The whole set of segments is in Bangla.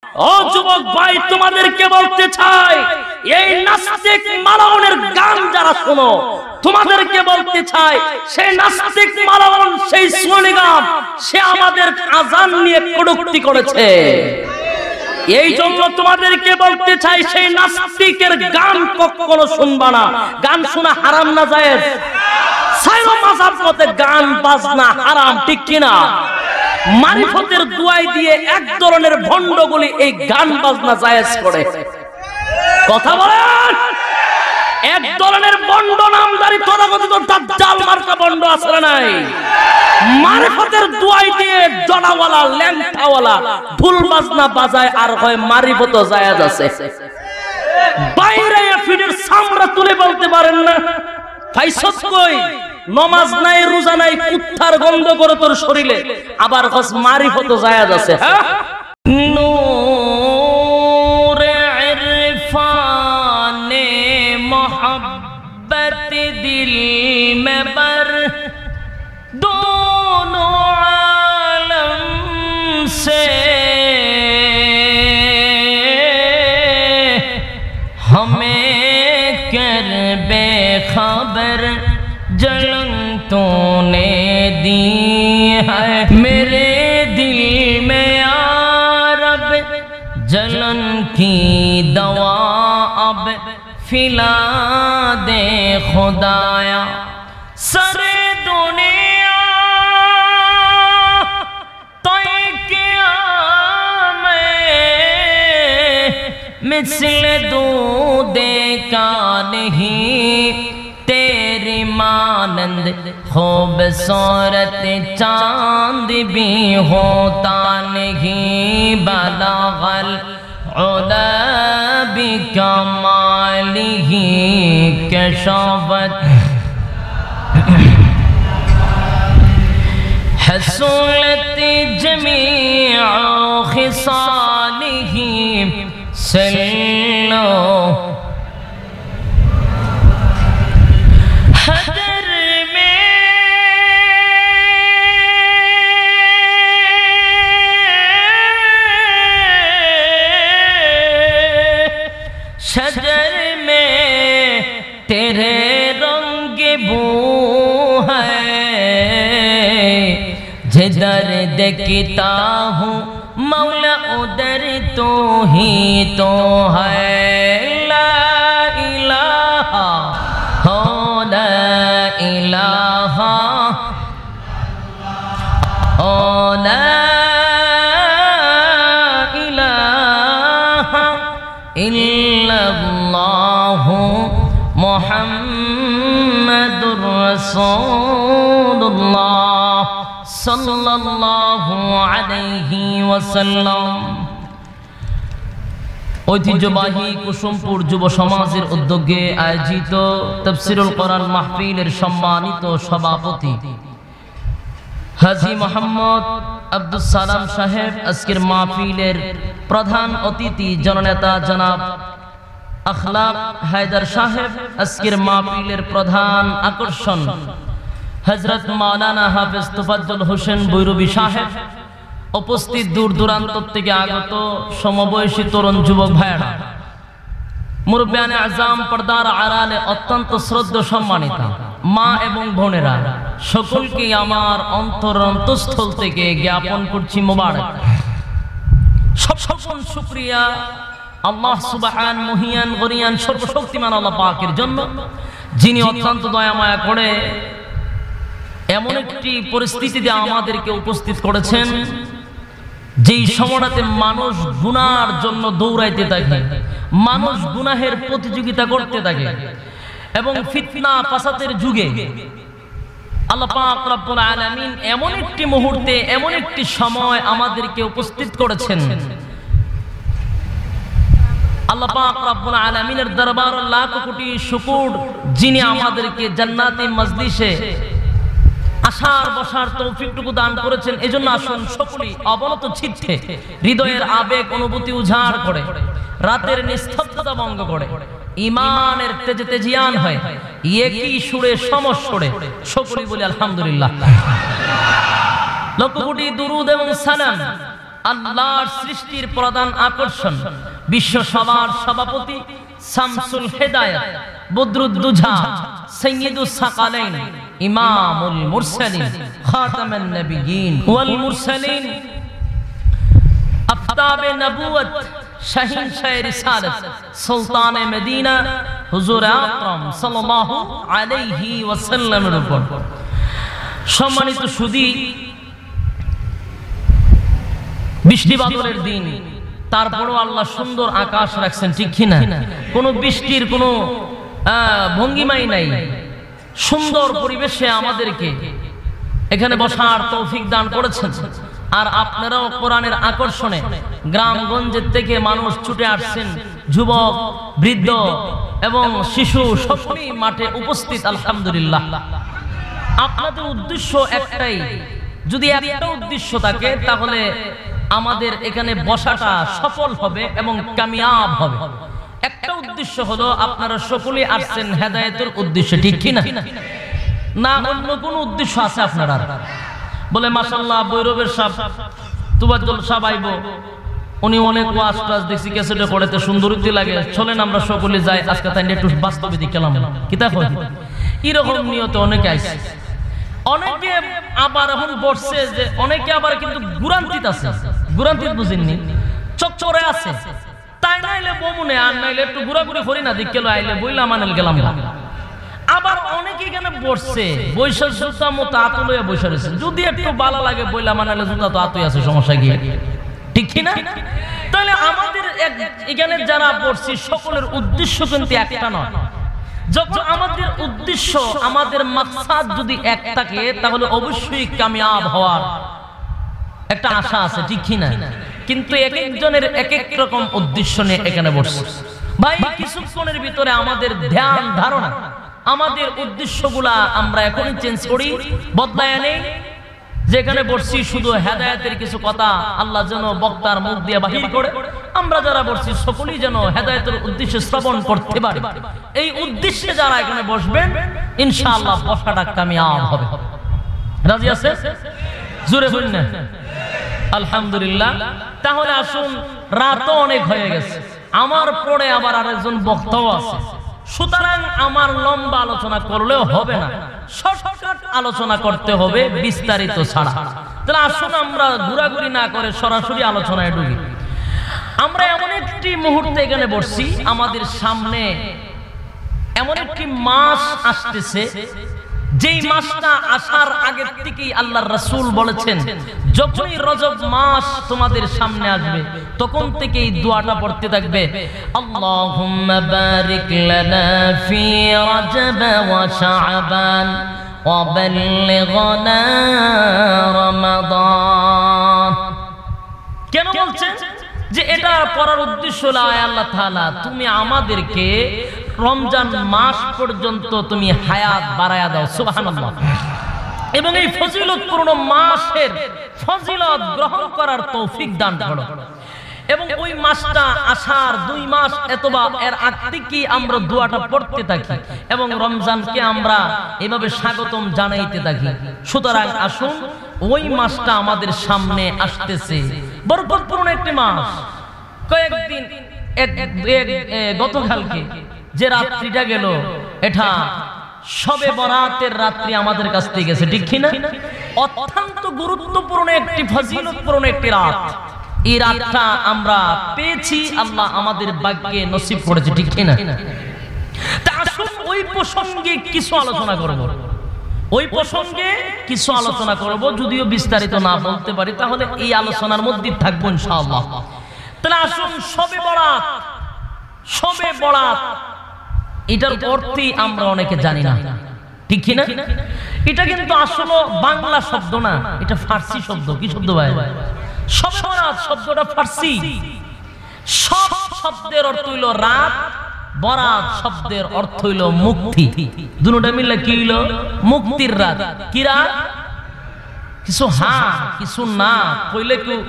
ও যুবক ভাই, তোমাদেরকে বলতে চাই, এই নাস্তিক মালাউনের গান যারা শোনো, তোমাদেরকে বলতে চাই, সেই নাস্তিক মালাউন, সেই সুনিগাম, সে আমাদের আযান নিয়ে কটূক্তি করেছে। এই জন্য তোমাদেরকে বলতে চাই, সেই নাস্তিকের গান কখনো শুনবা না। গান শোনা হারাম না জায়েজ? সাইরো মাযহাব মতে গান বাজনা হারাম, ঠিক কিনা? মারিফতের দুয়াই দিয়ে এক ধরনের ভণ্ডগুলি এই গান বাজনা জায়েজ করে। কথা বলেন। এক ধরনের ভণ্ড নামদারি তথাকথিত দাজ্জাল মার্কা ভণ্ড আছে না নাই? মারিফতের দুয়াই দিয়ে জড়াওয়ালা ল্যাংটাওয়ালা ঢোল বাজনা বাজায় আর হয় মারিফত জায়েজ আছে। বাইরে ফিডের সামরা তুলে বলতে পারেন না ফাইসত কই নমাজ নাই, রোজা নাই, কুত্তার গন্ধ করে তোর শরীরে, আবার হস মারিফত জায়েজ আছে। হ্যাঁ, নূরে ইরফানে মোহব্বত দিল মে बर दोनों आलम से हमें कर बेखबर जलन तूने दी है मेरे दिल में यारब जलन की दवा अब फिला दे खुदाया सरे दुनिया तय किया मैं मिसल दूधे का नहीं तेरी मानंद खूबसूरत चांद भी होता नहीं बलागल उला भी कमालिही कशावत हसूलत जमीअ खिसालिही सल्लो हदर में शजर में तेरे रंग बू है जिधर देखता हूँ मौला उधर तो ही तो है ला इलाहा हो ला इलाहा हो ला इलाहा इल्लल्लाहु मुहम्मदुर रसूलुल्लाह सल्लल्लाहु अलैहि वसल्लम। ঐতিহ্যবাহী কুসুমপুর যুব সমাজের উদ্যোগে আয়োজিত তাফসীরুল কোরআন মাহফিলের সম্মানিত সভাপতি হাজী মোহাম্মদ আব্দুস সালাম সাহেব, আজকের মাহফিলের প্রধান অতিথি জননেতা জনাব আখলাক হায়দার সাহেব, আজকের মাহফিলের প্রধান আকর্ষণ হযরত মাওলানা হাফেজ তোফাজ্জল হোসেন বৈরবী সাহেব, উপস্থিত দূর দূরান্ত থেকে আগত সমবয়সী তরুণ যুবক ভাইরা, মুরব্বিয়ানে আযম, পর্দার আড়ালে অত্যন্ত শ্রদ্ধা সম্মানিত মা এবং বোনেরা, সকলকে আমার অন্তরস্থল থেকে জ্ঞাপন করছি মোবারক। সকল শুকরিয়া আল্লাহ সুবহান মুহিয়ান গনিয়ান সর্বশক্তিমান আল্লাহ পাকের জন্য, যিনি অত্যন্ত দয়া মায়া করে এমন একটি পরিস্থিতিতে আমাদেরকে উপস্থিত করেছেন যেই সময়টাতে মানুষ গুনার জন্য দৌড়াইতে থাকে, মানুষ গুনাহের প্রতিযোগিতা করতে থাকে এবং ফিতনা ফাসাদের যুগে আল্লাহ পাক রব্বুল আলামিন এমন একটি মুহূর্তে, এমন একটি সময় আমাদেরকে উপস্থিত করেছেন। আল্লাহ পাক রব্বুল আলামিনের দরবারে লাখ কোটি শুকর, যিনি আমাদেরকে জান্নাতি মজলিসে আসার বসার তৌফিকটুকু দান করেছেন। এজন্য আসুন সকলেই অবনত চিত্তে হৃদয়ের আবেগ অনুভূতি উজাড় করে, রাতের নিস্তব্ধতা ভঙ্গ করে, ঈমানের তেজে তেজিয়ান হয়, একই সুরে সমস্বরে সকলেই বলি আলহামদুলিল্লাহ। লক্ষ কোটি দুরূদ এবং সালাম আল্লাহর সৃষ্টির প্রধান আকর্ষণ, বিশ্ব সভার সভাপতি শামসুল হেদায়েত বদরুদ্দুজা সাইয়্যিদুস সাকালাইন ইমামুল মুরসালিন খাতামুন নবিয়্যিন ওয়াল মুরসালিন আফতাবে নবুয়ত শাহীন শাহ রিসালাত সুলতানে মদিনা হুজুর আকরাম সাল্লাল্লাহু আলাইহি ওয়াসাল্লামের উপর। সম্মানিত সুধী, বৃষ্টি বাদলের দিন, তারপরও আল্লাহ সুন্দর আকাশ রাখছেন, ঠিক কিনা? কোনো বৃষ্টির কোনো ভঙ্গিমাই নাই। সুন্দর পরিবেশে আমাদেরকে এখানে বসার তৌফিক দান করেছেন। আর আপনারাও কোরআনের আকর্ষণে গ্রামগঞ্জের থেকে মানুষ ছুটে আসছেন, যুবক, বৃদ্ধ এবং শিশু সবাই মাঠে উপস্থিত। আলহামদুলিল্লাহ। আপনাদের উদ্দেশ্য একটাই, যদি একটা উদ্দেশ্য থাকে তাহলে আমাদের এখানে বসাটা সফল হবে এবং কামিয়াব হবে। একটা উদ্দেশ্য হলো আপনারা সকলেই আসছেন হেদায়েতের উদ্দেশ্যে, ঠিক কিনা? না অন্য কোনো উদ্দেশ্য আছে আপনারা? বলে মাশাআল্লাহ বৈরবের সাহেব তুবাজ্জল সাহেব আইবো, উনি অনেক ওয়াজ টাজ দেখছি ক্যাসেটে পড়েতে সুন্দরই লাগে, চলেন আমরা সকলে যাই আজকে তাই একটু বাস্তবে দেখলাম কি তা হয়। এরকম নিয়তে অনেকে আইছে। অনেকে আবার এখন বসছে যে অনেকে আবার কিন্তু গুরান্তিত আছে। গুরান্তিত বুঝেননি? চকচরে আছে। তাই নাইলে বমুনে আর নাইলে একটু ঘোরাঘুরি করি না, দিক কেলো আইলে বইলা মানেল গেলাম। আবার অনেকে এখানে বসছে বৈশাখ জুতা মতো আতো লইয়া বসে রয়েছে, যদি একটু ভালো লাগে বইলা মানালে জুতা তো আতই আছে, সমস্যা গিয়ে, ঠিক কিনা? তাহলে আমাদের এখানে যারা বসছি সকলের উদ্দেশ্য কিন্তু একটা নয়। যখন আমাদের উদ্দেশ্য, আমাদের মাকসাদ যদি এক থাকে তাহলে অবশ্যই কামিয়াব হওয়ার একটা আশা আছে, ঠিক কিনা? কিন্তু এক একজনের এক এক রকম উদ্দেশ্য নিয়ে এখানে বসছে। ভাই কিছুক্ষণের ভিতরে আমাদের ধ্যান ধারণা, আমাদের উদ্দেশ্যগুলা আমরা এখনই চেঞ্জ করি, বদলায় নেই। যেখানে বসছি শুধু হেদায়েতের কিছু কথা আল্লাহ যেন বক্তার মুখ দিয়ে বাহির করে, আমরা যারা বসছি সকলেই যেন হেদায়েতের উদ্দেশ্যে শ্রবণ করতে পারি। এই উদ্দেশ্যে যারা এখানে বসবেন ইনশাআল্লাহ বসাটা কামিয়াব হবে। রাজি আছে? জোরে বলুন না আলহামদুলিল্লাহ। তাহলে আসুন, রাতও অনেক হয়ে গেছে, আমার পরে আবার আরেকজন বক্তাও আছে, সুতরাং আমার লম্বা আলোচনা করলেও হবে না, শর্টকাট আলোচনা করতে হবে বিস্তারিত ছাড়া। তাহলে আসুন আমরা ঘোরাঘুরি না করে সরাসরি আলোচনায় ঢুকি। আমরা এমন একটি মুহূর্তে এখানে বসছি, আমাদের সামনে এমন একটি মাস আসতেছে, যেই মাসটা আসার আগের থেকেই আল্লাহর রাসূল বলেছেন যখনই রজব মাস তোমাদের সামনে আসবে তখন থেকেই দোয়াটা পড়তে থাকবে, আল্লাহুম্মা বারিক লানা ফি রজব ওয়া শাবান ওয়া বাল্লিগনা রমাদান। কেন বলছেন? যে এটা পড়ার উদ্দেশ্য হলো আল্লাহ তাআলা তুমি আমাদেরকে রমজান মাস পর্যন্ত তুমি হায়াত বাড়ায়া দাও, সুবহানাল্লাহ। এবং এই ফজিলতপূর্ণ মাসের ফজিলত গ্রহণ করার তৌফিক দান করো। এবং ওই মাসটা আসার 2 মাস এতবা এর আগ থেকেই আমরা দোয়াটা পড়তে থাকি এবং রমজানকে আমরা এভাবে স্বাগতম জানাইতে থাকি। সুতরাং আসুন, ওই মাসটা আমাদের সামনে আসতেছে, বরকতপূর্ণ একটি মাস। কয়েকদিন গতকালকে যে রাত্রিটা গেল, এটা শবে বরাতের রাত্রি আমাদের কাছ থেকে গেছে, ঠিক কিনা? অত্যন্ত গুরুত্বপূর্ণ একটি ফজিলতপূর্ণ একটি রাত। এই রাতটা আমরা পেয়েছি, আল্লাহ আমাদের ভাগ্যে নসিব করেছে, ঠিক কিনা? তা আসুন ওই প্রসঙ্গে কিছু আলোচনা করব। ওই প্রসঙ্গে কিছু আলোচনা করব, যদিও বিস্তারিত না বলতে পারি তাহলে এই আলোচনার মধ্যে থাকবো ইনশাআল্লাহ। তাহলে আসুন, শবে বরাত, শবে বরাত এটার অর্থই আমরা অনেকে জানি না, ঠিক কিনা? এটা কিন্তু আসলে বাংলা শব্দ না, এটা ফার্সি শব্দ। কি শব্দ ভাই? শবে বরাত শব্দটা ফার্সি। সব শব্দের অর্থ হইল রাত, বরাত শব্দের অর্থ হইল মুক্তি। দুটোটা মিললে কি হইল? মুক্তির রাত। কি রাত? কিছু হ্যাঁ কিছু না কইলে কেউ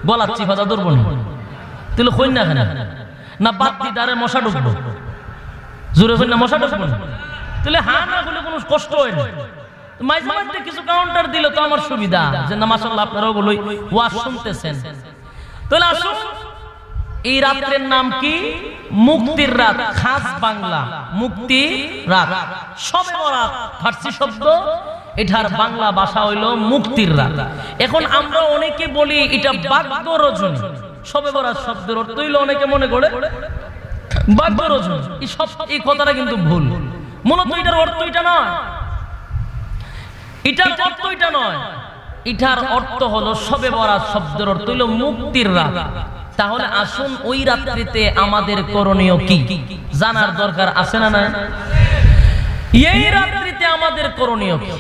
গলা চিপা ধরবো না, তাহলে কই না কেন না বাদ দিদারে মশা ঢুকবো, জোরে কই না মশা ঢুকবো না, তাহলে হ্যাঁ না বলে কোনো কষ্ট হয় না। মাঝে মাঝে কিছু কাউন্টার দিলে তো আমার সুবিধা, যে না মাশাআল্লাহ আপনারাও বলই ওয়াজ শুনতেছেন। তাহলে আসুন, এই রাতের নাম কি? মুক্তির রাত, খাস বাংলা মুক্তির রাত। শবে বরাত ফার্সি শব্দ, এটার বাংলা ভাষা হইল মুক্তির রাত। এখন আমরা অনেকে বলি এটা ভাগ্য রজনী। শবে বরাত শব্দের অর্থ হইল, অনেকে মনে করে ভাগ্য রজনী। এই কথাটা কিন্তু ভুল। মূলত এটার অর্থ এটা নয়, এটার অর্থ এটা নয়। এটার অর্থ হলো শবে বরাত শব্দের অর্থ হইল মুক্তির রাত। তাহলে আসুন, ওই রাত্রিতে আমাদের করণীয় কি জানার দরকার আছে না নাই? এই রাত্রিতে আমাদের করণীয় কি?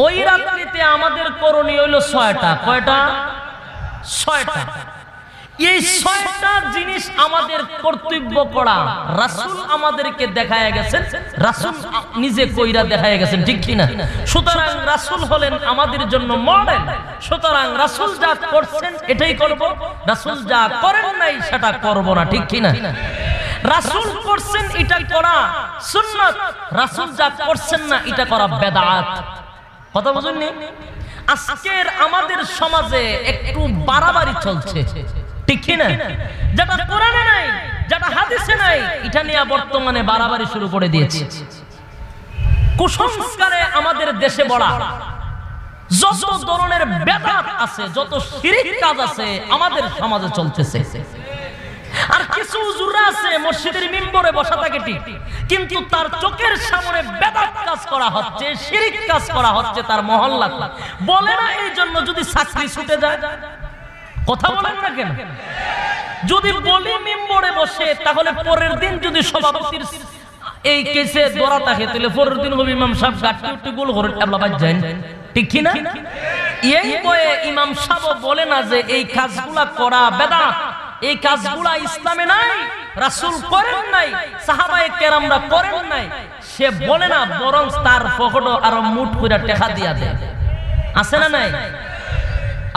ওই রাত্রিতে আমাদের করণীয় হইল 6টা। কয়টা? 6টা। এই 6টা জিনিস আমাদের কর্তব্য করা রাসূল আমাদেরকে দেখায় গেছেন, রাসূল নিজে কইরা দেখায় গেছেন, ঠিক কি না? সুতরাং রাসূল হলেন আমাদের জন্য মডেল। সুতরাং রাসূল যা করছেন এটাই করব, রাসূল যা করেন নাই সেটা করব না, ঠিক কি না? রাসূল করছেন এটা করা সুন্নাত, রাসূল যা করছেন না এটা করা বেদাত। কথা বুঝুননি? আজকের আমাদের সমাজে একটু বাড়াবাড়ি চলছে, ঠিক কি না? যেটা কোরআনে নাই, যেটা হাদিসে নাই, এটা নিয়ে বর্তমানে বাড়াবাড়ি শুরু করে দিয়েছে। কুসংস্কারে আমাদের দেশে বড়া যত ধরনের বেদাত আছে, যত শিরক কাজ আছে আমাদের সমাজে চলতেছে। আর কিছু হুজুররা আছে মসজিদের মিম্বরে বসা থাকে ঠিক, কিন্তু তার চোখের সামনে বেদাত কাজ করা হচ্ছে, শিরক কাজ করা হচ্ছে তার মহল্লা। বলে না এই জন্য যদি চাকরি ছুটে যায়? কথা বলেন না কেন? যদি বলি মিম্বরে বসে, তাহলে পরের দিন যদি সভাপতির এই কেসে ধরা থাকে, তাহলে পরের দিন হবে ইমাম সাহেব গাট্টি উঠে গোল করে এবলা বাজ যায়, ঠিক কি না? এই বয়ে ইমাম সাহেব বলে না যে এই কাজগুলা করা বেদাত, এই কাজগুলা ইসলামে নাই, রাসূল করেন নাই, সাহাবায়ে কেরামরা করেন নাই। সে বলে না, বরং তার পকেটে আরো মুঠ করে টাকা দিয়া দেয়। আছে না নাই?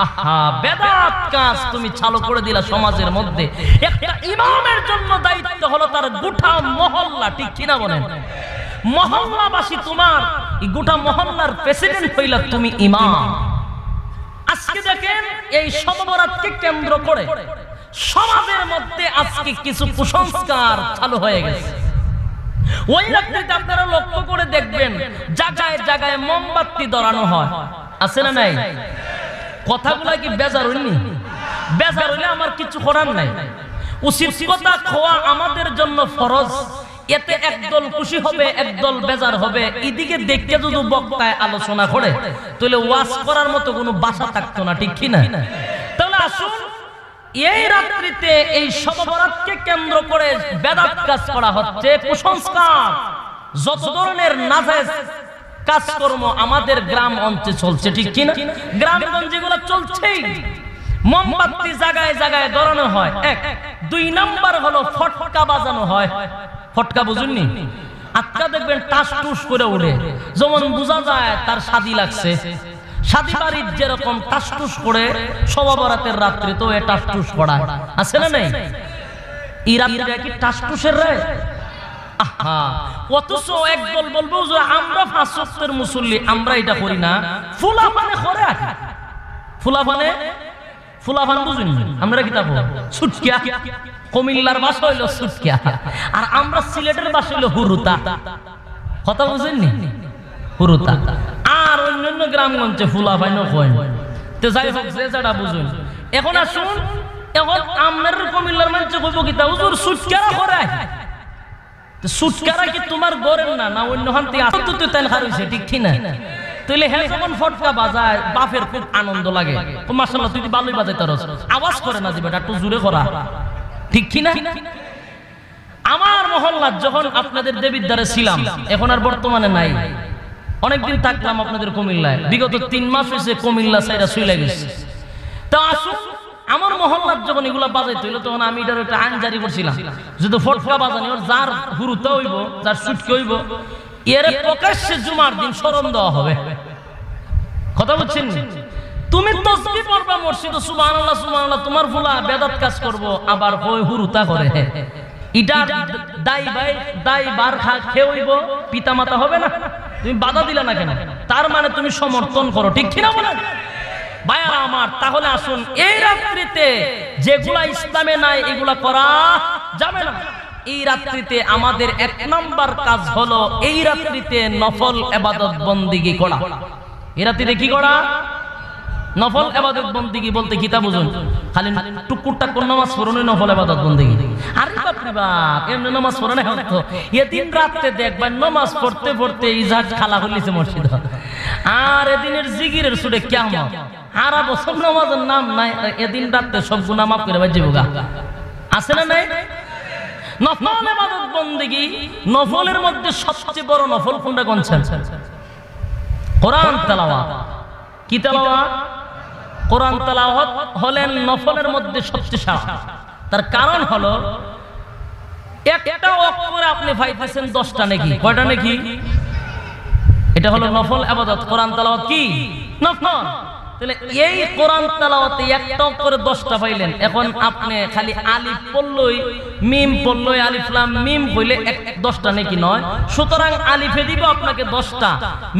আহা, বেদাত কাজ তুমি চালু করে দিলা সমাজের মধ্যে। একটা ইমামের জন্য দায়িত্ব হলো তার গোটা মহল্লা, ঠিক কিনা বলেন? মহল্লাবাসী তোমার, এই গোটা মহল্লার প্রেসিডেন্ট হইলা তুমি ইমাম। আজকে দেখেন এই শবে বরাতকে কেন্দ্র করে সমাজের মধ্যে আজকে কিছু কুসংস্কার চালু হয়ে গেছে। ওই রাত্রিতে আপনারা লক্ষ্য করে দেখবেন জায়গায় জায়গায় মোমবাতি ধরানো হয়, আছে না নাই? কথাগুলা কি বেজার হইনি? বেজার হইলে আমার কিছু করার নাই। উচিত কথা খোয়া আমাদের জন্য ফরজ। এতে একদল খুশি হবে, একদল বেজার হবে। এদিকে দেখতে যদি বক্তায় আলোচনা করে, তাহলে ওয়াজ করার মতো কোনো ভাষা থাকতো না, ঠিক কি না? তাহলে আসুন, এই রাত্রিতে এই শবে বরাতকে কেন্দ্র করে বেদাত কাজ করা হচ্ছে, কুসংস্কার, যত ধরনের নাজায়েজ কাজকর্ম আমাদের গ্রাম অঞ্চলে চলছে, ঠিক কি না? গ্রামগঞ্জে গুলো চলছেই। মোমবাতি জায়গায় জায়গায় ধরানো হয়, এক। 2 নাম্বার হলো ফটকা বাজানো হয়। ফটকা বুঝুননি? আজকে দেখবেন টাস টুস করে উড়ে, যেমন বোঝা যায় তার শাদী লাগছে। শাদী বাড়ির যেরকম টাস টুস করে, শবে বরাতের রাত্রে তো এ টাস টুস করা আছে না নাই? এই রাত্রিটা কি টাস টুসের রায়? আহা, অথচ একদল বলবো যে আমরা 5 ওয়াক্তের মুসল্লি, আমরা এটা করি না। ফুলাফানে করে, ফুলাফান বুঝুন? আমরা কি তাবো সুটকিয়া, কুমিল্লার ভাষা হইলো সুটকিয়া, আর আমরা সিলেটের ভাষা হইলো হুরুতা। কথা বুঝেননি? হুরুতা। আর অন্যান্য গ্রামগঞ্জে ফুলাফাইনও কয়। তো যাই হোক, যে যারা বুঝুন। এখন আসুন, এখন আপনার কুমিল্লার মানুষ কইব কি তা হুজুর সুটকিয়ারা করে? সুটকারা কি তোমার গরেন না, না অন্য হান থেকে আসতো তো তেল খারইছে, ঠিক কি না? তাহলে হ্যাঁ, যখন ফটকা বাজায় বাপের খুব আনন্দ লাগে। তো মাশাআল্লাহ, তুই ভালোই বাজাইতারস, আওয়াজ করে না দিবে, একটু জোরে করা, ঠিক কি না? আমার মহল্লার যখন আপনাদের দেবিদ্বারে ছিলাম, এখন আর বর্তমানে নাই, অনেকদিন থাকলাম আপনাদের কুমিল্লায়। বিগত 3 মাস হয়েছে কুমিল্লা সাইরা চলে গেছে। তা আসুন, আমার মহল্লার যখন এগুলা বাজাইতে হইলো, তখন আমি এটার একটা আইন জারি করছিলাম, যদি ফটকা বাজানি ওর যার হুরুতা হইব, যার সুটকি হইব, এর প্রকাশ্যে জুমার দিন শরম দেওয়া হবে। কথা বুঝছেন? তুমি তাসবিহ পড়বা মসজিদে, সুবহানাল্লাহ সুবহানাল্লাহ, তোমার ফুলা বেদাত কাজ করব, আবার কই হুরুতা করে। এটা দাই বার খেয়ে হইব, পিতা মাতা হবে না? তুমি বাধা দিলা না কেন? তার মানে তুমি সমর্থন করো, ঠিক কিনা বলেন? ভাইরা আমার, তাহলে আসুন এই রাত্রিতে যেগুলা ইসলামে নাই এগুলা করা যাবে না। এই রাত্রিতে আমাদের এক নাম্বার কাজ হলো এই রাত্রিতে নফল ইবাদত বন্দেগী করা। এই রাত্রিতে কি করা? নফল ইবাদত বন্দেগী বলতে কি তা বুঝুন? খালি টুকুর টাকুর নামাজ পড়ানোই নফল ইবাদত বন্দেগী? আরে বাপ রে বাপ, এমনি নামাজ পড়ে না হতো। এদিন রাতে দেখবেন নামাজ পড়তে পড়তে ইজাজ খালা হইছে মসজিদ, আর এদিনের জিকিরের সুরে কিয়ামত, আর বছর নামাজের নাম নাই, এদিন রাতে সব গুনাহ মাফ করে বাজিব গা। আছে না নাই? নফল ইবাদত বন্দেগী, নফলের মধ্যে সবচেয়ে বড় নফল কোনটা কোনছেন? কোরআন তেলাওয়াত। কি তেলাওয়াত? কোরআন তেলাওয়াত হলেন নফলের মধ্যে সবচেয়ে সেরা। তার কারণ হলো একটা অক্ষরে আপনি পাইতেছেন 10টা নেকি। কয়টা নেকি? এটা হলো নফল ইবাদত। কোরআন তেলাওয়াত কি নফল। তাহলে এই কোরআন তেলাওয়াতে একটা অক্ষরে 10টা পাইলেন। এখন আপনি খালি আলিফ পড়লই, মিম পড়লই, আলিফ লাম মিম কইলে 10টা নেকি নয়। সুতরাং আলিফে দিব আপনাকে 10টা,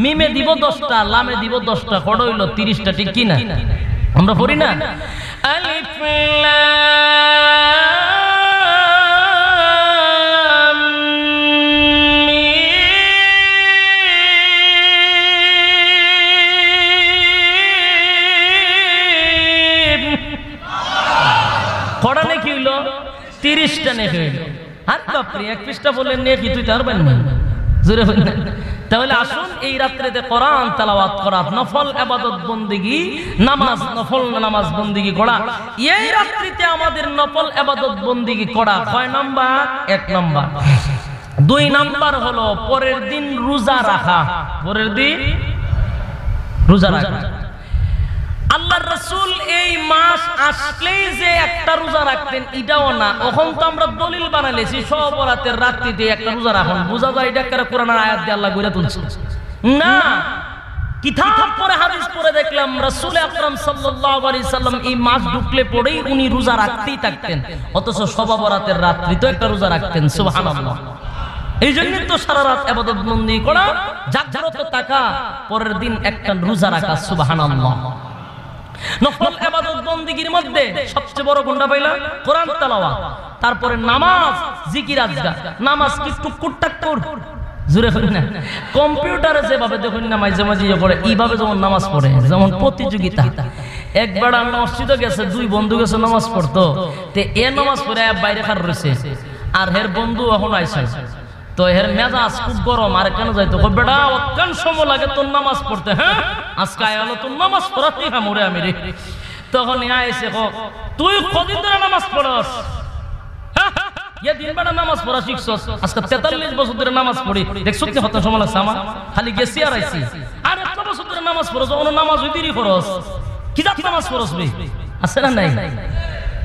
মিমে দিব 10টা, লামে দিব 10টা, কত হইল 30টা। ঠিক কি না? আমরা পড়ি না আলিফ লাম মিম, কটা নেকি হইল? 30টা নেকি হইল। আর বাপরে, এক পৃষ্ঠা বললেন নেকি তুই তার পারবেন না, জোরে বললেন। তাহলে আসুন এই রাত্রিতে কোরআন তেলাওয়াত করা, নফল ইবাদত বন্দেগী, নামাজ, নফল নামাজ বন্দেগী করা। এই রাত্রিতে আমাদের নফল ইবাদত বন্দেগী করা কয় নাম্বার? 1 নাম্বার। 2 নাম্বার হলো পরের দিন রোজা রাখা। পরের দিন রোজা রাখা। আল্লাহর রাসূল এই মাস আসলেই যে একটা রোজা রাখতেন এটাও না। এখন তো আমরা দলিল বানাইছি সব রাতের রাত্রিতে একটা রোজা রাখুন, বোঝা যায় এটা কারা কোরআনের আয়াত দিয়ে আল্লাহ কইরা তুলছে না। কিতাব পড়ে হাদিস পড়ে দেখলাম রাসূল আকরাম সাল্লাল্লাহু আলাইহি সাল্লাম এই মাস ঢুকলে পড়েই উনি রোজা রাখতেই থাকতেন, অথচ সব রাতের রাত্রি তো একটা রোজা রাখতেন। সুবহানাল্লাহ। এই জন্য তো সারা রাত ইবাদত বন্দেগী করা, জাগ্রত থাকা, পরের দিন একটা রোজা রাখা। সুবহানাল্লাহ। নফল ইবাদত বন্দেগীর মধ্যে সবচেয়ে বড় কোনটা পাইলা? কোরআন তেলাওয়াত। তারপরে নামাজ, জিকির আজকার। নামাজ কি টুকুর টাকুর, জোরে করি না। কম্পিউটারে যেভাবে দেখুন না মাঝে মাঝে পড়ে, এইভাবে যেমন নামাজ পড়ে, যেমন প্রতিযোগিতা। একবার আমরা মসজিদে গেছে, 2 বন্ধু গেছে নামাজ পড়তো, তে এ নামাজ পড়ে বাইরে খার রয়েছে, আর হের বন্ধু এখন আইছে, তো এর মেজাজ খুব গরম। আর কেন যাইতো? বেটা অজ্ঞান সময় লাগে তোর নামাজ পড়তে, হ্যাঁ আজকে আয়ালো তোর নামাজ পড়াতেই হামরে আমি রে। তখন আইসে তুই কদিন ধরে নামাজ পড়স? দিন বেড়া নামাজ পড়া শিখছস, আজকে 43 বছর ধরে নামাজ পড়ি, দেখছো কি হত সময় লাগছে আমার? খালি গেছি আর আইছি। আর এত বছর ধরে নামাজ পড়স, অন্য নামাজ হইতেই খরচ কি জাত নামাজ পড়স বে? আছে না নাই?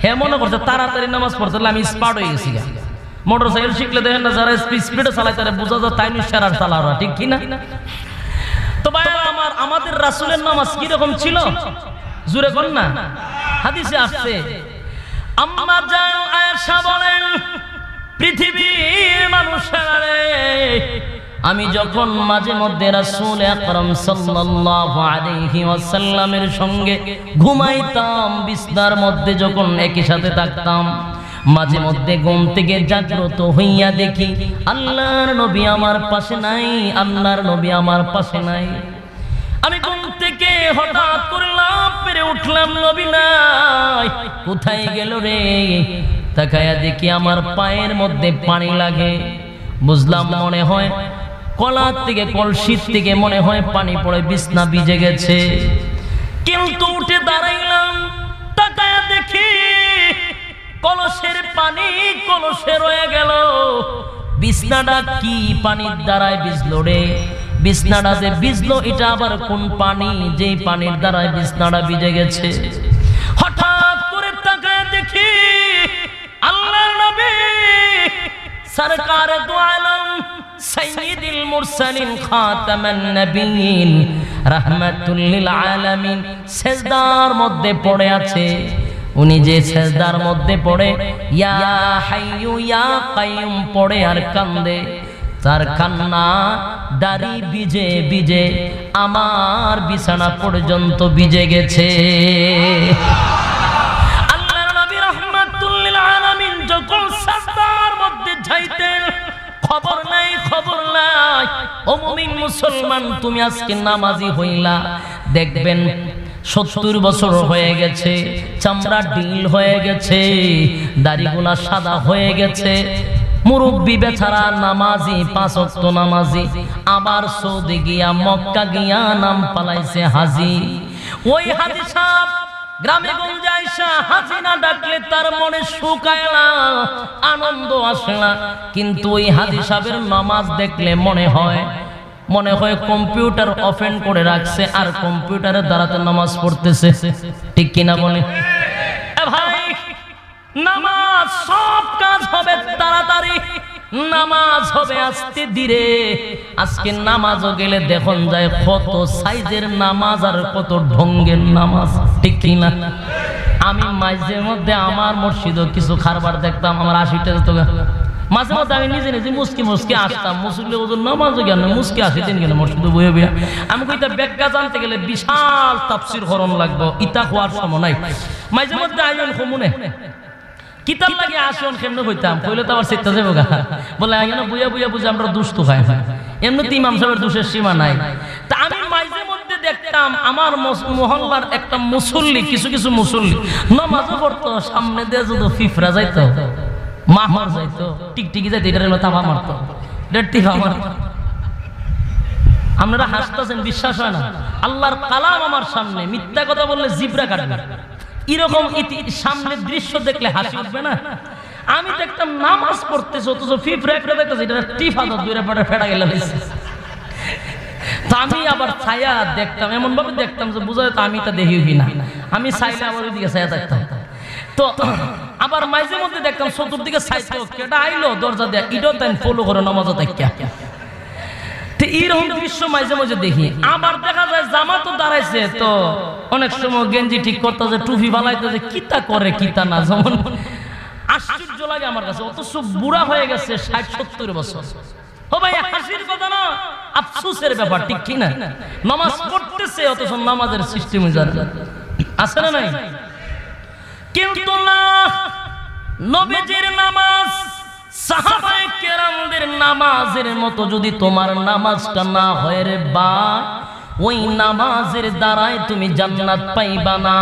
হে মনে করছে তাড়াতাড়ি নামাজ পড়তে আমি স্পার্ট হয়ে গেছি। মোটরসাইকেল শিখলে দেখেন না যারা স্পিডে চালায় তারা বোঝা যায় তাই নিশ্চার চালাওয়া, ঠিক কিনা? তো ভাই আমার, আমাদের রাসূলের নামাজ কিরকম ছিল জুড়ে কোন না? হাদিসে আসছে, আম্মা জান আয়েশা বলেন, পৃথিবীর মানুষেরা আমি যখন মাঝে মধ্যে রাসূল আকরাম সাল্লাল্লাহু আলাইহি ওয়াসাল্লামের সঙ্গে ঘুমাইতাম, বিছনার মধ্যে যখন একই সাথে থাকতাম, মাঝে মধ্যে ঘুম থেকে জাগ্রত হইয়া দেখি আল্লাহর নবী আমার পাশে নাই, আল্লাহর নবী আমার পাশে নাই। আমি ঘুম থেকে হঠাৎ করে লাফ পেরে উঠলাম, নবী নাই, কোথায় গেল রে? তাকায়া দেখি আমার পায়ের মধ্যে পানি লাগে। বুঝলাম মনে হয় কলার থেকে, কলসির থেকে মনে হয় পানি পড়ে বিছনা ভিজে গেছে। কিন্তু উঠে দাঁড়াইলাম, তাকায়া দেখি কলসের পানি কলসে রয়ে গেল। বিছনাটা কি পানির দ্বারায় ভিজলো রে? বিছনাটা যে ভিজলো এটা আবার কোন পানি, যেই পানির দ্বারায় বিছনাটা ভিজে গেছে? হঠাৎ করে তাকায় দেখি আল্লাহর নবী সরকার দু আলম সাইয়্যিদুল মুরসালিন খাতামান নবিয়্যিন রাহমাতুল লিল আলামিন সিজদার মধ্যে পড়ে আছে। উনি যে সিজদার মধ্যে পড়ে ইয়া হাইয়ু ইয়া কাইয়ুম পড়ে আর কান্দে, তার কান্না দাড়ি ভিজে ভিজে আমার বিছানা পর্যন্ত ভিজে গেছে। আল্লাহর নবী রাহমাতুল লিল আলামিন যখন সাজদার মধ্যে যাইতেন, খবর নাই খবর নাই, ও মুমিন মুসলমান তুমি আজকে নামাজি হইলা, দেখবেন 70 বছর হয়ে গেছে, চামড়া ঢিল হয়ে গেছে, দাড়িগুলা সাদা হয়ে গেছে, মুরব্বি বেচারা নামাজি, 5 ওয়াক্ত নামাজি, আবার সৌদি গিয়া মক্কা গিয়া নাম পালাইছে হাজি। ওই হাজি সাহেব গ্রামে গঞ্জে আইসা হাজি না ডাকলে তার মনে সুখ আয় না, আনন্দ আসে না, কিন্তু ওই হাজি সাহেবের নামাজ দেখলে মনে হয় কম্পিউটার ওপেন করে রাখছে আর কম্পিউটারের দ্বারাতে নামাজ পড়তেছে। ঠিক কিনা বলে? ভাই, নামাজ সব কাজ হবে তাড়াতাড়ি, নামাজ হবে আস্তে ধীরে। আজকে নামাজও গেলে দেখুন যায় কত সাইজের নামাজ আর কত ঢঙ্গের নামাজ। ঠিক কিনা? আমি মাঝে মধ্যে আমার মসজিদও কিছু খারবার দেখতাম, আমার 80টা যেত, মাঝে মধ্যে আমি নিজে নিজে মুসকি আসতাম, মুসলি ওজন নামাজও জ্ঞান মুসকি আসিতেন কেন মসজিদে বইয়ে বইয়া। আমি কইতা ব্যাখ্যা জানতে গেলে বিশাল তাফসীর করণ লাগবো, ইতা হওয়ার সময় নাই। মাঝে মধ্যে আইন কমুনে কিতাব লাগে আসন কেমনে কইতাম, কইলে তো আবার চিন্তা যাবো গা, বলে আইন বইয়া বইয়া বুঝে আমরা দুষ্ট খাই, এমনিতে ইমাম সাহেবের দোষের সীমা নাই। তা আমি মাঝে মধ্যে দেখতাম আমার মহল্লার একটা মুসল্লি, কিছু কিছু মুসল্লি নামাজও পড়তো, সামনে দিয়ে যদি ফিফরা যাইতো, মাহর যাইতো, টিকটিকি যাইতো, এটার তাফা মারতো, এটা টিফা মারতো। আপনারা হাসতেছেন, বিশ্বাস হয় না? আল্লাহর কালাম আমার সামনে, মিথ্যা কথা বললে জিবরা কাটবে, এরকম সামনে দৃশ্য দেখলে হাসি উঠবে না? আমি দেখতাম নামাজ পড়তেছে অথচ ফিফরা দেখতেছে, এটা টিফা তো দূরে পড়ে ফেড়া গেল। তো আমি আবার ছায়া দেখতাম, এমন ভাবে দেখতাম যে বোঝা যেত আমি তা দেখি না, আমি চাইলে আবার ওইদিকে ছায়া দেখতাম। তো আবার মাঝে মধ্যে দেখতাম চতুর্দিকে চাইতো কেটা আইলো দরজা দেয়া, এটাও তাই ফলো করে নামাজও দেখা। তো এইরকম দৃশ্য মাঝে মাঝে দেখি। আবার দেখা যায় জামাতও দাঁড়াইছে, তো অনেক সময় গেঞ্জি ঠিক করতেছে, টুপি বানাইতেছে, কিতা করে কিতা না, যেমন আশ্চর্য লাগে আমার কাছে। অথচ বুড়া হয়ে গেছে 60-70 বছর। ও ভাই, হাসির কথা না, আফসোসের ব্যাপার। ঠিক কি না? নামাজ পড়তেছে অথচ নামাজের সিস্টেম আছে না নাই? কিন্তু না, নবীজির নামাজ, সাহাবায়ে কেরামদের নামাজের মতো যদি তোমার নামাজটা না হয় রে বা, ওই নামাজের দ্বারাই তুমি জান্নাত পাইবা না।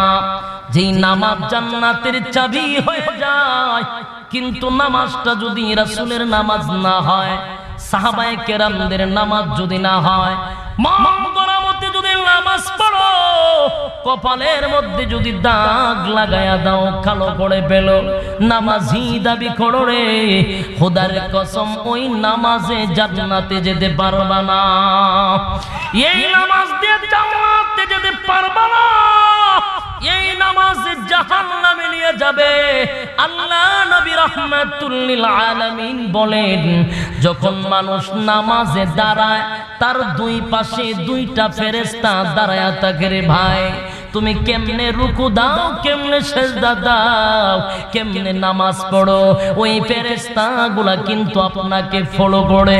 যেই নামাজ জান্নাতের চাবি হয়ে যায়, কিন্তু নামাজটা যদি রাসূলের নামাজ না হয়, সাহাবায়ে কেরামদের নামাজ যদি না হয়, মতে যদি নামাজ পড়ো, কপালের মধ্যে যদি দাগ লাগায়া দাও, কালো করে পেল, নামাজি দাবি করো রে, খোদার কসম ওই নামাজে জান্নাতে যেতে পারবা না। এই নামাজ দিয়ে জান্নাতে যেতে পারবা না, এই নামাজে জাহান্নামে নিয়ে যাবে। আল্লাহ নবী রাহমাতুল লিল আলামিন বলেন, যখন মানুষ নামাজে দাঁড়ায়, তার দুই পাশে দুইটা ফেরেশতা দাঁড়ায়া থাকে রে ভাই। তুমি কেমনে রুকু দাও, কেমনে সিজদা দাও, কেমনে নামাজ পড়ো, ওই ফেরেশতাগুলা কিন্তু আপনাকে ফলো করে।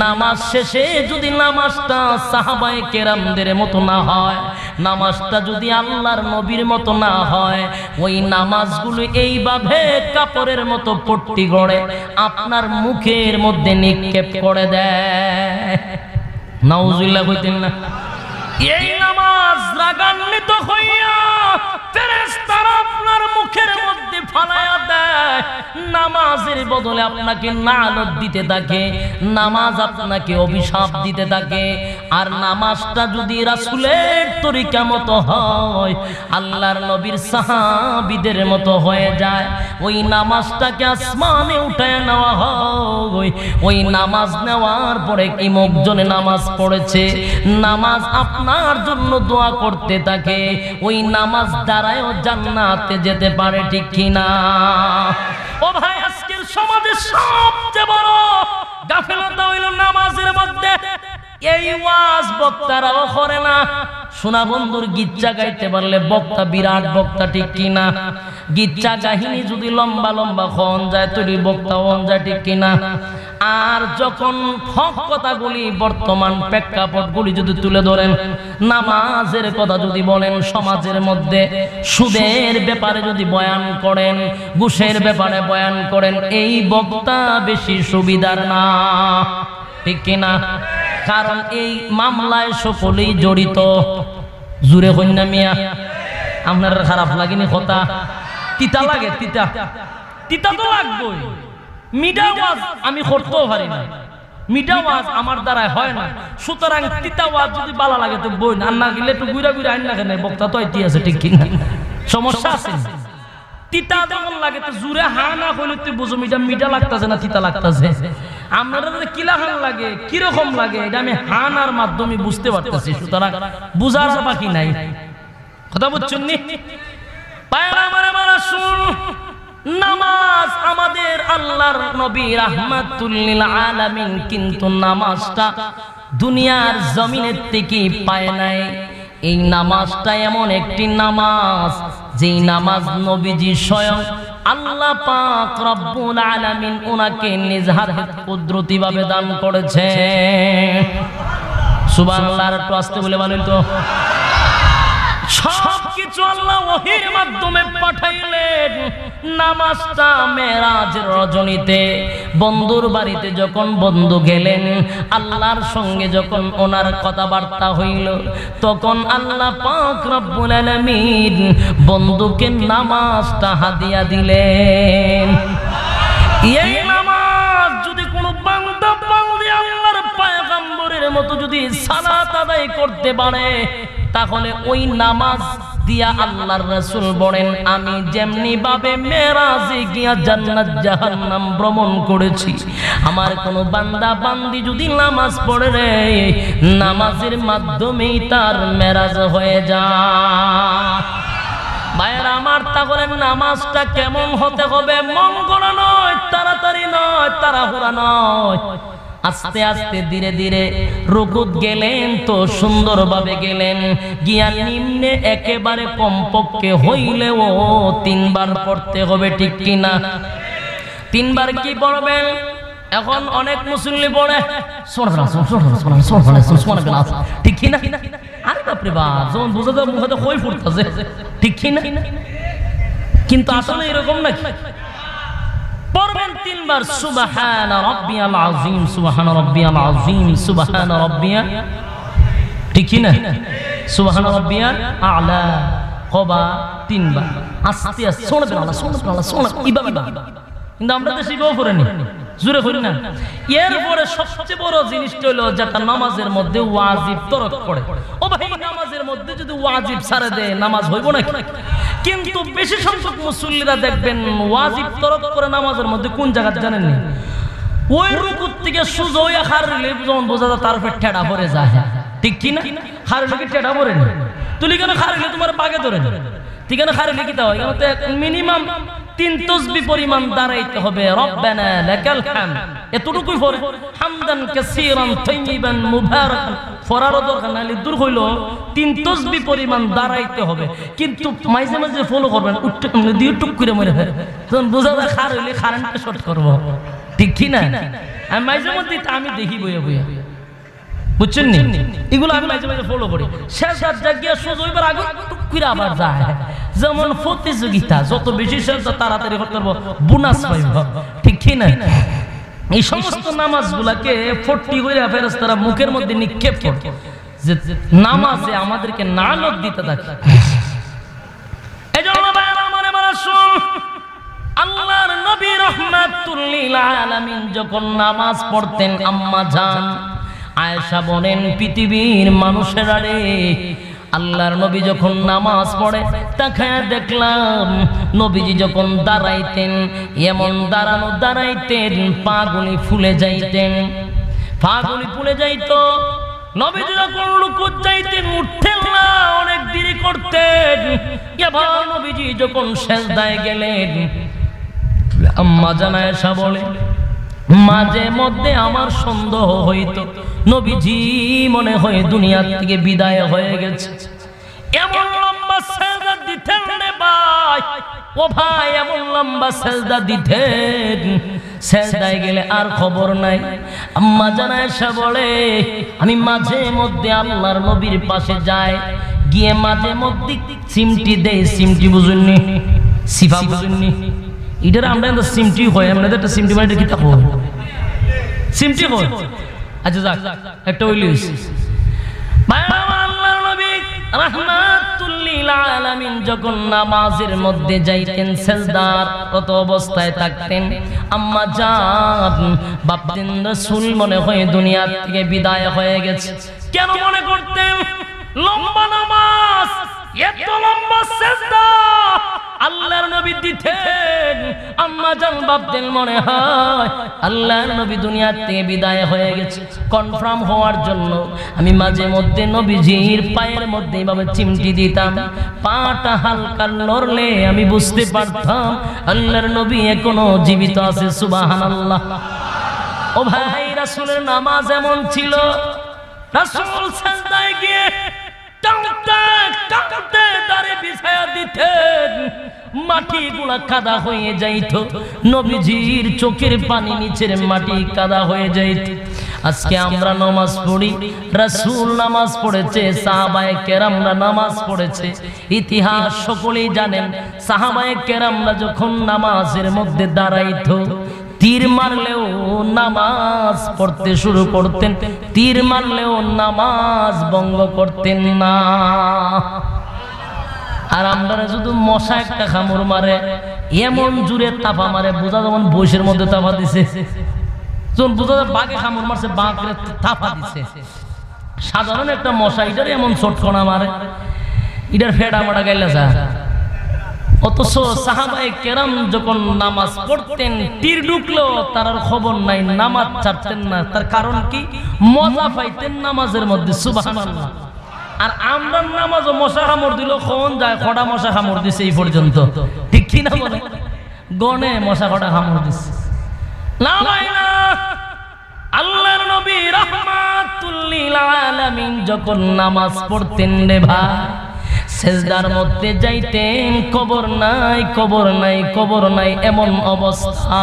নামাজ শেষে যদি নামাজটা সাহাবায়ে কেরামদের মতো না হয়, নামাজটা যদি আল্লাহর নবীর মতো না হয়, ওই নামাজগুলো এইভাবে কাপড়ের মতো পট্টি গড়ে আপনার মুখের মধ্যে নিক্ষেপ করে দেয়। নাউজুবিল্লাহ কইতেন না? এই নামাজ রাগান্বিত হইয়া ফেরেশতারা আপনার মুখের মধ্যে ফালায়া দেয়, নামাজের বদলে আপনাকে লানত দিতে থাকে, নামাজ আপনাকে অভিশাপ দিতে থাকে। আর নামাজটা যদি রাসূলের তরিকা মতো হয়, আল্লাহর নবীর সাহাবীদের মতো হয়ে যায়, ওই নামাজটাকে আসমানে উঠায় নেওয়া হয়। ওই নামাজ নেওয়ার পরে কি মুখজনে নামাজ পড়েছে, নামাজ আপনার জন্য দোয়া করতে থাকে, ওই নামাজ দ্বারাও জান্নাতে যেতে পারে। ঠিক কিনা? ও ভাই, আজকের সমাজে সবচেয়ে বড় গাফেলতা হইল নামাজের মধ্যে। এই ওয়াজ বক্তারাও করে না, সোনা বন্ধুর গিচ্ছা গাইতে পারলে বক্তা বিরাট বক্তা, ঠিক কিনা? গিচ্ছা কাহিনী যদি লম্বা লম্বা হন যায় তৈরি বক্তা হন যায়, ঠিক কিনা? আর যখন হক কথাগুলি বর্তমান প্রেক্ষাপটগুলি যদি তুলে ধরেন, নামাজের কথা যদি বলেন, সমাজের মধ্যে সুদের ব্যাপারে যদি বয়ান করেন, ঘুষের ব্যাপারে বয়ান করেন, এই বক্তা বেশি সুবিধার না, ঠিক কিনা? কারণ এই মামলায় সকলেই জড়িত। জুড়ে কন্যা মিয়া, আপনার খারাপ লাগেনি কথা? তিতা লাগে, তিতা তিতা তো লাগবেই। মিঠা ওয়াজ আমি করতেও পারি না, মিঠা ওয়াজ আমার দ্বারাই হয় না, সুতরাং তিতা ওয়াজ যদি ভালো লাগে তো বই না, না গেলে একটু ঘুরা ঘুরা আইন লাগে না, বক্তা তো এটি আছে, ঠিক কিনা? সমস্যা আছে। তিতা যখন লাগে তো জুড়ে হা না হইলে তুই বুঝো মিঠা মিঠা লাগতেছে না তিতা লাগতেছে। আপনারা কিলা হান লাগে, কিরকম লাগে, এটা আমি হানার মাধ্যমে বুঝতে পারতেছি, সুতরাং বুঝার বাকি নাই। কথা বুঝছেন নি? নামাজ আমাদের আল্লাহর নবী রাহমাতুল লিল আলামিন কিন্তু নামাজটা দুনিয়ার জমিনের থেকে পায় নাই। এই নামাজটা এমন একটি নামাজ যেই নামাজ নবীজি স্বয়ং আল্লাহ পাক রব্বুল আলামিন ওনাকে নিজ হাতে কুদরতি ভাবে দান করেছে। সুবহানাল্লাহ। একটু আস্তে বলে বলেন তো। সবকিছু আল্লাহ ওহীর মাধ্যমে পাঠাইলেন। নামাজটা মেরাজের রজনীতে বন্ধুর বাড়িতে যখন বন্ধু গেলেন, আল্লাহর সঙ্গে যখন ওনার কথাবার্তা হইল, তখন আল্লাহ পাক রব্বুল আলামিন বন্ধুকে নামাজটা হাদিয়া দিলেন। এই নামাজ যদি কোনো বান্দা বান্দি আল্লাহর পয়গম্বরের মতো যদি সালাত আদায় করতে পারে, তাহলে ওই নামাজ দিয়া আল্লাহর রাসূল বলেন, আমি যেমনি ভাবে মেরাজে গিয়া জান্নাত জাহান্নাম ভ্রমণ করেছি, আমার কোন বান্দা বান্দি যদি নামাজ পড়ে রে, নামাজের মাধ্যমেই তার মেরাজ হয়ে যায়। ভাইরা আমার, তাহলে নামাজটা কেমন হতে হবে? মঙ্গল নয়, তাড়াতাড়ি নয়, তাড়াহুড়া নয়, আস্তে আস্তে ধীরে ধীরে। রুকুত গেলেন তো সুন্দরভাবে গেলেন, গিয়া নিম্নে একেবারে কমপক্ষে হইলেও 3 বার পড়তে হবে, ঠিক কিনা? 3 বার কি পড়বেন? এখন অনেক মুসল্লি পড়ে ঠিক কিনা? আরে বাপরে বাপ, যখন বুঝা যায় মুখে কই ফুটতেছে, ঠিক কিনা? কিন্তু আসলে এরকম নাকি? পড়বেন 3 বার সুবহান রাব্বিয়াল আযীম, সুবহান রাব্বিয়াল আযীম, সুবহান রাব্বিয়া, ঠিক কি না? সুবহান রাব্বিয়াল আ'লা কবা 3 বার আস্তে আস্তে সুবহানাল্লাহ সুবহানাল্লাহ সুবহানাল্লাহ এইভাবে। কিন্তু আমরা তো শিখেও পড়িনি, জোরে করি না। এরপরে সবচেয়ে বড় জিনিসটা হলো যেটা নামাজের মধ্যে ওয়াজিব তরক করে। ও ভাই, নামাজের মধ্যে যদি ওয়াজিব ছাড়ে দেয় নামাজ হইব নাকি? কিন্তু বেশি সংখ্যক মুসল্লিরা দেখবেন ওয়াজিব তরক করে নামাজের মধ্যে কোন জায়গা জানেন না? ওই রুকুত থেকে সুজা হইয়া খারলে যখন বোঝা যায় তার উপর ঠেড়া পড়ে যায়, ঠিক কি না? খারলে কি ঠেড়া পড়ে না? তুলি কেন খারলে তোমার বাগে ধরে না, ঠিক না? খারলে কি হয়? মিনিমাম 3 তাসবিহ পরিমাণ দাঁড়াইতে হবে। রব্বানা লাকাল হামদ, এতটুকুই পড়ে হামদান কাসীরান তাইয়িবান মুবারাকান ফরার দরকার নালে দূর হইল 3 তাসবিহ পরিমাণ দাঁড়াইতে হবে। কিন্তু মাঝে মাঝে ফলো করবেন, উঠতে দিয়ে টুক করে মরে যায়, তখন বোঝা যায় খার হইলে কারেন্টটা শর্ট করব, ঠিক কি না? আমি মাঝে মধ্যে আমি দেখি বইয়া বইয়া, বুঝছেন নি? এগুলো আমি মাঝে মাঝে ফলো করি। শেষ হাত জাগিয়া সোজা হইবার আগে টুক করে আবার যায়। যেমন প্রতিযোগিতা, যত বেশি শেষ তাড়াতাড়ি করতে পারবো, বোনাস পাইব, ঠিক কি না? এই সমস্ত নামাজগুলাকে 40 কইরা ফেরেশতারা মুখের মধ্যে নিক্ষেপ করে যে নামাজে আমাদেরকে লানত দিতে থাকে। এজন্য ভাইরা মনে মনে শুন, আল্লাহর নবী রাহমাতুল লিল আলামিন যখন নামাজ পড়তেন, আম্মা জান আয়েশা বলেন, পৃথিবীর মানুষেরা রে, আল্লাহর নবী যখন নামাজ পড়ে তাকায়া দেখলাম নবীজি যখন দাঁড়াইতেন এমন দাঁড়াইতেন পাগুলি ফুলে যাইতেন, পাগুলি ফুলে যাইত। নবীজি যখন রুকুত যাইতেন উঠতেন না, অনেক দেরি করতেন। এবার নবীজি যখন সিজদায় গেলেন, আম্মা জান আয়েশা বলে, মাঝে মধ্যে আমার সন্দেহ হইতো নবীজি মনে হয় দুনিয়া থেকে বিদায় হয়ে গেছে। এমন লম্বা সেজদা দিতেন রে ভাই, ও ভাই এমন লম্বা সেজদা দিতেন, সেজদায় গেলে আর খবর নাই। আম্মা জান আয়েশা বলে আমি মাঝে মধ্যে আল্লাহর নবীর পাশে যাই, গিয়ে মাঝে মধ্যে সিমটি দেই। সিমটি বুঝুননি? সিফা বুঝুননি? এটার আমরা সিমটি হয়, আমাদের একটা সিমটি মানে কি থাকো সিমটি হয়। আচ্ছা যাক, একটা ওই লিস আল্লাহর নবী রাহমাতুল লিল আলামিন যখন নামাজের মধ্যে যাইতেন, সেজদার কত অবস্থায় থাকতেন, আম্মা জান ভাবতেন রাসূল মনে হয় দুনিয়া থেকে বিদায় হয়ে গেছে। কেন মনে করতেন? লম্বা নামাজ, এত লম্বা সেজদা আল্লাহর নবী দিতেন। আম্মা জান ভাবতেন মনে হয় আল্লাহর নবী দুনিয়া থেকে বিদায় হয়ে গেছে। কনফার্ম হওয়ার জন্য আমি মাঝে মধ্যে নবীজির পায়ের মধ্যে এইভাবে চিমটি দিতাম। পাটা হালকা নড়লে আমি বুঝতে পারতাম আল্লাহর নবী এখনো জীবিত আছে। সুবহানাল্লাহ। ও ভাই, রাসূলের নামাজ এমন ছিল, রাসূল সাজদায় গিয়ে টানতে টানতে দাঁড়ে বিছায়া দিতেন, মাটিগুলা কাদা হয়ে যাইত, নবীজির চোখের পানি নিচের মাটি কাদা হয়ে যাইত। আজকে আমরা নামাজ পড়ি, রাসূল নামাজ পড়েছে, সাহাবায়ে কেরামরা নামাজ পড়েছে। ইতিহাস সকলেই জানেন, সাহাবায়ে কেরামরা যখন নামাজের মধ্যে দাঁড়াইতো, তীর মারলেও নামাজ পড়তে শুরু করতেন, তীর মারলেও নামাজ ভঙ্গ করতেন না। আর আমরা শুধু মশা একটা কামড় মারে এমন জুড়ে তাপা মারে, বোঝা যেমন বৈশের মধ্যে তাপা দিছে, যখন বোঝা যায় বাঘে কামড় মারছে, বাঘে তাপা দিছে। সাধারণ একটা মশা এটার এমন চটকনা মারে, এটার ফেডা মাটা গাইলা যায়। অথচ সাহাবায়ে কেরাম যখন নামাজ পড়তেন, তীর ঢুকলো তার আর খবর নাই, নামাজ ছাড়তেন না। তার কারণ কি? মজা পাইতেন নামাজের মধ্যে। সুবহানাল্লাহ। আর আমরা নামাজও মশা কামড় দিল কোন যায়, কটা মশা কামড় দিছে এই পর্যন্ত, ঠিক কি না বলে? গনে মশা কটা কামড় দিছে। লা ইলাহা আল্লাহর নবী রাহমাতুল লিল আলামিন যখন নামাজ পড়তেন রে ভাই, সেজদার মধ্যে যাইতেন, কবর নাই কবর নাই কবর নাই এমন অবস্থা।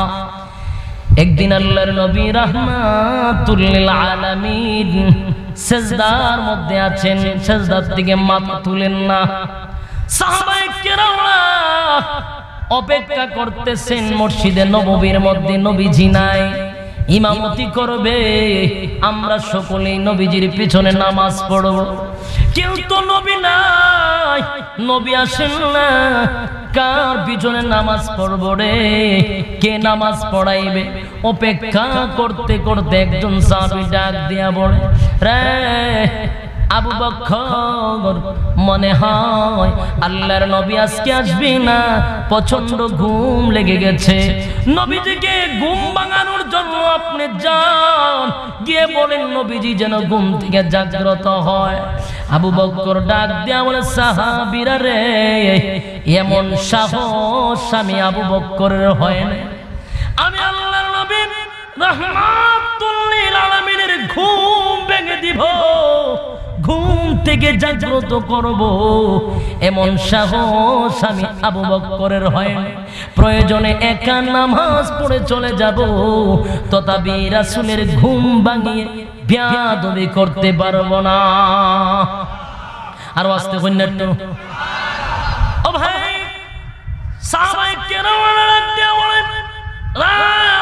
একদিন আল্লাহর নবী রাহমাতুল লিল আলামিন সেজদার মধ্যে আছেন, সেজদার থেকে মাথা তুলেন না। সাহাবায়ে কেরামরা অপেক্ষা করতেছেন মসজিদে নববীর মধ্যে, নবীজি নাই, ইমামতি করবে, আমরা সকলেই নবীজির পিছনে নামাজ পড়ব। কিন্তু নবী নাই, নবী আসেন না, কার পিছনে নামাজ পড়ব রে? কে নামাজ পড়াইবে? অপেক্ষা করতে করতে একজন সাহাবী ডাক দিয়া বলে, রে আবু বকর, মনে হয় আল্লাহর নবী আজকে আসবে না, প্রচন্ড ঘুম লেগে গেছে। নবীজিকে ঘুম ভাঙানোর জন্য আপনি যান, গিয়ে বলেন নবীজি যেন ঘুম থেকে জাগ্রত হয়। আবু বকর ডাক দিয়া বলে, সাহাবীরা রে, এমন সাহস আমি আবু বকরের হয় না। আমি আল্লাহর নবী রাহমাতুল লিল আলামিনের ঘুম ভেঙে দিব, ঘুম থেকে জাগ্রত করব, এমন সাহস আমি আবু বকরের হয় না। প্রয়োজনে একা নামাজ পড়ে চলে যাব, তথাপি রাসূলের ঘুম ভাঙিয়ে বেয়াদবি করতে পারবো না। আর আস্তে কইনা একটু। ও ভাই, সাহাবায়ে কেরামরা ডাক দিয়া বলেন,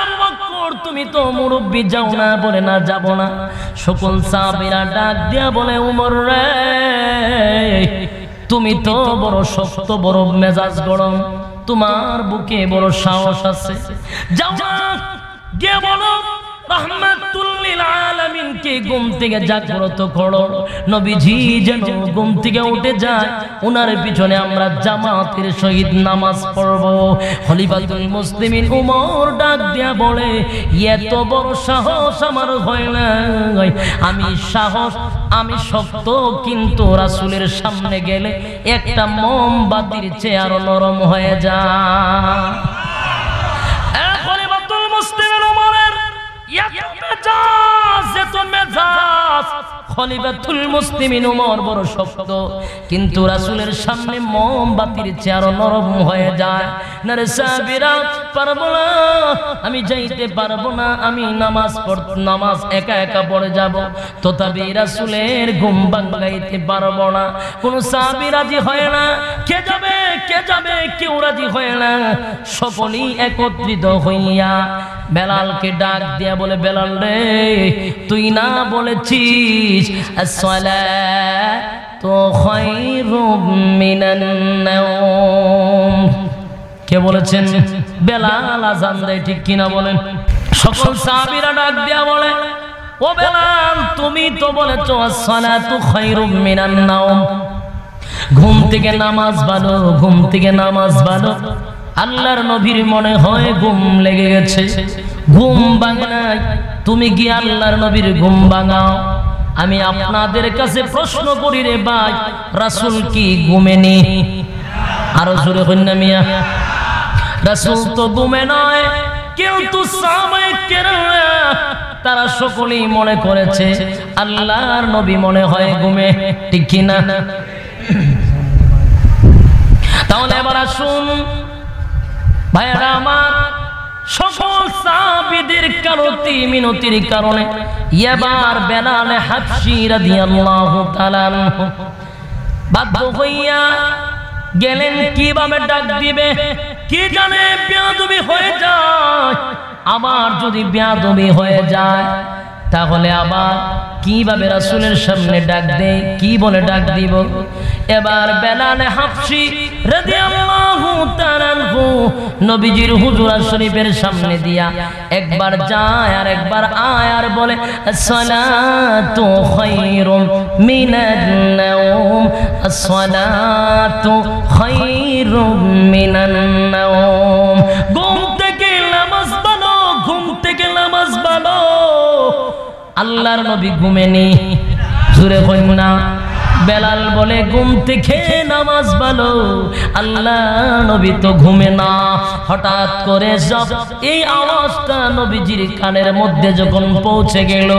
আবু বকর তুমি তো মুরব্বি, যাও না? বলে না, যাব না। সকল সাহাবীরা ডাক দিয়া বলে, উমর রে, তুমি তো বড় শক্ত, বড় মেজাজ গরম, তোমার বুকে বড় সাহস আছে, যাও না, গিয়ে বলো রাহমাতুল লিল আলামিনকে ঘুম থেকে জাগ্রত করো, নবীজি যেন ঘুম থেকে উঠে যায়, ওনার পিছনে আমরা জামাতের সহিত নামাজ পড়ব। খলিফাতুল মুসলিমিন উমর ডাক দিয়া বলে, এত বড় সাহস আমার হয় না, আমি শক্ত, কিন্তু রাসূলের সামনে গেলে একটা মোমবাতির চেয়ে আরো নরম হয়ে যায়। খলিফাতুল মুসলিমিন উমরের খলিফাতুল মুসলিমিন ওমর বড় শক্ত, কিন্তু রাসূলের সামনে মোমবাতির চেয়ে আরো নরম হয়ে যায়। না রে সাহাবীরা, পারবো না, আমি যাইতে পারবো না, আমি নামাজ একা একা পড়ে যাব। তথাপি রাসূলের ঘুম ভাঙাইতে পারবো না। কোন সাহাবী রাজি হয় না, কে যাবে কেউ রাজি হয় না। সকলেই একত্রিত হইয়া বেলালকে ডাক দিয়া বলে, বেলাল রে, তুই না বলেছিস আসসালাতু খায়রুম মিনান নাওম? কে বলেছেন? বেলাল আযান দেয়, ঠিক কিনা বলেন? সকল সাহাবীরা ডাক দিয়া বলে, ও বেলাল, তুমি তো বলেছো আসসালাতু খায়রুম মিনান নাওম, ঘুম থেকে নামাজ ভালো, ঘুম থেকে নামাজ ভালো। আল্লাহর নবীর মনে হয় ঘুম লেগে গেছে, ঘুম ভাঙে নাই। তুমি কি আল্লাহর নবীর ঘুম ভাঙাও? আমি আপনাদের কাছে প্রশ্ন করি রে ভাই, রাসূল কি ঘুমেনি? আরো জোরে কন্যা মিয়া, রাসূল তো ঘুমে নয়। কিন্তু সাহাবায়ে কেরাম তারা সকলেই মনে করেছে আল্লাহর নবী মনে হয় ঘুমে, ঠিক কি না? তাহলে এবার আসুন ভাইরা আমার, সকল সাহাবীদের কারতি মিনতির কারণে এবার বেলাল হাবশী রাদিয়াল্লাহু তাআলা আনহু বাধ্য হইয়া গেলেন। কিভাবে ডাক দিবে কি জানে, বেয়াদবি হয়ে যায়। আবার যদি বেয়াদবি হয়ে যায় তাহলে আবার কিভাবে রাসূলের সামনে ডাক দেয়, কি বলে ডাক দিব? এবার বেলাল হাবশী রাদিয়াল্লাহু তাআলা আনহু নবীজির হুজরা শরীফের সামনে দিয়া একবার যায় আর একবার আয় আর বলে, আসসালাতু খায়রুম মিনান নাওম, আসসালাতু খায়রুম মিনান নাওম। ঘুম থেকে নামাজ ভালো, ঘুম থেকে নামাজ ভালো। আল্লাহর নবী ঘুমেনি, জোরে কইন না। বেলাল বলে ঘুম থেকে নামাজ ভালো, আল্লাহর নবী তো ঘুমে না। হঠাৎ করে সব এই আওয়াজটা নবীজির কানের মধ্যে যখন পৌঁছে গেল,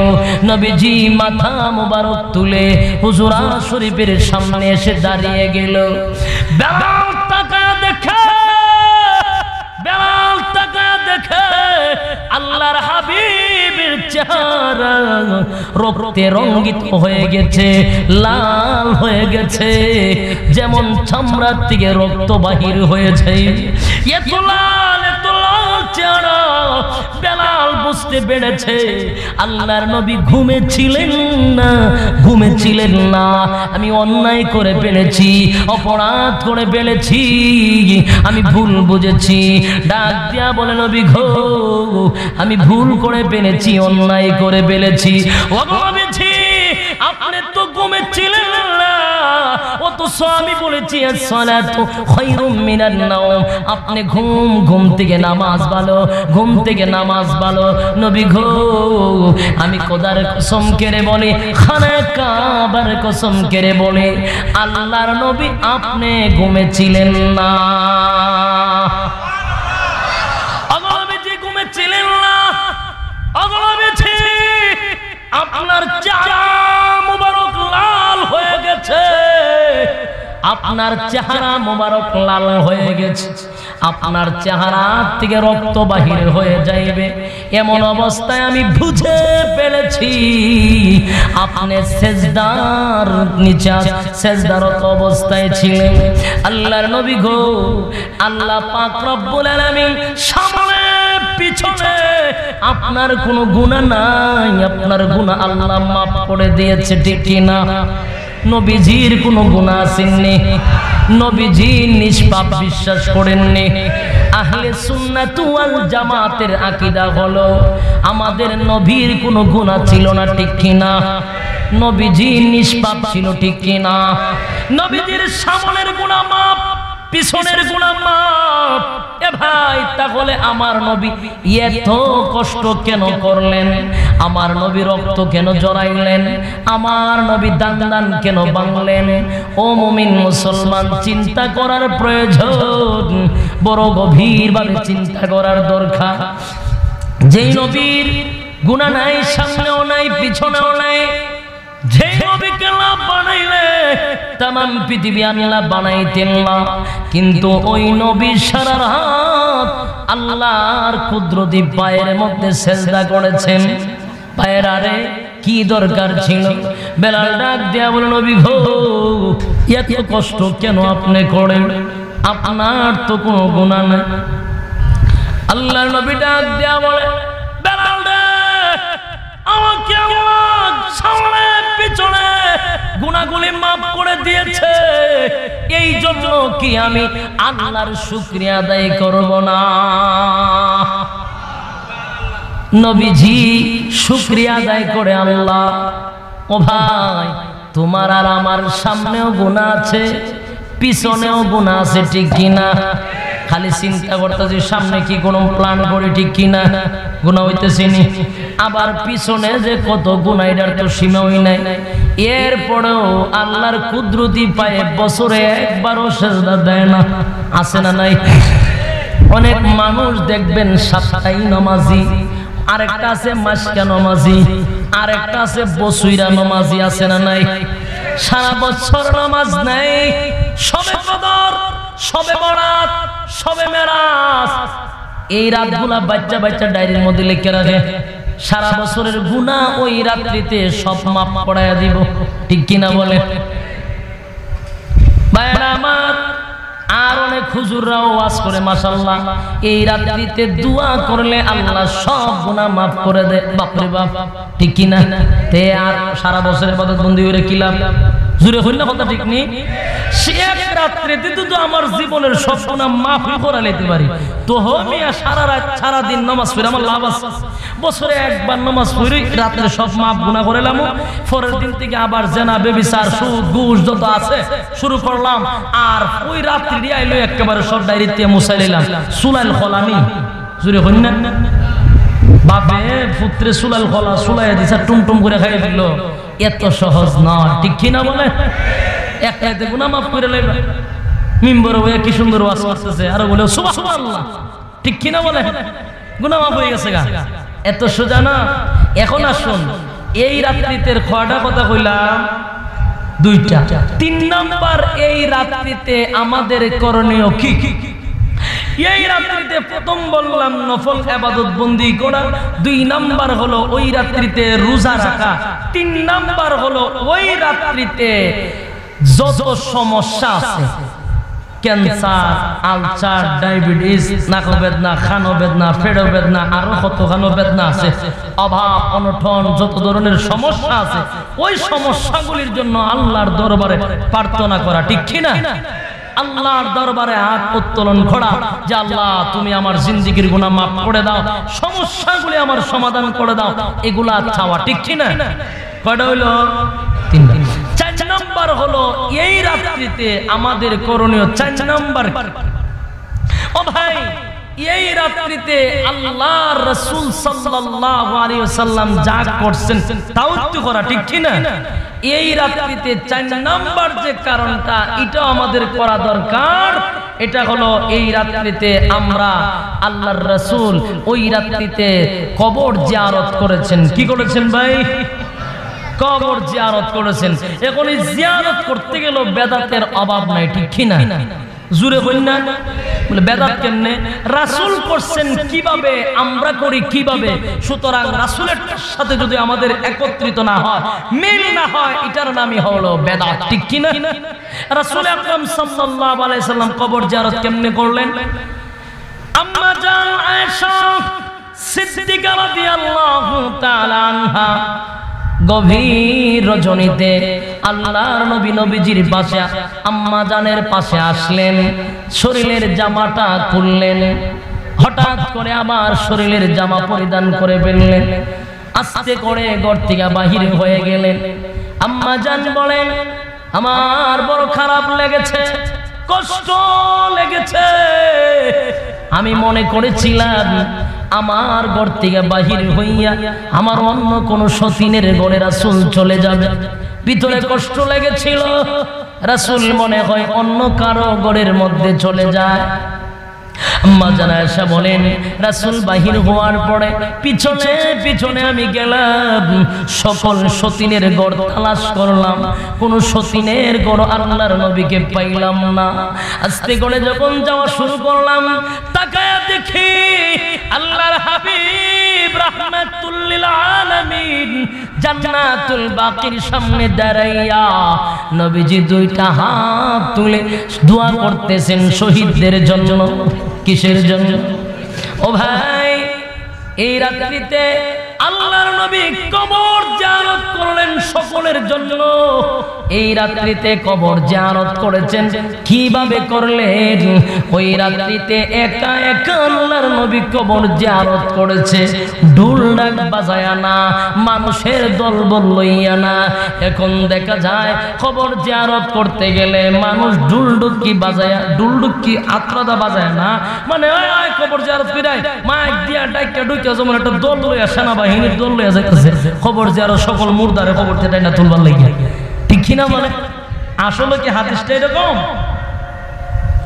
নবীজি মাথা মোবারক তুলে হুজরা শরীফের সামনে এসে দাঁড়িয়ে গেল। বেলাল তাকায়া দেখে, বেলাল তাকায়া দেখে আল্লাহর হাবিবের চেহারা রক্তে রঙ্গিত হয়ে গেছে, লাল হয়ে গেছে, যেমন চামড়ার থেকে রক্ত বাহির হয়েছে। এত লাল চেহারা। বেলাল বুঝতে পেরেছে আল্লাহর নবী ঘুমেছিলেন না, ঘুমেছিলেন না। আমি অন্যায় করে ফেলেছি, অপরাধ করে ফেলেছি, আমি ভুল বুঝেছি। ডাক দিয়া বলে, নবী গো, আমি ভুল করে ফেলেছি, অন্যায় করে ফেলেছি। ও নবীজি, আপনি তো ঘুমেছিলেন না, অথচ আমি বলেছি আসসালাতু খায়রুম মিনান নাওম। আপনি ঘুম থেকে নামাজ ভালো, ঘুম থেকে নামাজ ভালো। নবী গো, আমি খোদার কসম করে বলি, খানা কাবার কসম করে বলি, আল্লাহর নবী আপনি ঘুমেছিলেন না। ঘুমেছিলেন না, আপনার চেহারা মুবারক লাল হয়ে গেছে, আপনার চেহারা মুবারক লাল হয়ে গেছে, আপনার চেহারা থেকে রক্ত বাহির হয়ে যাইবে। এমন অবস্থায় আমি বুঝে ফেলেছি আপনি সেজদার নিচে সেজদারত অবস্থায় ছিলেন। আল্লাহর নবী গো, আল্লাহ পাক রব্বুল আলামিন সামনে পিছনে আপনার কোনো গুনাহ নাই, আপনার গুনাহ আল্লাহ মাফ করে দিয়েছে, ঠিক কি না? নবীজির কোনো গুনাহ আসেননি, নবীজি নিষ্পাপ বিশ্বাস করেননি। আহলে সুন্নাত ওয়াল জামাতের আকীদা হলো আমাদের নবীর কোনো গুনাহ ছিল না, ঠিক কি না? নবীজি নিষ্পাপ ছিল, ঠিক কি না? নবীজির সামনের গুনাহ মাফ, পিছনের গুনাহ মাফ। এ ভাই, তাহলে আমার নবী এত কষ্ট কেন করলেন? আমার নবী রক্ত কেন জড়াইলেন? আমার নবী দান কেন ভাঙলেন? ও মুমিন মুসলমান, চিন্তা করার প্রয়োজন, বড় গভীরভাবে চিন্তা করার দরকার। যেই নবীর গুনাহ নাই, সামনেও নাই, পিছনেও নাই, যে নবীকে আল্লাহ বানাইলে তামাম পৃথিবী আল্লাহ বানাইতেন না, কিন্তু ওই নবী সারা রাত আল্লাহর কুদরতি পায়ের মধ্যে সেজদা করেছেন। পায়ের আরে কি দরকার ছিল? বেলাল ডাক দিয়া বলে, নবী গো, এত কষ্ট কেন আপনি করেন? আপনার তো কোনো গুনাহ নাই। আল্লাহর নবী ডাক দিয়া বলে, বেলাল রে, আমাকে আল্লাহ সামনে পিছনে গুনাহগুলি মাফ করে দিয়েছে, এই জন্য কি আমি আল্লাহর শুকরিয়া আদায় করব না? নবীজি শুকরিয়া আদায় করে, আল্লাহ ও ভাই, তোমার আর আমার সামনেও গুনাহ আছে, পিছনেও গুনাহ আছে, ঠিক কিনা? খালি চিন্তা করতেছি সামনে কি কোনো প্ল্যান করি, ঠিক কিনা? গুনাহ হইতেছিনি, আবার পিছনে যে কত গুনাহ, এটার তো সীমাই নাই। এরপরেও আল্লাহর কুদরতি পায়ে বছরে একবারও সেজদা দেয় না, আছে না নাই? অনেক মানুষ দেখবেন সাপ্তাহিক নামাজি, আরেকটা আছে মাসকা নামাজি, আরেকটা আছে বছুইরা নামাজি, আছে না নাই? সারা বছর নামাজ নাই, সবে কদর, সবে বরাত, সবে মেরাজ, এই রাতগুলা বাচ্চা বাচ্চা ডায়েরির মধ্যে লিখে রাখে। সারা বছরের গুনাহ ওই রাত্রিতে সব মাফ করাইয়া দিব, ঠিক কিনা বলে? ভাইরা আমার, আর অনেক হুজুররাও ওয়াজ করে, মাশাআল্লাহ, এই রাত্রিতে দোয়া করলে আল্লাহ সব গুনাহ মাফ করে দেয়। বাপরে বাপ, ঠিক কিনা? তে আর সারা বছর ইবাদত বন্দি করে কি লাভ? জুরে হইল না কথা, ঠিক নেই? সে এক রাত্রিতে তো আমার জীবনের সব গুনাহ মাফ করে নিতে পারি, তো মিয়া সারা রাত সারা দিন নামাজ পড়ে আমার লাভ আছে? বছরে একবার নামাজ পড়ি, রাত্রে সব মাফ গুনাহ করেলাম, পরের দিন থেকে আবার জেনা, বেবিচার, সুদ, ঘুষ যত আছে শুরু করলাম, আর ওই রাত্রি আইলো একেবারে সব ডায়েরিতে মুছাই নিলাম। সুলাইল খলামি, জুরে হইল না? বাপে পুত্রে সুলাইল খলা সুলাই দিছে, টুমটুম করে খাইয়ে দিল। এত সহজ নয়, ঠিক কিনা বলে? এক রাতে গুনাহ মাফ করে লইবা। মিম্বর হয়ে কি সুন্দর ওয়াজ করতেছে, আর বলে সুবহানাল্লাহ, ঠিক কিনা বলে? গুনাহ মাফ হয়ে গেছে গা। এত সোজা না। এখন আসুন, এই রাত্রিতে কয়টা কথা কইলাম? দুইটা। 3 নাম্বার, এই রাত্রিতে আমাদের করণীয় কি? এই রাত্রিতে প্রথম বললাম নফল ইবাদত বন্দি করা, 2 নাম্বার হলো ওই রাত্রিতে রোজা রাখা, 3 নাম্বার হলো ওই রাত্রিতে যত সমস্যা আছে, ক্যান্সার, আলসার, ডায়াবেটিস, নাক বেদনা, খানো বেদনা, পেট বেদনা, আরো কত খানো বেদনা আছে, অভাব অনটন, যত ধরনের সমস্যা আছে, ওই সমস্যাগুলির জন্য আল্লাহর দরবারে প্রার্থনা করা, ঠিক কিনা? আল্লাহর দরবারে হাত উত্তোলন করা যে আল্লাহ, তুমি আমার জিন্দেগির গুনাহ মাফ করে দাও, সমস্যাগুলি আমার সমাধান করে দাও, এগুলা চাওয়া, ঠিক কিনা? কয়টা হইল? 3। 4 নাম্বার হলো এই রাত্রিতে আমাদের করণীয় 4 নাম্বার। ও ভাই, এই রাত্রিতে আল্লাহর রাসূল সাল্লাল্লাহু আলাইহি ওয়াসাল্লাম যা করছেন তাও তো করা, ঠিক কিনা? এই রাত্রিতে 4 নাম্বার যে কারণটা, এটা আমাদের করা দরকার। এটা হলো এই রাত্রিতে আমরা আল্লাহর রাসূল ওই রাত্রিতে কবর জিয়ারত করেছেন। কি করেছেন ভাই? কবর জিয়ারত করেছেন। এখন এই জিয়ারত করতে গেল বেদাতের অভাব নাই, ঠিক কিনা? জুরে হইল না? বলে বেদাত কেমনে? রাসূল করছেন কিভাবে, আমরা করি কিভাবে? সুতরাং রাসূলের সাথে যদি আমাদের একত্রিত না হয়, মিল না হয়, এটার নামই হলো বেদাত, ঠিক কিনা? রাসূল আকরাম সাল্লাল্লাহু আলাইহি সাল্লাম কবর জিয়ারত কেমনে করলেন? আম্মা জান আয়েশা সিদ্দিকা রাদিয়াল্লাহু তাআলা আনহা গভীর রজনীতে আল্লাহর নবী নবীজির পাশে, আম্মা জানের পাশে আসলেন, শরীরের জামাটা খুললেন, হঠাৎ করে আবার শরীরের জামা পরিধান করে ফেললেন, আস্তে করে ঘর থেকে বাহির হয়ে গেলেন। আম্মা জান বলেন, আমার বড় খারাপ লেগেছে, কষ্ট লেগেছে, আমি মনে করেছিলাম আমার ঘর থেকে বাহির হইয়া আমার অন্য কোন সতীনের ঘরে রাসূল চলে যাবে, ভিতরে কষ্ট লেগেছিল, রাসূল মনে হয় অন্য কারো ঘরের মধ্যে চলে যায়। আম্মা জান আয়েশা বলেন রাসূল বাহির হওয়ার পরে পিছনে পিছনে আমি গেলাম, সকল সতীনের ঘর তালাশ করলাম, কোন সতীনের ঘর আল্লাহর নবীকে পাইলাম না। আস্তে করে যখন যাওয়া শুরু করলাম, তাকায়া দেখি আল্লাহর হাবিব রাহমাতুল লিল আলামিন জান্নাতুল বাকির সামনে দাঁড়াইয়া নবীজি দুইটা হাত তুলে দোয়া করতেছেন শহীদদের জন্য। কিসের জন্য? ও ভাই, এই রাত্রিতে আল্লাহর নবী কবর জিয়ারত করলেন সকলের জন্য। এই রাত্রিতে কবর জিয়ারত করেছেন, কিভাবে করলেন? ওই রাত্রিতে একা একা আল্লাহর নবী কবর জিয়ারত করেছে, ঢোল ডাক বাজায়া না, মানুষের দলবল লইয়া না। এখন দেখা যায় কবর জিয়ারত করতে গেলে মানুষ ঢুলডুকি বাজায়া, ঢুলডুকি আত্রাদা বাজায় না, মানে ওই কবর জিয়ারত কইরাই মাইক দিয়া ডাইকা ঢুকে যেমন একটা দল লইয়া, সেনাবাহিনীর দল লইয়া যাইতেছে খবর যে আরো সকল মুর্দারে খবর থেকে না তুলবার লাগিয়া। ঠিক কিনা বলে? আসলে কি হাদিসটা এরকম?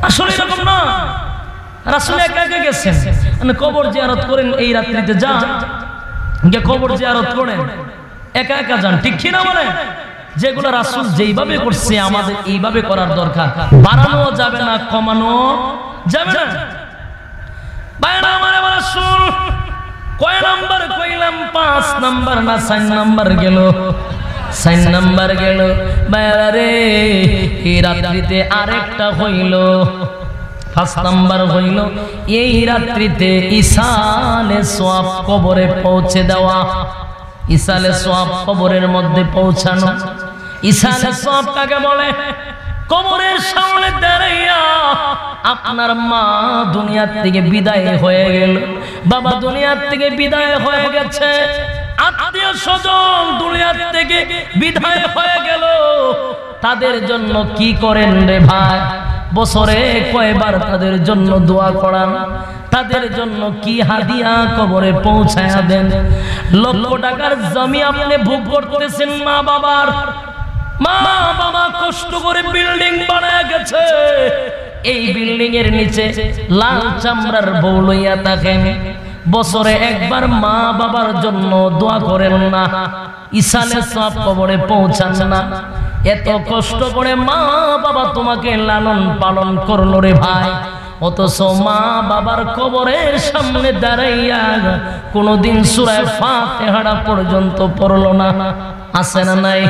আসলে এরকম না। রাসূল একা একা গেছেন, মানে কবর জিয়ারত করেন এই রাত্রিতে, যান গিয়ে কবর জিয়ারত করেন, একা একা যান। ঠিক কিনা বলে? যেগুলো রাসূল যেইভাবে করছে আমাদের এইভাবে করার দরকার। বাড়ানো যাবে না, কমানো যাবে না। বাইরে আমার রাসূল কয় নাম্বার কইলাম? 5 নাম্বার না 4 নাম্বার গেল? 4 নাম্বার গেল। বাইরে এই রাত্রিতে আরেকটা হইল, 5 নাম্বার হইল এই রাত্রিতে ইসালে সওয়াব কবরে পৌঁছে দেওয়া। ইসালে সওয়াব কবরের মধ্যে পৌঁছানো। ইসালে সওয়াব কাকে বলে? কবরের সামনে দাঁড়াইয়া আপনার মা দুনিয়ার থেকে বিদায় হয়ে গেল, বাবা দুনিয়ার থেকে বিদায় হয়ে গেছে, আত্মীয় স্বজন দুনিয়ার থেকে বিদায় হয়ে গেল, তাদের জন্য কি করেন রে ভাই? বছরে কয়বার তাদের জন্য দোয়া করান? তাদের জন্য কি হাদিয়া কবরে পৌঁছায়া দেন? লক্ষ টাকার জমি আপনি ভোগ করতেছেন মা বাবার। মা বাবা কষ্ট করে বিল্ডিং বানায় গেছে, এই বিল্ডিং এর নিচে লাল চামড়ার বউ লইয়া থাকেন, বছরে একবার মা বাবার জন্য দোয়া করেন না, ইসালে সওয়াব কবরে পৌঁছান না। এত কষ্ট করে মা বাবা তোমাকে লালন পালন করলো রে ভাই, অথচ মা বাবার কবরের সামনে দাঁড়াইয়া কোনদিন সূরা ফাতিহা পর্যন্ত পড়লো না। আছে না নাই?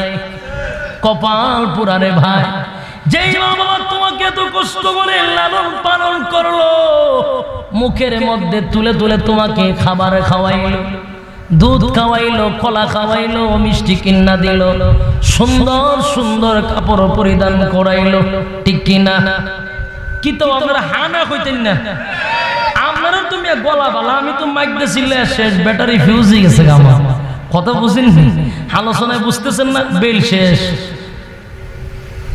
কপাল পুরা রে ভাই। যেই মা বাবা তোমাকে এত কষ্ট করে লালন পালন করলো, মুখের মধ্যে তুলে তুলে তোমাকে খাবার খাওয়াইলো, দুধ খাওয়াইলো, কলা খাওয়াইলো, মিষ্টি কিনা দিল, সুন্দর সুন্দর কাপড় পরিধান করাইলো, ঠিক কিনা? কি তো আপনারা হানা কইতেন না? আপনারা তুমি গলা বালা, আমি তো মাইক দিছিলে শেষ, ব্যাটারি ফিউজ হয়ে গেছে আমার কথা বুঝেন, আলোচনায় বুঝতেছেন না? বেল শেষ,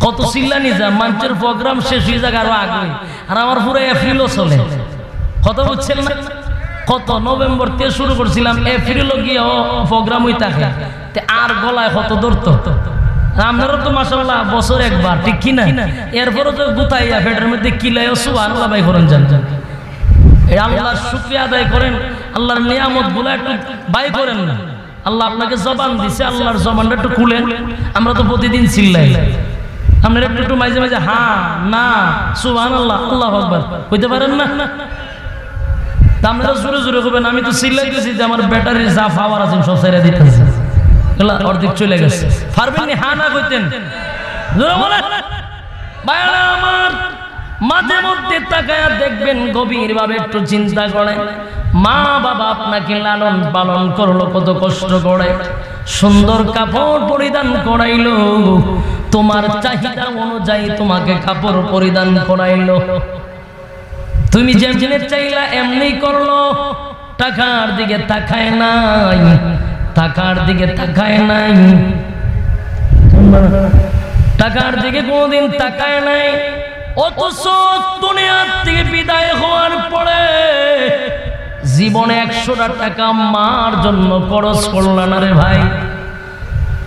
কত চিল্লানি যা, মানুষের প্রোগ্রাম শেষ হয়ে যাক আরো আগে, আর আমার পুরো এপ্রিলও চলে, কথা বুঝছেন না? কত নভেম্বর থেকে শুরু করছিলাম, এপ্রিলও গিয়ে প্রোগ্রাম হই থাকে, আর গলায় কত ধরতো। আপনারও তো মাশাআল্লাহ বছর একবার, ঠিক কিনা? এরপরও তো গুতাইয়া পেটের মধ্যে কিলাইও সুবহানাল্লাহ ভাই করেন, জান আল্লাহর শুকরিয়া আদায় করেন, আল্লাহর নিয়ামত গুলা একটু বাই করেন না। আল্লাহ আপনাকে জবান দিছে, আল্লাহর জবানটা একটু খুলেন। আমরা তো প্রতিদিন চিল্লাই, আপনারা একটু একটু মাঝে মাঝে হ্যাঁ না সুবহানাল্লাহ আল্লাহু আকবার কইতে পারেন না? আপনারা জোরে জোরে করবেন। আমি তো চিল্লাইতেছি যে আমার ব্যাটারির যা পাওয়ার আছে সব ছেড়ে দিতেছে, অর্ধেক চলে গেছে। পারবেন না হ্যাঁ না কইতেন? জোরে বলেন। ভাইরা আমার, মাঝে মধ্যে তাকায়া দেখবেন, গভীর ভাবে একটু চিন্তা করেন, মা বাবা আপনাকে লালন পালন করলো, কত কষ্ট করে, সুন্দর কাপড় পরিধান করাইলো, তোমার চাহিদা অনুযায়ী তোমাকে কাপড় পরিধান করাইলো, তুমি যেমনি চাইলা এমনি করলো, টাকার দিকে তাকায় নাই, টাকার দিকে তাকায় নাই, টাকার দিকে কোনদিন তাকায় নাই। অথচ দুনিয়ার থেকে বিদায় হওয়ার পরে জীবনে 100টা টাকা মার জন্য খরচ করল না রে ভাই।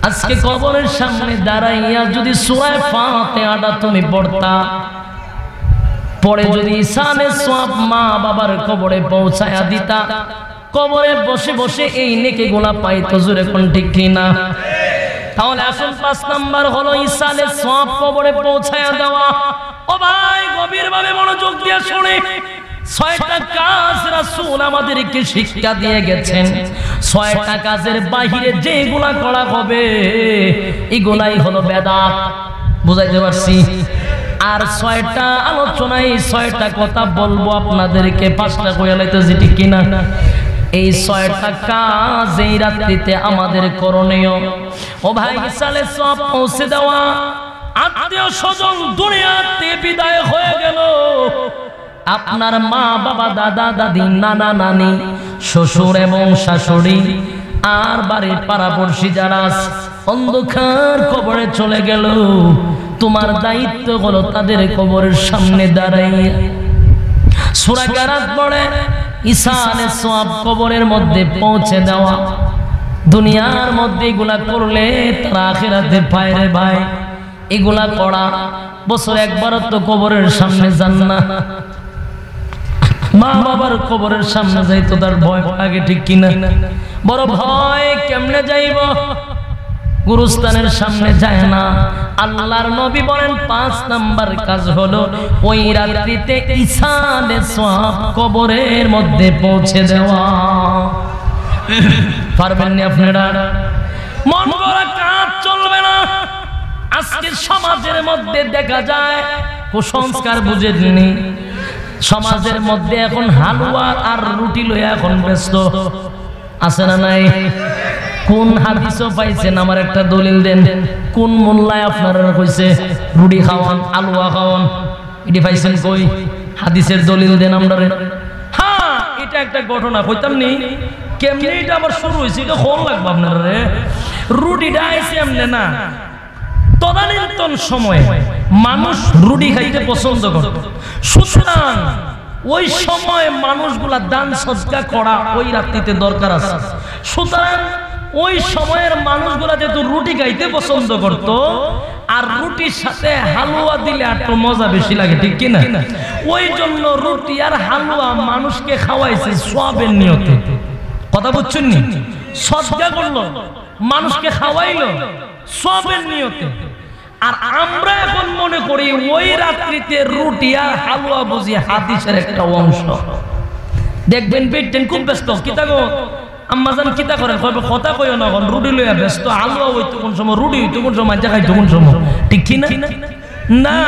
আজকে কবরের সামনে দাঁড়াইয়া যদি সূরা ফাতিহাটা তুমি পড়তা, পরে যদি ইসানের সওয়াব মা বাবার কবরে পৌঁছায়া দিতা, কবরে বসে বসে এই নেকি গুলা পাইতো। জোরে কোন ঠিক কিনা? তাহলে আসল 5 নাম্বার হলো ইসানের সওয়াব কবরে পৌঁছায়া দেওয়া। ও ভাই গভীরভাবে মনোযোগ দিয়ে শুনে, 6টা কাজ রাসূল আমাদেরকে শিক্ষা দিয়ে গেছেন। 6টা কাজের বাহিরে যেগুলা করা হবে এগুলাই হলো বেদাত। বুঝাইতে পারছি? আর 6টা আলোচনায় 6টা কথা বলবো আপনাদেরকে, 5টা কইয়া লাইতেছি ঠিক কিনা? এই 6টা কাজ এই রাত্রিতে আমাদের করণীয়। ও ভাই ইসালে সব পৌঁছে দেওয়া, আত্মীয় স্বজন দুনিয়াতে বিদায় হয়ে গেল, আপনার মা বাবা দাদা দাদি নানা নানি শ্বশুর এবং শাশুড়ি আর বাড়ির পাড়াপড়শি যারা অন্ধকার কবরে চলে গেল, তোমার দায়িত্ব হলো তাদের কবরের সামনে দাঁড়াইয়া সূরা কারাত পড়ে ইসানের সওয়াব কবরের মধ্যে পৌঁছে দেওয়া। দুনিয়ার মধ্যে এগুলা করলে তারা আখিরাতে পায় রে ভাই। এগুলা করা বছরে একবার তো কবরের সামনে যান না, মা বাবার কবরের সামনে যাইতো তার ভয় লাগে ঠিক কিনা? বড় ভয়, কেমনে যাইব? গুরুস্থানের সামনে যায় না। আল্লাহর নবী বলেন 5 নাম্বার কাজ হলো ওই রাত্রিতে ইসানের সওয়াব কবরের মধ্যে পৌঁছে দেওয়া। পারবেন না আপনারা? মন গড়া কাজ চলবে না। আজকে সমাজের মধ্যে দেখা যায় কুসংস্কার বুঝেননি, সমাজের মধ্যে এখন হালুয়া আর রুটি লইয়া এখন ব্যস্ত আছে না নাই? কোন হাদিসও পাইছেন? আমার একটা দলিল দেন। কোন মোল্লায় আপনারা কইছে রুটি খাওয়ান আলুয়া খাওয়ান? এটি পাইছেন কই? হাদিসের দলিল দেন আমরা। হ্যাঁ, এটা একটা ঘটনা কইতাম নি। কেমনে এটা আবার শুরু হয়েছে এটা কোন লাগবে আপনারা রে? রুটিটা আইছে এমনে না, তদানীন্তন সময়ে মানুষ রুটি খাইতে পছন্দ করত। সুতরাং ওই সময় মানুষগুলা দান সদকা করা ওই রাত্রিতে দরকার আছে। সুতরাং ওই সময়ের মানুষগুলা যেহেতু রুটি খাইতে পছন্দ করত, আর রুটির সাথে হালুয়া দিলে একটু মজা বেশি লাগে ঠিক কিনা? ওই জন্য রুটি আর হালুয়া মানুষকে খাওয়াইছে সওয়াবের নিয়তে। কথা বুঝছেন নি? সদকা করলো, মানুষকে খাওয়াইলো সওয়াবের নিয়তে। আর আমরা এখন মনে করি ওই রাত্রিতে রুটি আর হালুয়া বুঝি হাদিসের একটা অংশ। দেখবেন পেটেন খুব ব্যস্ত, কিতা গো আম্মাজান কিতা করেন? কথা কইও না, রুটি লইয়া ব্যস্ত। হালুয়া হইতো কোন সময়, রুটি হইতো কোন সময়, মাঝে খাইতো কোন সময়, ঠিক কি না?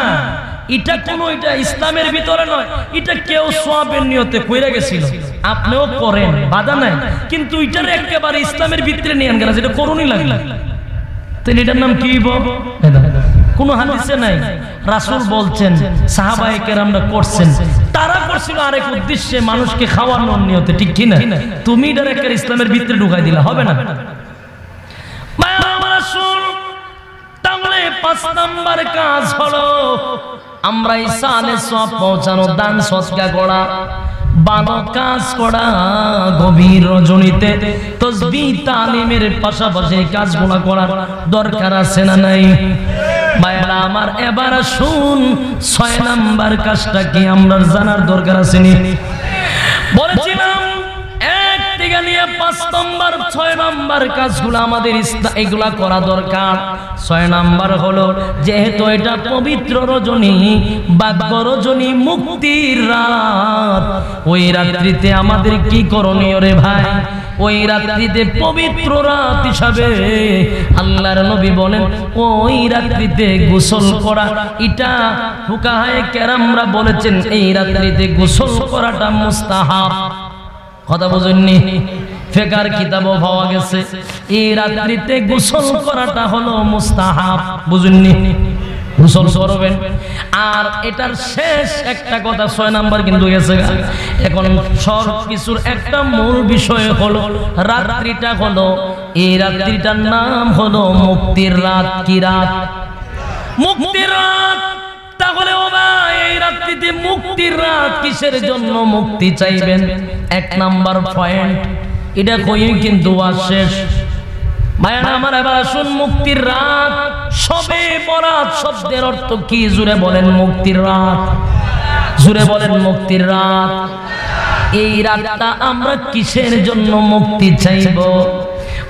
এটা কোনো এটা ইসলামের ভিতরে নয়, এটা কেউ সওয়াবের নিয়তে কইরা গেছিল। আপনিও করেন, বাধা নাই, কিন্তু এটার একেবারে ইসলামের ভিতরে নিয়ে আনগেন, যেটা করুনই লাগবে। তাহলে এটার নাম কি? কোনো হাদিসে নাই। রাসূল বলছেন সাহাবায়ে কেরামরা করছেন, তারা করছিল আরেক উদ্দেশ্যে, মানুষকে খাওয়ানোর নিয়তে, ঠিক কি না? তুমি এটার একেবারে ইসলামের ভিতরে ঢুকাই দিলা, হবে না। রাসূল তাহলে 5 নাম্বার কাজ হলো আমরা ইসানের সওয়াব পৌঁছানো, দান সদকা করা, ভালো কাজ করা। গভীর রজনীতে তাসবিহ তালিমের পাশাপাশি কাজগুলো করার দরকার আছে না নাই? ভাইরা আমার, এবার শুন 6 নাম্বার কাজটা কি আমরা জানার দরকার আছে নি? বলছিলাম 1 থেকে নিয়ে 5 নাম্বার 6 নাম্বার কাজগুলো আমাদের এগুলা করা দরকার। 6 নাম্বার হলো যেহেতু এটা পবিত্র রজনী, ভাগ্য রজনী, মুক্তির রাত, ওই রাত্রিতে আমাদের কি করণীয় রে ভাই? ওই রাত্রিতে পবিত্র রাত হিসাবে আল্লাহর নবী বলেন ওই রাত্রিতে গোসল করা। এটা ফুকাহায়ে কেরামরা বলেছেন এই রাত্রিতে গোসল করাটা মুস্তাহাব। কথা বুঝেননি? ফিকহের কিতাবও পাওয়া গেছে এই রাত্রিতে গোসল করাটা হলো মুস্তাহাব। বুঝেননি? গোসল করবেন। আর এটার শেষ একটা কথা 6 নাম্বার কিন্তু গেছে। এখন সব কিছুর একটা মূল বিষয় হলো রাত্রিটা হলো, এই রাত্রিটার নাম হলো মুক্তির রাত। কি রাত? মুক্তির রাত। তাহলে ও ভাই, এই রাত্রিতে মুক্তির রাত, কিসের জন্য মুক্তি চাইবেন? 1 নাম্বার পয়েন্ট, এটা কই কিন্তু শেষ। ভাইরা আমার, এবার আসুন মুক্তির রাত। শবে বরাত শব্দের অর্থ কি? জুড়ে বলেন মুক্তির রাত। জুড়ে বলেন মুক্তির রাত। এই রাতটা আমরা কিসের জন্য মুক্তি চাইব?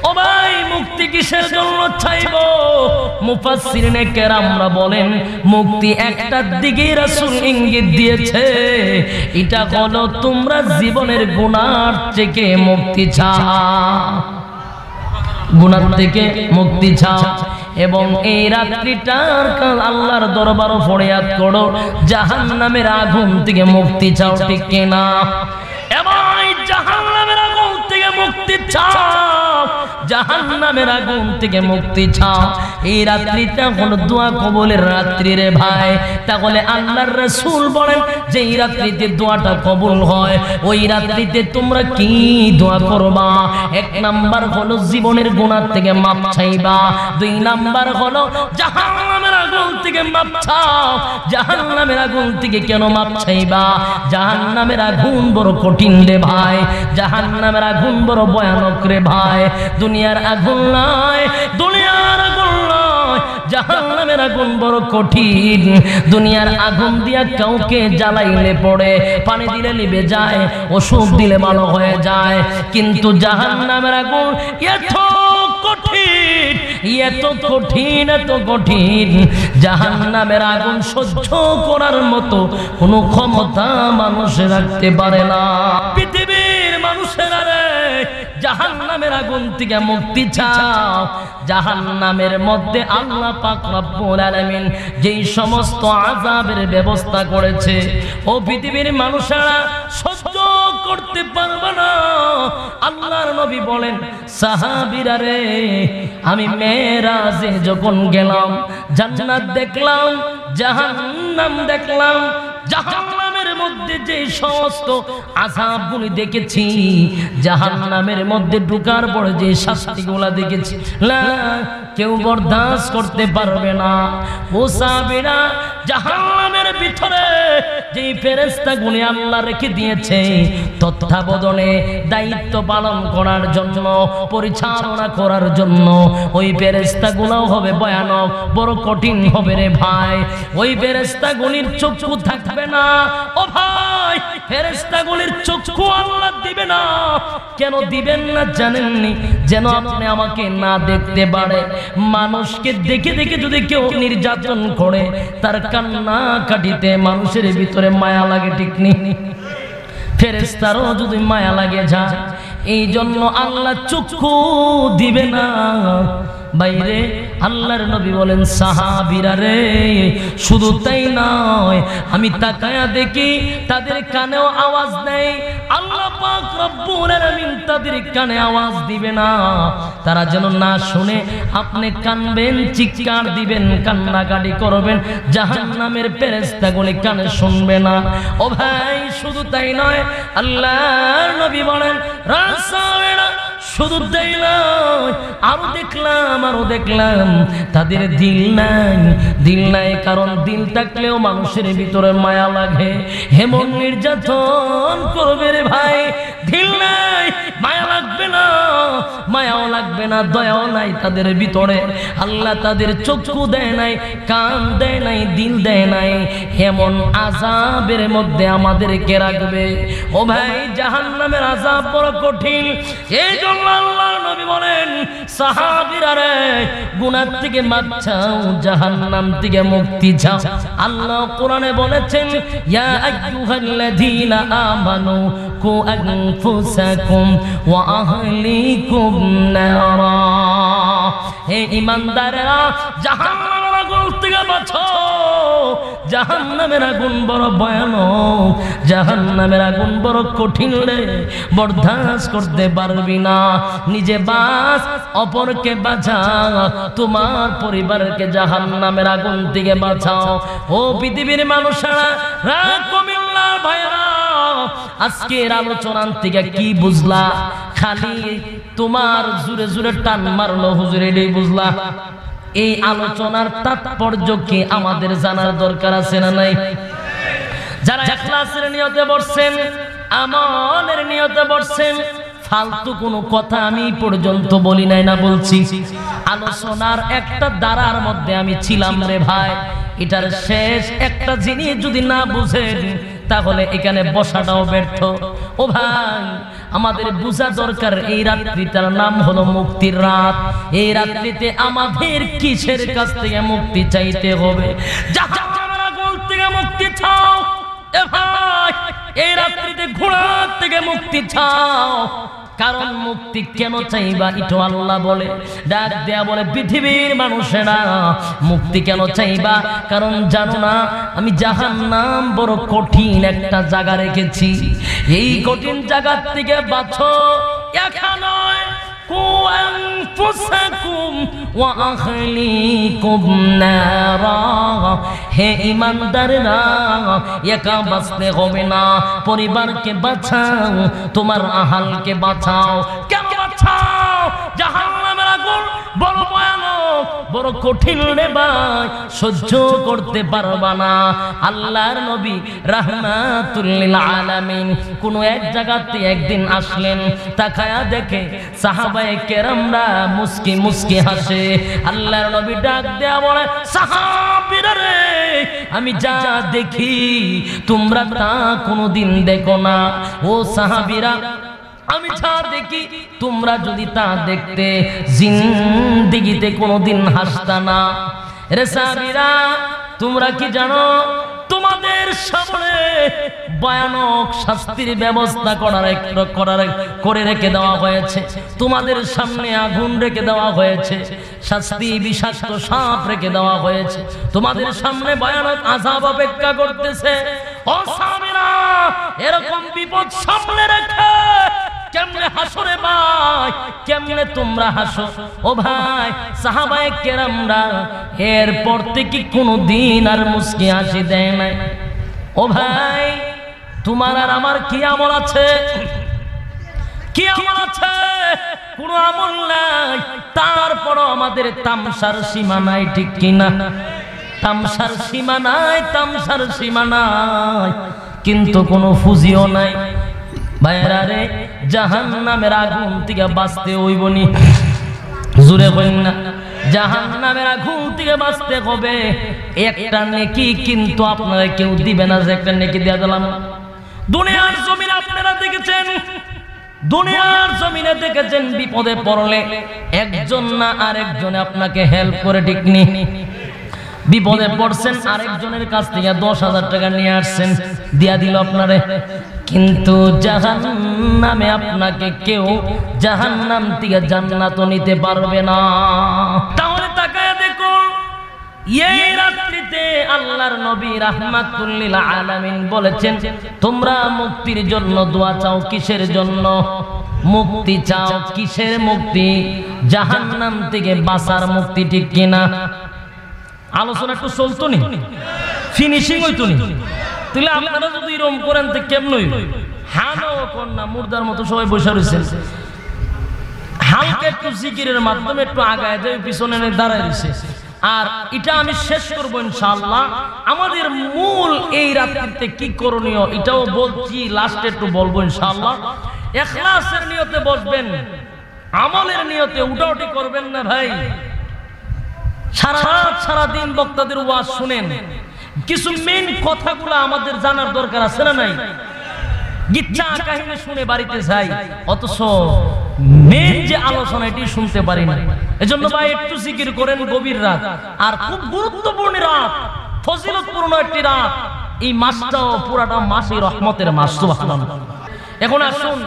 ও ভাই, মুক্তি কিসের জন্য চাইব? মুফাসসিরিনে কেরামরা বলেন মুক্তি একটার দিকে রাসূল ইঙ্গিত দিয়েছে, এটা হলো তোমরা জীবনের গুনাহ থেকে মুক্তি চাও, গুনাহ থেকে মুক্তি চাও এবং এই রাত্রিটার আল্লাহর দরবারে ফরিয়াদ করো, জাহান্নামের আগুন থেকে মুক্তি চাও, ঠিক কিনা? এবং জাহান্নামের আগুন থেকে মুক্তি চাও, জাহান্নামের আগুন থেকে মুক্তি চাও। এই রাত্রিটা হলো দোয়া কবুলের রাত্রি রে ভাই। তাহলে আল্লাহর রাসূল বলেন যে এই রাত্রিতে দোয়াটা কবুল হয়, ওই রাত্রিতে তোমরা কি দোয়া করবা? এক নাম্বার হলো জীবনের গুনাহ থেকে মাপ চাইবা, দুই নাম্বার হলো জাহান্নামের আগুন থেকে মাপ চাও। জাহান্নামের আগুন থেকে কেন মাপ চাইবা? জাহান্নামের আগুন বড় কঠিন রে ভাই, জাহান্নামের আগুন বড় ভয়ানক রে ভাই। দুনিয়ার আগুন নয়, দুনিয়ার আগুন নয়, জাহান্নামের আগুন বড় কঠিন। দুনিয়ার আগুন দিয়া কাউকে জ্বালাইলে পড়ে, পানি দিলে নিভে যায়, ওষুধ দিলে ভালো হয়ে যায়, কিন্তু জাহান্নামের আগুন এত কঠিন, এত কঠিন, এত কঠিন। জাহান্নামের আগুন সহ্য করার মতো কোনো ক্ষমতা মানুষ রাখতে পারে না। পৃথিবীর মানুষেরা রে, জাহান্নামের আগুন থেকে মুক্তি চাও। জাহান্নামের মধ্যে আল্লাহ পাক রব্বুল আলামিন যেই সমস্ত আযাবের ব্যবস্থা করেছে, ও পৃথিবীর মানুষেরা সহ্য করতে পারবে না। আল্লাহর নবী বলেন, সাহাবীরা রে, আমি মেরাজে যখন গেলাম, জান্নাত দেখলাম, জাহান্নাম দেখলাম, জাহান্নামের মধ্যে যে সমস্ত আযাবগুলি দেখেছি, জাহান্নামের মধ্যে ঢোকার পরে যে শাস্তিগুলো দেখেছি, না কেউ বরদাস্ত করতে পারবে না। ও সাহাবীরা, জাহান্নামের ভিতরে যে ফেরেশতাগুলি আল্লাহ রেখে দিয়েছে তত্ত্বাবধানে দায়িত্ব পালন করার জন্য, পরিচালনা করার জন্য, ওই ফেরেশতাগুলো হবে ভয়ানক, বড় কঠিন হবে রে ভাই। ওই ফেরেশতাগুলির চক্ষু থাকবে না। ও ভাই, ফেরেশতাগুলির চক্ষু আল্লাহ দিবে না। কেন দিবেন না জানেননি? যেন আপনি আমাকে না দেখতে পারে। মানুষকে দেখে দেখে যদি কেউ নির্যাতন করে, তার কান্না কাটিতে মানুষের ভিতরে মায়া লাগে, ঠিক নেই? ফেরেশতারও যদি মায়া লাগে যায়, এই জন্য আল্লাহ চক্ষু দিবে না। বাইরে আল্লাহর নবী বলেন, সাহাবীরা রে, শুধু তাই নয়, আমি তাকায়া দেখি তাদের কানেও আওয়াজ নেই। আল্লাহ পাক রব্বুল আলামিন তাদের কানে আওয়াজ দিবে না, তারা যেন না শুনে। আপনি কানবেন, চিৎকার দিবেন, কান্নাকাটি করবেন, জাহান্নামের ফেরেশতাগুলি কানে শুনবে না। ও ভাই, শুধু তাই নয়, আল্লাহর নবী বলেন, রাসূলেরা শুধু তাই নয়, আরো দেখলাম তাদের দিল নাই। দিল নাই কারণ দিল থাকলেও মানুষের ভিতরে মায়া লাগে, হেমন নির্যাতন করবে রে ভাই। দিল নাই, মায়া লাগবে না, মায়াও লাগবে না, দয়াও নাই তাদের ভিতরে। আল্লাহ তাদের চক্ষু দেয় নাই, কান দেয় নাই, দিল দেয় নাই। এমন আযাবের মধ্যে আমাদেরকে রাখবে। ও ভাই, জাহান্নামের আযাব বড় কঠিন। এই জন্য আল্লাহর নবী বলেন, সাহাবীরা রে, গুনাহ থেকে মাপ চাও, জাহান্নাম থেকে মুক্তি চাও। আল্লাহ কোরআনে বলেছেন, ইয়া আইয়ুহাল্লাযীনা আমানু কু আনফুসাকুম ওয়া আহলিকুম নারা। হে ঈমানদাররা, জাহান্নামের আগুন থেকে বাঁচো। জাহান্নামের আগুন বড় ভয়ানক, জাহান্নামের আগুন বড় কঠিন রে, বরদাস্ত করতে পারবি না। নিজে বাঁচ, অপরকে বাঁচাও, তোমার পরিবারকে জাহান্নামের আগুন থেকে বাঁচাও। ও পৃথিবীর মানুষেরা, কুমিল্লার ভাইরা, আজকের আলোচনা থেকে কি বুঝলা? খালি তোমার জুড়ে জুড়ে টান মারলো হুজুর, এটাই বুঝলা? এই আলোচনার তাৎপর্য কি আমাদের জানার দরকার আছে না নাই? যারা ইখলাসের নিয়তে বসছেন, আমলের নিয়তে বসছেন, ফালতু কোনো কথা আমি পর্যন্ত বলি নাই, না বলছি? আলোচনার একটা ধারার মধ্যে আমি ছিলাম রে ভাই। এটার শেষ একটা জিনিস যদি না বুঝেন, তাহলে এখানে বসাটাও ব্যর্থ। ও ভাই, আমাদের বোঝা দরকার এই রাত্রিটার নাম হলো মুক্তির রাত। এই রাত্রিতে আমাদের কিসের কাছ থেকে মুক্তি চাইতে হবে? জাহান্নামের আগুন থেকে মুক্তি চাও। এ ভাই, এই রাত্রিতে ঘোড়ার থেকে মুক্তি চাও। কারণ মুক্তি কেন চাইবা একটু আল্লাহ বলে, ডাক দেয়া বলে, পৃথিবীর মানুষেরা মুক্তি কেন চাইবা? কারণ জানো না আমি জাহান্নাম বড় কঠিন একটা জায়গা রেখেছি। এই কঠিন জায়গা থেকে বাঁচো। একা নয়, হে ইমানদাররা, একা বাঁচতে হবে না, পরিবারকে বাঁচাও, তোমার আহালকে বাঁচাও। কেন বাঁচাও? জাহান্নামের আগুন বড় ভয়ানক, বড় কঠিন রে ভাই, সহ্য করতে পারবা না। আল্লাহর নবী রাহমাতুল লিল আলামিন কোন এক জায়গাতে একদিন আসলেন, তাকায়া দেখে সাহাবায়ে কেরামরা মুস্কি মুস্কি হাসে। আল্লাহর নবী ডাক দেয়া বলে, সাহাবীরা রে, আমি যা দেখি তোমরা তা কোনোদিন দেখো না। ও সাহাবীরা, আমি যা দেখি তোমরা যদি তা দেখতে জিন্দেগিতে কোনোদিন হাসতা না। রে সাহাবীরা, তোমরা কি জানো তোমাদের সামনে ভয়ানক শাস্তির ব্যবস্থা করে রেখে দেওয়া হয়েছে। তোমাদের সামনে আগুন রেখে দেওয়া হয়েছে, শাস্তি বিষাক্ত সাপ রেখে দেওয়া হয়েছে, তোমাদের সামনে ভয়ানক আযাব অপেক্ষা করতেছে। ও সাহাবীরা, এরকম বিপদ সামনে রেখে কেমনে হাসো রে ভাই, কেমনে তোমরা হাসো? ও ভাই, সাহাবায়ে কেরামরা এরপর থেকে কোনোদিন আর মুস্কি হাসি দেয় নাই। ও ভাই, তোমার আর আমার কি আমল আছে? কি আমল আছে? কোনো আমল নাই। তারপরও আমাদের তামসার সীমা নাই, ঠিক কিনা? তামসার সীমা নাই, তামসার সীমা নাই, কিন্তু কোনো ফুজিও নাই। ভাইরা রে, জাহান্নামের আগুন থেকে বাঁচতে হইব নি? জোরে কইন না। জাহান্নামের আগুন থেকে বাঁচতে হবে। একটা নেকি কিন্তু আপনারা কেউ দিবে না যে একটা নেকি দিয়ে দিলাম। দুনিয়ার জমিনে আপনারা দেখেছেন, দুনিয়ার জমিনে দেখেছেন বিপদে পড়লে একজন না আরেকজনে আপনাকে হেল্প করে, ঠিক নি? বিপদে পড়ছেন, আরেকজনের কাছ থেকে 10,000 টাকা নিয়ে আসছেন, দিয়া দিল আপনারে। কিন্তু জাহান্নামে আপনাকে কেউ জাহান্নাম থেকে জান্নাত নিতে পারবে না। তাহলে তাকায় দেখুন, এই রাত্রিতে আল্লাহর নবী রাহমাতুল লিল আলামিন বলেছেন, তোমরা মুক্তির জন্য দোয়া চাও। কিসের জন্য মুক্তি চাও? কিসের মুক্তি? জাহান্নাম থেকে বাঁচার মুক্তি, ঠিক কিনা? আলোচনা একটু চলতো নি, ফিনিশিং হইতো নি। তাহলে আপনারা যদি এরকম করেন তো কেমন হইব? হানো কন্যা মুর্দার মতো সবাই বসে রয়েছেন। হালকা একটু জিকিরের মাধ্যমে একটু আগায় যায়, পিছনে দাঁড়ায় রয়েছে। আর এটা আমি শেষ করবো ইনশাআল্লাহ। আমাদের মূল এই রাত্রিতে কি করণীয় এটাও বলছি, লাস্টে একটু বলবো ইনশাআল্লাহ। ইখলাসের নিয়তে বসবেন, আমলের নিয়তে উঠাউঠি করবেন না ভাই। সারা রাত সারা দিন বক্তাদের ওয়াজ শুনেন, কিছু মেন কথাগুলো আমাদের জানার দরকার আছে না নাই? গিচ্ছা কাহিনী শুনে বাড়িতে যাই, অথচ মেন যে আলোচনা এটি শুনতে পারি না। এজন্য ভাই একটু জিকির করেন গভীর রাত। আর খুব গুরুত্বপূর্ণ রাত, ফজিলতপূর্ণ একটি রাত। এই মাসটাও পুরাটা মাসই রহমতের মাস। সুবহানাল্লাহ। এখন আসুন,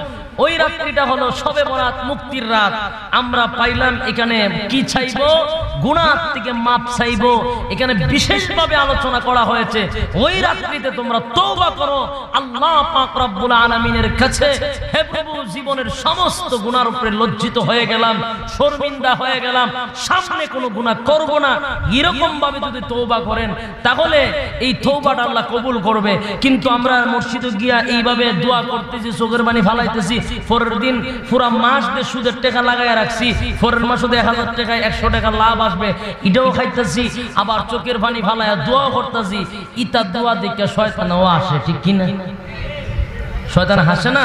ওই রাত্রিটা হলো শবে বরাত, মুক্তির রাত। আমরা পাইলাম এখানে কি চাইবো? গুনাহ থেকে মাপ চাইবো। এখানে বিশেষভাবে আলোচনা করা হয়েছে ওই রাত্রিতে তোমরা তওবা করো আল্লাহ পাক রব্বুল আলামিনের কাছে। হে প্রভু, জীবনের সমস্ত গুনার উপরে লজ্জিত হয়ে গেলাম, শর্মিন্দা হয়ে গেলাম, সামনে কোনো গুনাহ করব না, এরকম ভাবে যদি তওবা করেন তাহলে এই তওবাটা আল্লাহ কবুল করবে। কিন্তু আমরা মসজিদে গিয়া এইভাবে দোয়া করতেছি, চোখের পানি ফালাইতেছি, পরের দিন পুরা মাস দিয়ে সুদের টাকা লাগাইয়া রাখছি, পরের মাসে 1000 টাকায় 100 টাকা লাভ আসবে, এটাও খাইতেছি, আবার চোখের পানি ফালাইয়া দোয়া করতেছি। ইতা দোয়া দেখে শয়তানও আসে, ঠিক কিনা? শয়তান হাসে না?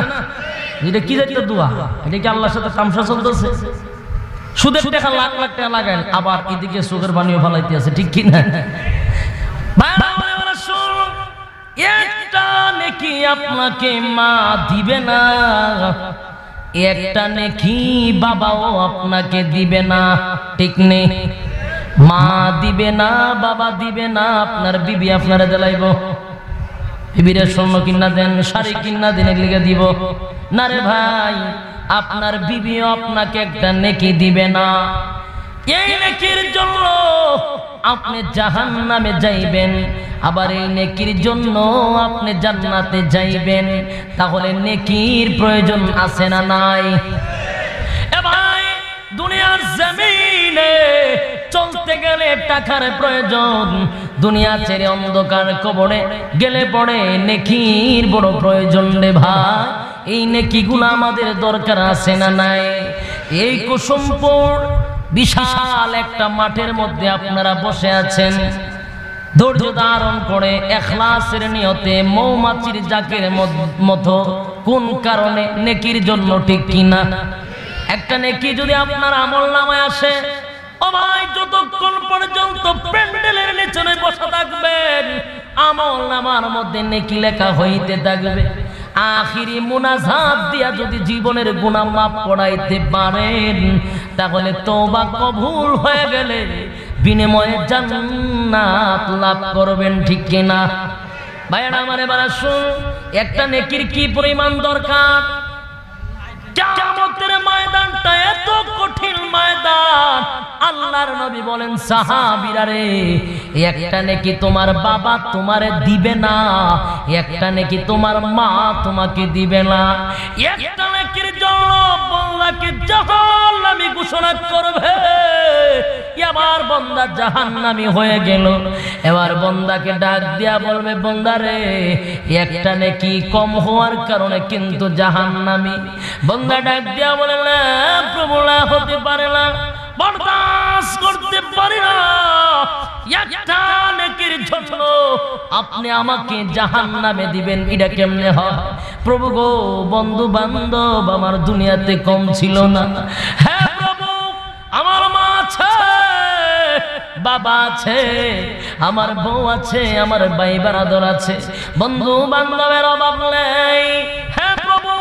এটা কি জাতীয় দোয়া? এটা কি আল্লাহর সাথে তামসা চলতেছে? সুদের টাকা লাখ লাখ টাকা লাগান, আবার এদিকে চোখের পানিও ফালাইতে আছে, ঠিক কিনা? একটা নেকি আপনাকে মা দিবে না, একটা নেকি বাবাও আপনাকে দিবে না, ঠিক নেই? মা দিবে না, বাবা দিবে না, আপনার বিবি আপনারা দিলাইব। বিবিরে স্বর্ণ কিনা দেন, শাড়ি কিনা দেন, এগুলিকে দিব না রে ভাই। আপনার বিবিও আপনাকে একটা নেকি দিবে না। এই নেকির জন্য আপনি জাহান্নামে যাইবেন, আবার এই নেকির জন্য আপনি জান্নাতে যাইবেন। তাহলে নেকির প্রয়োজন আছে না নাই? এ ভাই, দুনিয়ার জমিনে চলতে গেলে টাকার প্রয়োজন। দুনিয়া ছেড়ে অন্ধকার কবরে গেলে পড়ে নেকির বড় প্রয়োজন রে ভাই। এই নেকিগুলো আমাদের দরকার আছে না নাই? এই কুসুমপুর বিশাল একটা মাঠের মধ্যে আপনারা বসে আছেন, ধৈর্য ধারণ করে ইখলাসের নিয়তে মৌমাছির জাকের মতো। কোন কারণে? নেকির জন্য, ঠিক কিনা? একটা নেকি যদি আপনার আমলনামায় আসে, ও ভাই, যতক্ষণ পর্যন্ত প্যান্ডেলের নিচে বসে থাকবেন আমলনামার মধ্যে নেকি লেখা হইতে থাকবে। আখিরি মুনাজাত দিয়া যদি জীবনের গুনাহ মাফ করাইতে পারেন, তাহলে তওবা কবুল হয়ে গেলে বিনিময়ে জান্নাত লাভ করবেন, ঠিক কিনা? ভাইরা আমার, এবার আসুন, একটা নেকির কি পরিমাণ দরকার। কিয়ামতের ময়দানটা এত কঠিন ময়দান, আল্লাহর নবী বলেন, সাহাবীরা রে, একটা নেকি তোমার বাবা তোমারে দিবে না, একটা নেকি তোমার মা তোমাকে দিবে না। একটা নেকির জন্য বান্দাকে জাহান্নামী ঘোষণা করবে। এবার বান্দা জাহান্নামী হয়ে গেল। এবার বান্দাকে ডাক দিয়া বলবে, বান্দা রে, একটা নেকি কম হওয়ার কারণে কিন্তু জাহান্নামী। বান্দা ডাক দিয়া বলে, না প্রভু, না হতে পারে না, বরদাস্ত করতে পারি না। একটা নেকির জন্য আপনি আমাকে জাহান্নামে দিবেন, এটা কেমনে হয়? প্রভু গো, বন্ধু বান্ধব আমার দুনিয়াতে কম ছিল না। হ্যাঁ প্রভু, আমার মা আছে, বাবা আছে, আমার বউ আছে, আমার ভাই বারাদর আছে, বন্ধু বান্ধবের অভাব নেই। হ্যাঁ প্রভু,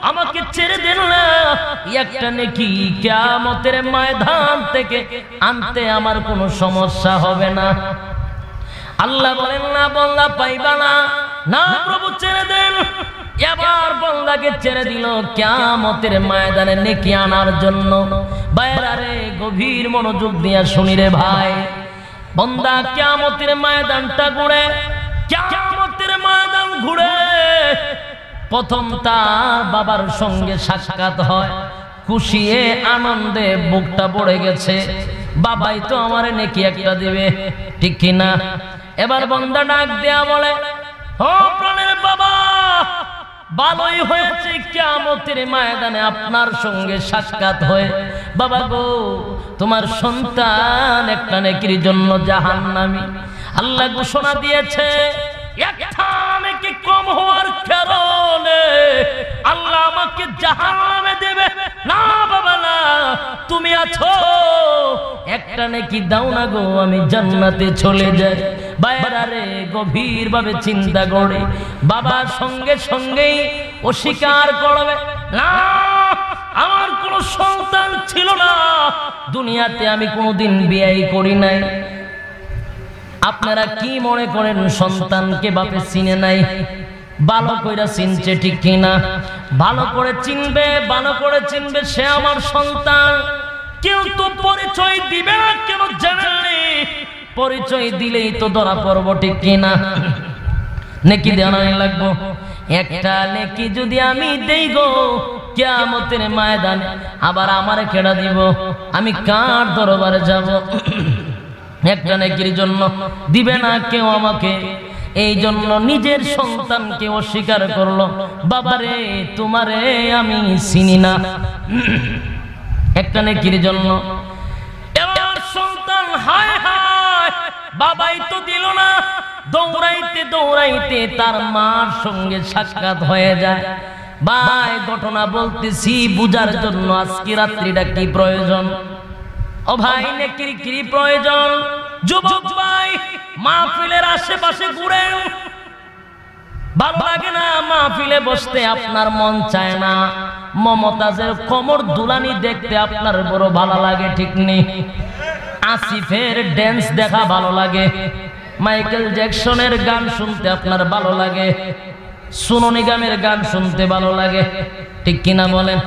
আমাকে ছেড়ে দিন না। একটা নেকি কিয়ামতের ময়দান থেকে আনতে আমার কোনো সমস্যা হবে না। আল্লাহ বলেন, না বান্দা পাইবা না। না প্রভু, ছেড়ে দেন। এবার বান্দাকে ছেড়ে দিল কিয়ামতের ময়দানে নেকি আনার জন্য। ভাইরা রে, গভীর মনোযোগ দিয়া শুনি রে ভাই। বান্দা কিয়ামতের ময়দানটা ঘুরে, কিয়ামতের ময়দান ঘুরে, প্রথম তার বাবার সঙ্গে সাক্ষাৎ হয়। খুশিয়ে আনন্দে বুকটা পড়ে গেছে, বাবাই তো আমার নেকি একটা দিবে, ঠিক কিনা? এবার বান্দা ডাক দেয়া বলে, ও প্রাণের বাবা, ভালোই হয়েছে কিয়ামতের ময়দানে আপনার সঙ্গে সাক্ষাৎ হয়ে। বাবা গো, তোমার সন্তান একটা নেকির জন্য জাহান্নামী। আল্লাহ ঘোষণা দিয়েছে, একটা নেকি কম হওয়ার কারণে আল্লাহ আমাকে জাহান্নামে দেবে না। বাবা না, তুমি আছো, একটা নেকি দাও না গো, আমি জান্নাতে চলে যাই। বাইরা রে, গভীর ভাবে চিন্তা করে বাবার সঙ্গে সঙ্গেই অস্বীকার করবে, না, আমার কোনো সন্তান ছিল না, দুনিয়াতে আমি কোনোদিন বিয়ে করি নাই। আপনারা কি মনে করেন সন্তানকে বাপে চিনে নাই? ভালো করে চিনছে, ঠিক কিনা? ভালো করে চিনবে, ভালো করে চিনবে, সে আমার সন্তান। কেউ তো পরিচয় দিবে না, কেন জানেননি? পরিচয় দিলেই তো ধরা পড়ব, ঠিক কিনা? নেকি দেওয়া লাগবো। একটা নেকি যদি আমি দেই গো কিয়ামতের ময়দানে, আবার আমারে কেডা দিব? আমি কার দরবারে যাব? একটা নেকির জন্য দিবে না কেউ আমাকে। এই জন্য নিজের সন্তানকে অস্বীকার করলো। বাবারে, তোমারে আমি চিনি না। একটা নেকির জন্য এবার সন্তান হায় হায়, বাবাই তো দিল না। দৌড়াইতে দৌড়াইতে তার মার সঙ্গে সাক্ষাৎ হয়ে যায়। ভাই, ঘটনা বলতেছি বুঝার জন্য, আজকে রাত্রিটা কি প্রয়োজন। ও ভাই, নেকির কি প্রয়োজন? যুবক ভাই, মাহফিলের আশেপাশে ঘুরেন, ভালো লাগে না মাহফিলে বসতে, আপনার মন চায় না মমতাজের কোমর দুলানি দেখতে আপনার বড় ভালো লাগে, ঠিক নেই? আসিফের ড্যান্স দেখা ভালো লাগে, মাইকেল জ্যাকসনের গান শুনতে আপনার ভালো লাগে, সোনু নিগমের গান শুনতে ভালো লাগে, ঠিক কিনা বলেন?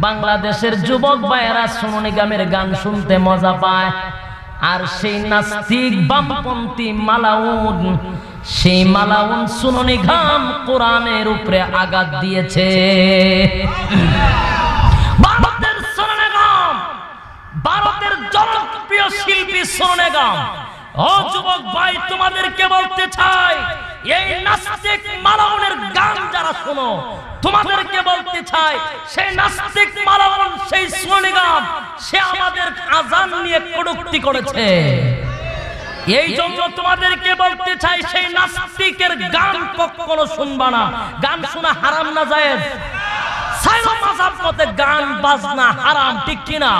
বাংলাদেশের যুবক ভাইয়েরা সোনু নিগমের গান শুনতে মজা পায়, আর সেই নাস্তিক বামপন্থী মালাউন, সেই মালাউন সোনু নিগম কোরআনের উপরে আঘাত দিয়েছে। ভারতের সোনু নিগম, ভারতের জনপ্রিয় শিল্পী সোনু নিগম। ও যুবক ভাই, তোমাদেরকে বলতে চাই, এই নাস্তিক মালাউনের গান যারা শোনো, তোমাদেরকে বলতে চাই, সেই নাস্তিক মালাউন, সেই সোনু নিগম, সে আমাদের আজান নিয়ে কটূক্তি করেছে। এই জন্য তোমাদেরকে বলতে চাই, সেই নাস্তিকের গান কখনো শুনবা না। গান শোনা হারাম না জায়েজ? সাইরা মাযহাব মতে গান বাজনা হারাম, ঠিক কিনা?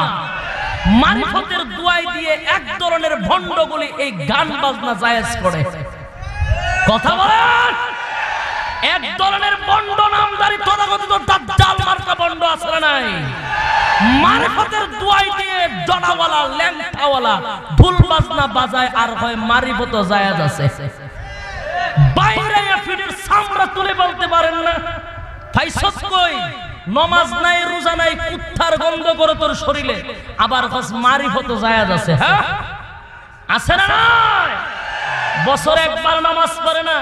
মারিফতের দুয়াই দিয়ে এক ধরনের ভণ্ডগুলি এই গান বাজনা জায়েজ করে। কথা বলেন। এক ধরনের ভণ্ড নামদারি তথাকথিত দাজ্জাল মার্কা ভণ্ড আছে না নাই? মারিফতের দুয়াই দিয়ে জড়াওয়ালা ল্যাংটাওয়ালা ঢোল বাজনা বাজায় আর হয় মারিফত জায়েজ আছে। বাইরে ফিডের সামরা তুলে বলতে পারেন না ফাইসত কই? নমাজ নাই, রোজা নাই, কুত্তার গন্ধ করে তোর শরীরে, আবার হস মারিফত জায়েজ আছে। হ্যাঁ আছে না নাই? বছরে একবার নামাজ পড়ে না,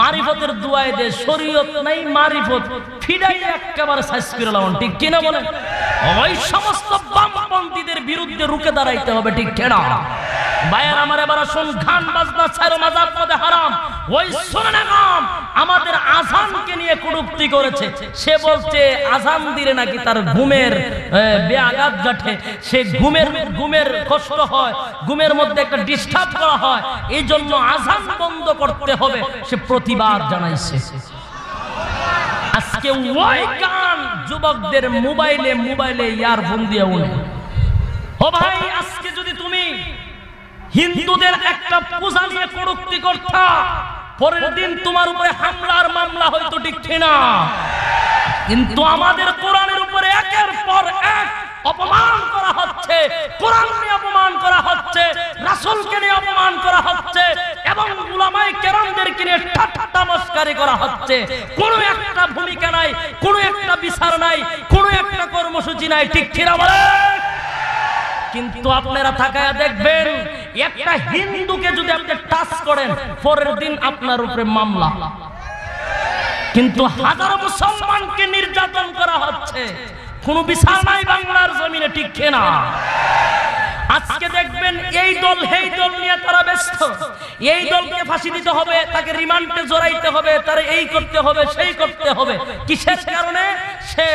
মারিফতের দুয়ায় দে, শরীয়ত নাই, মারিফত ফিডাই একেবারে সাইজ করে লাউন, ঠিক কিনা বলেন? ওই সমস্ত বামপন্থীদের বিরুদ্ধে রুখে দাঁড়াইতে হবে, ঠিক কিনা? ভাইয়ার আমার এবার শুন, গান বাজনা ছাড়ো মাযহাব মধ্যে হারাম। ওই সোনু নিগম আমাদের আজানকে নিয়ে কটূক্তি করেছে। সে বলছে আজান দিলে নাকি তার ঘুমের ব্যাঘাত ঘটে, সে ঘুমের কষ্ট হয়, ঘুমের মধ্যে একটা ডিস্টার্ব করা হয়, এই জন্য আজান বন্ধ করতে হবে। সে প্রতিবাদ জানাইছে। আজকে ওই গান যুবকদের মোবাইলে ইয়ারফোন দিয়ে উঠে। ও ভাই, আজকে যদি তুমি হিন্দুদের একটা পূজা নিয়ে কটূক্তি করতা, পরের দিন তোমার উপরে হামলার মামলা হয়তো, ঠিক না? কিন্তু আমাদের কোরআনের উপরে একের পর এক অপমান করা হচ্ছে, কোরআন নিয়ে অপমান করা হচ্ছে, রাসূলকে নিয়ে অপমান করা হচ্ছে, এবং উলামায়ে কেরামদেরকে নিয়ে ঠাট্টা মশকরি করা হচ্ছে। কোনো একটা ভূমিকা নাই, কোনো একটা বিচার নাই, কোনো একটা কর্মসূচি নাই, ঠিক কিনা বলে? কিন্তু আপনারা তাকায়া দেখবেন, একটা হিন্দুকে যদি আপনি টাচ করেন, পরের দিন আপনার উপরে মামলা। কিন্তু হাজারো মুসলমানকে নির্যাতন করা হচ্ছে, কোনো বিচার নাই বাংলার জমিনে, ঠিক কিনা? আজকে দেখবেন এই দল সেই দল নিয়ে তারা ব্যস্ত। এই দলকে ফাঁসি দিতে হবে, তাকে রিমান্ডে জড়াইতে হবে, তার এই করতে হবে, সেই করতে হবে। কিসের কারণে? সে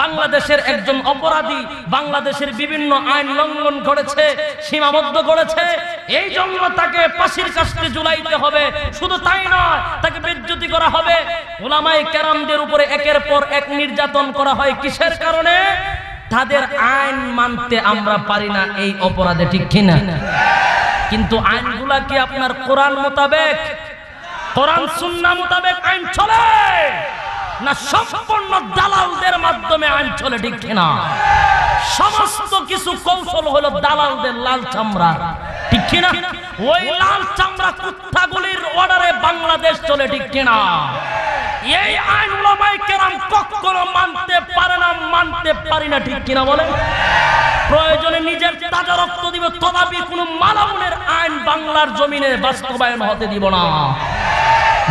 বাংলাদেশের একজন অপরাধী, বাংলাদেশের বিভিন্ন আইন লঙ্ঘন করেছে, সীমাবদ্ধ করেছে, এই জন্য তাকে ফাঁসির কাস্টে ঝুলাইতে হবে। শুধু তাই নয়, তাকে বেইজ্জতি করা হবে। উলামায়ে কেরামদের উপরে একের পর এক নির্যাতন করা হয়। কিসের কারণে? তাদের আইন মানতে আমরা পারি না, এই অপরাধে, ঠিক কিনা? কিন্তু আইনগুলা কি আপনার কোরআন মোতাবেক, কোরআন সুন্নাহ মোতাবেক আইন চলে না সম্পূর্ণ দালালদের মাধ্যমে আইন চলে, ঠিক কিনা? সমস্ত কিছু কৌশল হলো দালালদের, লাল চামড়া, ঠিক কিনা? ওই লাল চামড়া কুত্তাগুলির অর্ডারে বাংলাদেশ চলে, ঠিক কিনা? এই আইন উলামায়ে কেরাম কখনো মানতে পারে না, মানতে পারি না, ঠিক কিনা বলেন? প্রয়োজনে নিজের তাজা রক্ত দিব, তথাপি কোনো মালাউনের আইন বাংলার জমিনে বাস্তবায়ন হতে দিব না।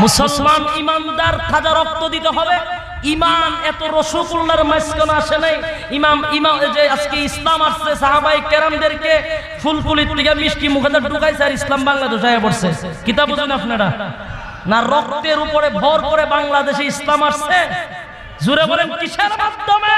মুসলমান ইমানদার তাজা রক্ত দিতে হবে। ইমান এত রসুলুল্লাহর মাঝখানে আসে নাই। ইমাম যে আজকে ইসলাম আসছে, সাহাবায়ে কেরামদেরকে ফুলকুলির থেকে মিষ্টি মুখে ঢুকাইছে, আর ইসলাম বাংলাদেশে আয়া পড়ছে। কিতাব বুঝেন আপনারা না? রক্তের উপরে ভর করে বাংলাদেশে ইসলাম আসছে। জুড়ে বলেন কিসের মাধ্যমে?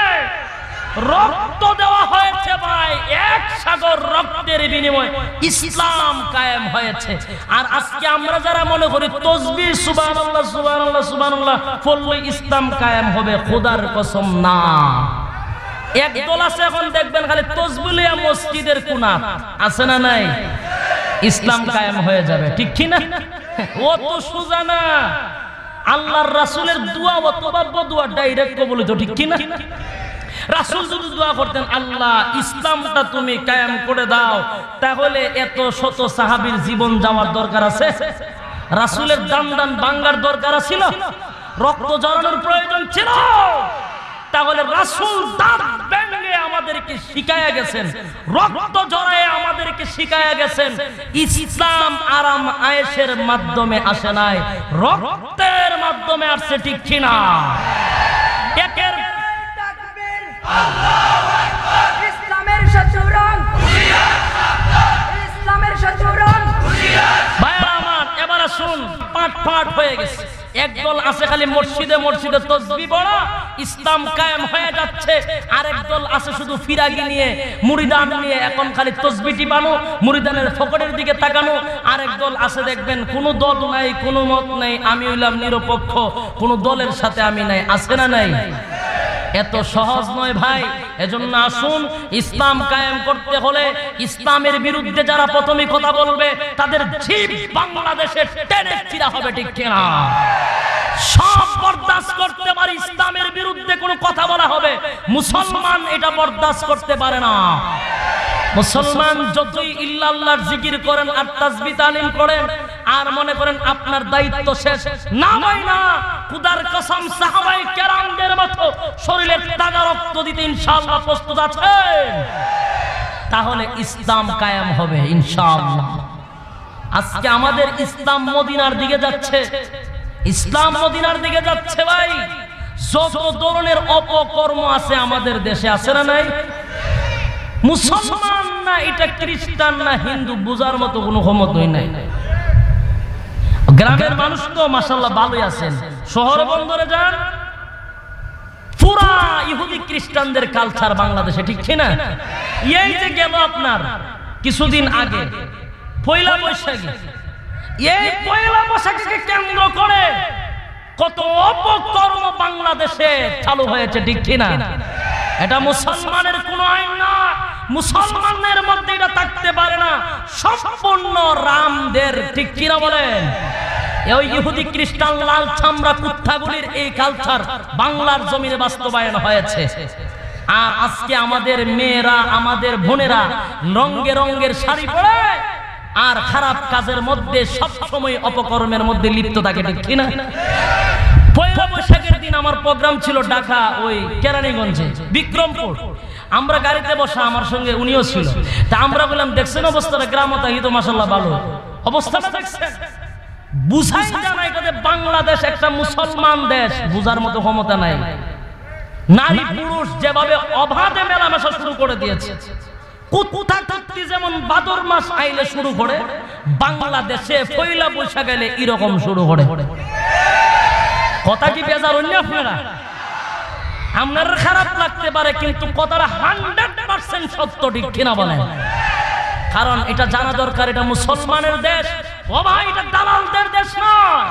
রক্ত দেওয়া হয়েছে ভাই, এক সাগর রক্তের বিনিময়ে ইসলাম কায়েম হয়েছে। আর আজকে আমরা যারা মনে করি তাসবিহ সুবহানাল্লাহ সুবহানাল্লাহ সুবহানাল্লাহ পড়লে ইসলাম কায়েম হবে, খোদার কসম না। এক দল আছে এখন দেখবেন খালি তাসবিহ লিয়া মসজিদের কোণা আছে না নাই, ইসলাম কায়েম হয়ে যাবে, ঠিক কি না? ও তো সোজা না। আল্লাহর রাসূলের দোয়া অথবা বদুয়া ডাইরেক্ট কবুল হতো, ঠিক কি না? রাসূল যদি দোয়া করতেন, আল্লাহ ইসলামটা তুমি কায়েম করে দাও, তাহলে এত শত সাহাবীর জীবন যাওয়ার দরকার আছে? রাসূলের দান ভাঙার দরকার ছিল? রক্ত ঝরানোর প্রয়োজন ছিল? তাহলে রাসূল দাঁত ভেঙে আমাদেরকে শিখায়া গেছেন, রক্ত ঝরায় আমাদেরকে শিখায়া গেছেন। ইসলাম আরাম আয়েশের মাধ্যমে আসে নাই, রক্তের মাধ্যমে আসছে, ঠিক কি না? একের তাকবীর, আল্লাহু আকবার। ইসলামের সচরণ, ইসলামের সচরণ। ভাই আমার, এবার আসুন, পাট পাট হয়ে গেছে। একদল আছে খালি মসজিদে মসজিদে তাসবিহ পড়া, ইসলাম কায়েম হয়ে যাচ্ছে। আরেক দল আছে শুধু ফিরাগি নিয়ে, মুরিদান নিয়ে, এখন খালি তাসবিহ টিপানো, মুরিদানের ফকরের দিকে তাকানো। আরেক দল আছে দেখবেন কোনো দল নাই, কোনো মত নাই, আমি হইলাম নিরপেক্ষ, কোনো দলের সাথে আমি নাই। আছে না নাই? এত সহজ নয় ভাই। এজন্য আসুন, ইসলাম কায়েম করতে হলে ইসলামের বিরুদ্ধে যারা প্রথমে কথা বলবে তাদের জিভ বাংলাদেশে টেনে চিরা হবে, ঠিক কিনা? সব বরদাস্ত করতে পারে, ইসলামের বিরুদ্ধে কোনো কথা বলা হবে, মুসলমান এটা বরদাস্ত করতে পারে না। মুসলমান যতই ইল্লাল্লাহর জিকির করেন আর তাসবিহ তালিম করেন আর মনে করেন আপনার দায়িত্ব শেষ, না ভাই না। খুদার কসম, সাহাবায়ে কেরামদের মতো শরীরের তাজা রক্ত দিতে ইনশাআল্লাহ প্রস্তুত আছেন, তাহলে ইসলাম কায়েম হবে ইনশাআল্লাহ। আজকে আমাদের ইসলাম মদিনার দিকে যাচ্ছে, ইসলাম মদিনার দিকে যাচ্ছে ভাই। যত ধরনের অপকর্ম আছে আমাদের দেশে, আছে না নাই? মুসলমান না এটা খ্রিস্টান না হিন্দু বুঝার মতো কোনো ক্ষমতাই নাই। গ্রামের মানুষ তো মাশাআল্লাহ ভালোই আছেন, শহর বন্দরে যান, পুরা ইহুদি খ্রিস্টানদের কালচার বাংলাদেশে, ঠিক কি না? এই যে গেল আপনার কিছুদিন আগে পয়লা বৈশাখী, এই পয়লা বৈশাখীকে কেন্দ্র করে কত অপকর্ম বাংলাদেশে চালু হয়েছে, ঠিক কি না? এটা মুসলমানের কোন আইন না, মুসলমানের মধ্যে এটা থাকতে পারে না, সম্পূর্ণ রামদের, ঠিক কি না বলেন? এই ইহুদি খ্রিস্টান লাল চামড়া কুত্তাগুলির এই কালচার বাংলার জমিনে বাস্তবায়ন হয়েছে। আর আজকে আমাদের মেয়েরা, আমাদের বোনেরা রঙে রঙের শাড়ি পরে আর খারাপ কাজের মধ্যে সব সময় অপকর্মের মধ্যে লিপ্ত থাকে, ঠিক কি না? পয়লা বৈশাখের দিন আমার প্রোগ্রাম ছিল ঢাকা ওই কেরানীগঞ্জে বিক্রমপুর। আমরা গাড়িতে বসা, আমার সঙ্গে উনিও ছিল। তা আমরা বললাম, দেখছেন অবস্থাটা? গ্রামটা হিত মাশাআল্লাহ ভালো অবস্থাটা দেখছেন? বুঝাই যায় না এটা যে বাংলাদেশ একটা মুসলমান দেশ, বুঝার মতো ক্ষমতা নাই। নারী পুরুষ যেভাবে অবাধে মেলামেশা শুরু করে দিয়েছে, কুত্তা কুত্তি যেমন ভাদর মাস আইলে শুরু করে, বাংলাদেশে পয়লা বৈশাখ আইলে এরকম শুরু করে। কথা কি বেজার অন্য আপনারা? আপনার খারাপ লাগতে পারে, কিন্তু কথাটা 100% সত্য, ঠিক কিনা বলেন? কারণ এটা জানা দরকার, এটা মুসলমানের দেশ। ও ভাই, এটা দালালদের দেশ নয়।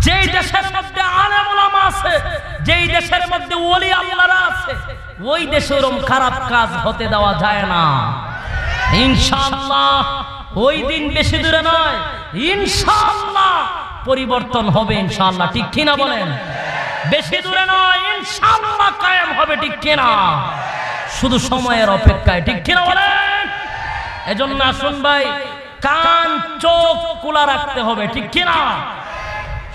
যেই দেশের মধ্যে আলেম ওলামা আছে, যেই দেশের মধ্যে ওলি আল্লাহরা আছে, ওই দেশে এরকম খারাপ কাজ হতে দেওয়া যায় না। ইনশাআল্লাহ ওই দিন বেশি দূরে নয়, ইনশাআল্লাহ পরিবর্তন হবে ইনশাআল্লাহ, ঠিক কিনা বলেন? বেশি দূরে নয়, ইনশাআল্লাহ কায়েম হবে, ঠিক কিনা? শুধু সময়ের অপেক্ষায়, ঠিক কিনা বলেন? এজন্য আসুন ভাই, কান চোখ খোলা রাখতে হবে, ঠিক কিনা?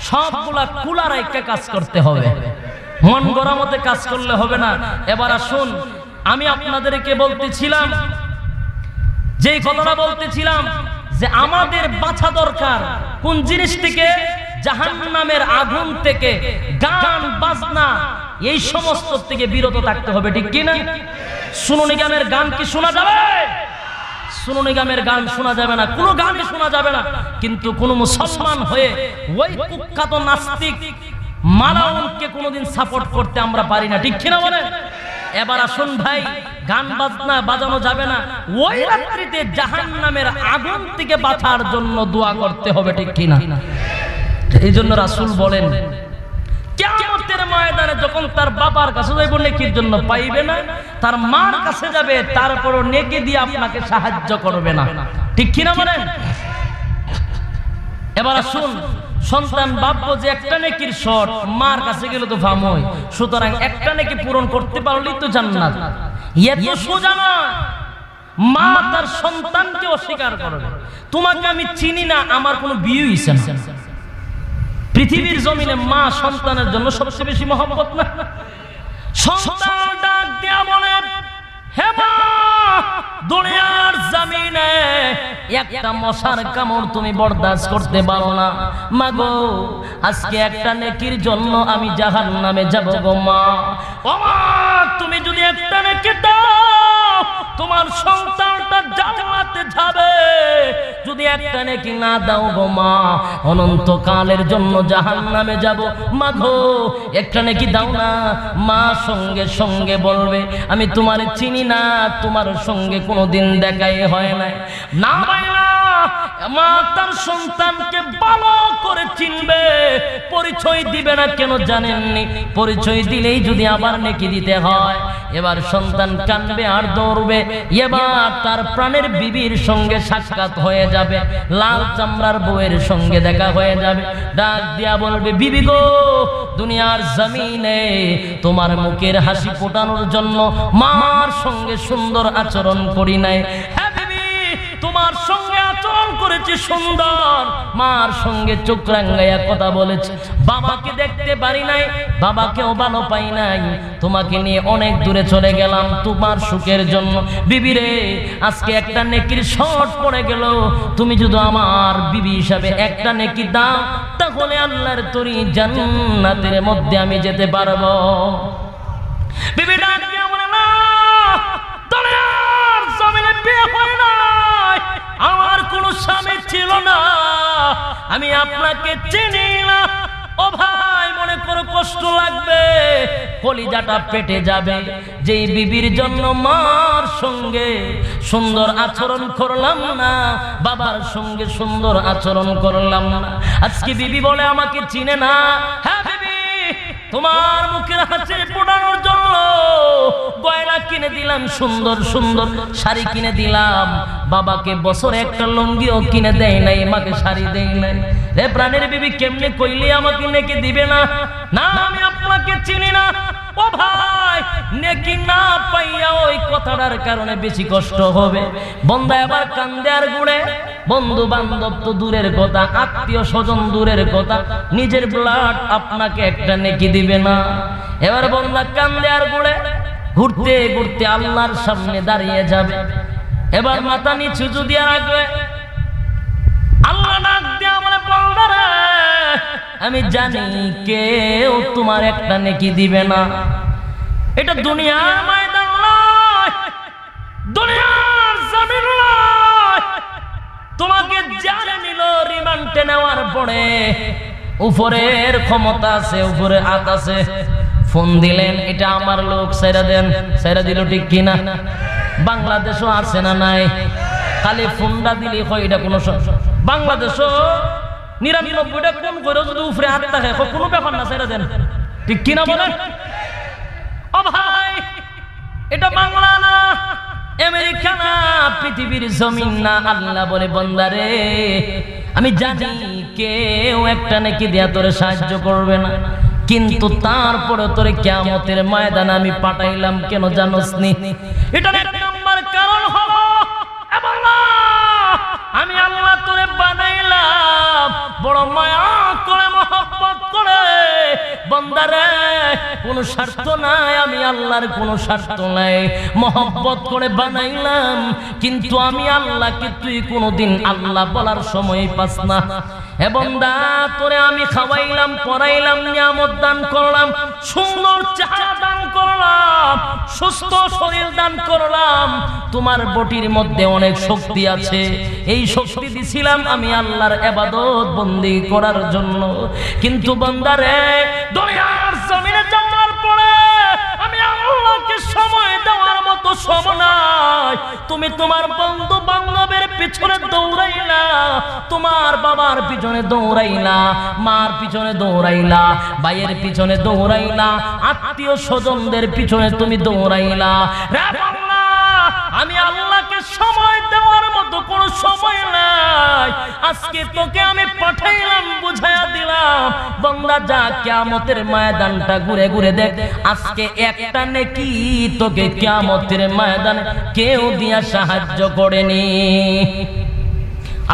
সবগুলা খোলা রেখে কাজ করতে হবে, মন গড়া মতে কাজ করলে হবে না। এবার আসুন, আমি আপনাদেরকে বলতেছিলাম, যেই কথাটা বলতেছিলাম যে আমাদের বাঁচা দরকার কোন জিনিস থেকে? জাহান্নামের আগুন থেকে, গান বাজনা এই সমস্ত থেকে বিরত থাকতে হবে, ঠিক কি না? সুনো নিগমের গান কি শোনা যাবে? সুনো নিগমের গান শোনা যাবে না, কোনো গানই শোনা যাবে না। কিন্তু কোন মুসলমান হয়ে ওই কুখ্যাত নাস্তিক মালাউনকে কোনোদিন সাপোর্ট করতে আমরা পারি না, ঠিক কিনা বলেন? এবার আসুন ভাই, গান বাজনা বাজানো যাবে না, ওই রাত্রিতে জাহান্নামের আগুন থেকে বাঁচার জন্য দোয়া করতে হবে, ঠিক কিনা? এই জন্য রাসূল বলেন, কিয়ামতের ময়দানে যখন তার বাবার কাছে যাইব নেকির জন্য, পাইবে না, তার মার কাছে যাবে, তারপরও নেকি দিয়ে আপনাকে সাহায্য করবে না, ঠিক কিনা বলেন? এবার আসুন, সন্তান ভাববো যে একটা নেকির শট, মার কাছে গেলে তো ফাম হয়, সুতরাং একটা নেকি পূরণ করতে পারলেই তো জান্নাত। এত সোজা না। মা তার সন্তানকে অস্বীকার করবে। তোমাকে আমি চিনি না, আমার কোনো বিয়ে হইছে না। পৃথিবীর জমিনে মা সন্তানের জন্য সবচেয়ে বেশি মহব্বত না? সন্তান ডাক দেয়া বলে, হে মা, দুনিয়ার জমিনে একটা মশার কামড় তুমি বরদাস্ত করতে পারো না। মা গো, আজকে একটা নেকির জন্য আমি জাহান্নামে যাব গো মা। ও মা, তুমি যদি একটা নেকি দাও, তোমার সন্তানটা জান্নাতে যাবে। যদি একটা নেকি না দাও গো মা, অনন্তকালের জন্য জাহান্নামে যাব। মা গো, একটা নেকি দাও না। মা সঙ্গে সঙ্গে বলবে, আমি তোমার চিনি না, তোমার সঙ্গে কোনোদিন দেখাই হয় নাই। না ভাইরা, মা তার সন্তানকে ভালো করে চিনবে, পরিচয় দিবে না কেন জানেননি? পরিচয় দিলেই যদি আবার নেকি দিতে হয়, এবার সন্তান কাঁদবে আর দৌড়বে। এবার তার প্রাণের বিবির সঙ্গে সাক্ষাৎ হয়ে যাবে, লাল চামড়ার বউয়ের সঙ্গে দেখা হয়ে যাবে। ডাক দিয়া বলবে, বিবি গো, দুনিয়ার জমিনে তোমার মুখের হাসি ফোটানোর জন্য মার সঙ্গে সুন্দর আচরণ করি নাই। হ্যাঁ বিবি, তোমার সঙ্গে আচরণ করেছি সুন্দর, মার সঙ্গে চোখ রাঙ্গাইয়া কথা বলেছি, বাবাকে দেখতে পারি নাই, বাবাকেও ভালো পাই নাই, তোমাকে নিয়ে অনেক দূরে চলে গেলাম তোমার সুখের জন্য। বিবি রে, আজকে একটা নেকির শর্ট পড়ে গেল, তুমি যদি আমার বিবি হিসাবে একটা নেকি দাও, তাহলে আল্লাহর তরি জান্নাতের মধ্যে আমি যেতে পারবো। বিবি ডাক দিয়া বলে, না, দুনিয়ার জমিনে বিয়ে হয় নাই, আমার কোনো স্বামী ছিল না, আমি আপনাকে চিনি না। ও ভাই, মনে করো কষ্ট লাগবে, কলিজাটা পেটে যাবে। যেই বিবির জন্য মার সঙ্গে সুন্দর আচরণ করলাম না, বাবার সঙ্গে সুন্দর আচরণ করলাম না, আজকে বিবি বলে আমাকে চিনে না। হ্যাঁ বিবি, তোমার মুখের হাসি ফোটানোর জন্য গয়না কিনে দিলাম, সুন্দর সুন্দর শাড়ি কিনে দিলাম, বাবাকে বছরে একটা লুঙ্গিও কিনে দেয় নাই, মাকে শাড়ি দেয় নাই। রে প্রাণের বিবি, কেমনে কইলে আমাকে নেকি দিবে না? না, আমি আপনাকে চিনি না। ও ভাই, নেকি না পাইয়া ওই কথাটার কারণে বেশি কষ্ট হবে। বন্দা এবার কান্দে আর গুড়ে, বন্ধু বান্ধব তো দূরের কথা, আত্মীয় স্বজন দূরের কথা, নিজের ব্লাড আপনাকে একটা নেকি দিবে না। এবার বন্দা কান্দে আর গুড়ে, ঘুরতে ঘুরতে আল্লাহর সামনে দাঁড়িয়ে যাবে। এবার মাথা নিচু যদি রাখবে, আল্লাহ ডাক দিয়ে বলে, বান্দা রে, আমি জানি কেউ তোমার একটা নেকি দিবে না। এটা দুনিয়ার ময়দান নয়, দুনিয়ার জমিন নয়। তোমাকে জানে নিল, রিমান্ডে নেওয়ার পরে উপরের ক্ষমতা আছে, উপরে হাত আছে, ফোন দিলেন, এটা আমার লোক, সাইরা দেন। সাইরা দিল, ঠিক কিনা? বাংলাদেশও আছে না নাই? খালি ফোনটা দিলে হয়, এটা কোনো বাংলাদেশও 99টা কোন করে যদি উপরে হাত থাকে, কোনো ব্যাপার না, সাইরা দেন, ঠিক কিনা বলেন? ও ভাই, এটা বাংলা না, আমেরিকা না, পৃথিবীর জমিন না। আল্লাহ বলে, বান্দারে, আমি জানি কেউ একটা নেকি দিয়া তোরে সাহায্য করবে না, কিন্তু তারপরে তোরে কিয়ামতের ময়দানে আমি পাঠাইলাম কেন জানোস নি? এটার এক নাম্বার কারণ হলো, আমি আল্লাহ তোরে বানাইলাম বড় মায়া করে, মহব্বত করে। বান্দারে, কোনো স্বার্থ নাই, আমি আল্লাহর কোনো স্বার্থ নাই, মহব্বত করে বানাইলাম, কিন্তু আমি আল্লাহকে তুই কোনোদিন আল্লাহ বলার সময় পাস না। হে বান্দা, তোরে আমি খাওয়াইলাম, পড়াইলাম, নিয়ামত দান করলাম, সুন্দর চেহারা দান করলাম, সুস্থ শরীর দান করলাম, তোমার বডির মধ্যে অনেক শক্তি আছে, এই শক্তি দিছিলাম আমি আল্লাহর ইবাদত বন্দেগী করার জন্য। কিন্তু বান্দারে, দুনিয়ার জমিনে যাওয়ার পরে আমি আল্লাহকে সময় দেওয়ার মতো সময় নাই। তুমি তোমার বন্ধু বান্ধবের পিছনে দৌড়াইলা, তোমার বাবার পিছনে দৌড়াইলা, মার পিছনে দৌড়াইলা, ভাইয়ের পিছনে দৌড়াইলা, আত্মীয় স্বজনদের পিছনে তুমি দৌড়াইলা। আমি আল্লাহকে সময় দেওয়ার মতো কোনো সময় নাই, আজকে তোকে আমি পাঠাইলাম, বুঝাইয়া দিলাম, বান্দা যা কিয়ামতের ময়দানটা ঘুরে ঘুরে দেখ। আজকে একটা নেকি তোকে কিয়ামতের ময়দানে কেউ দিয়া সাহায্য করেনি,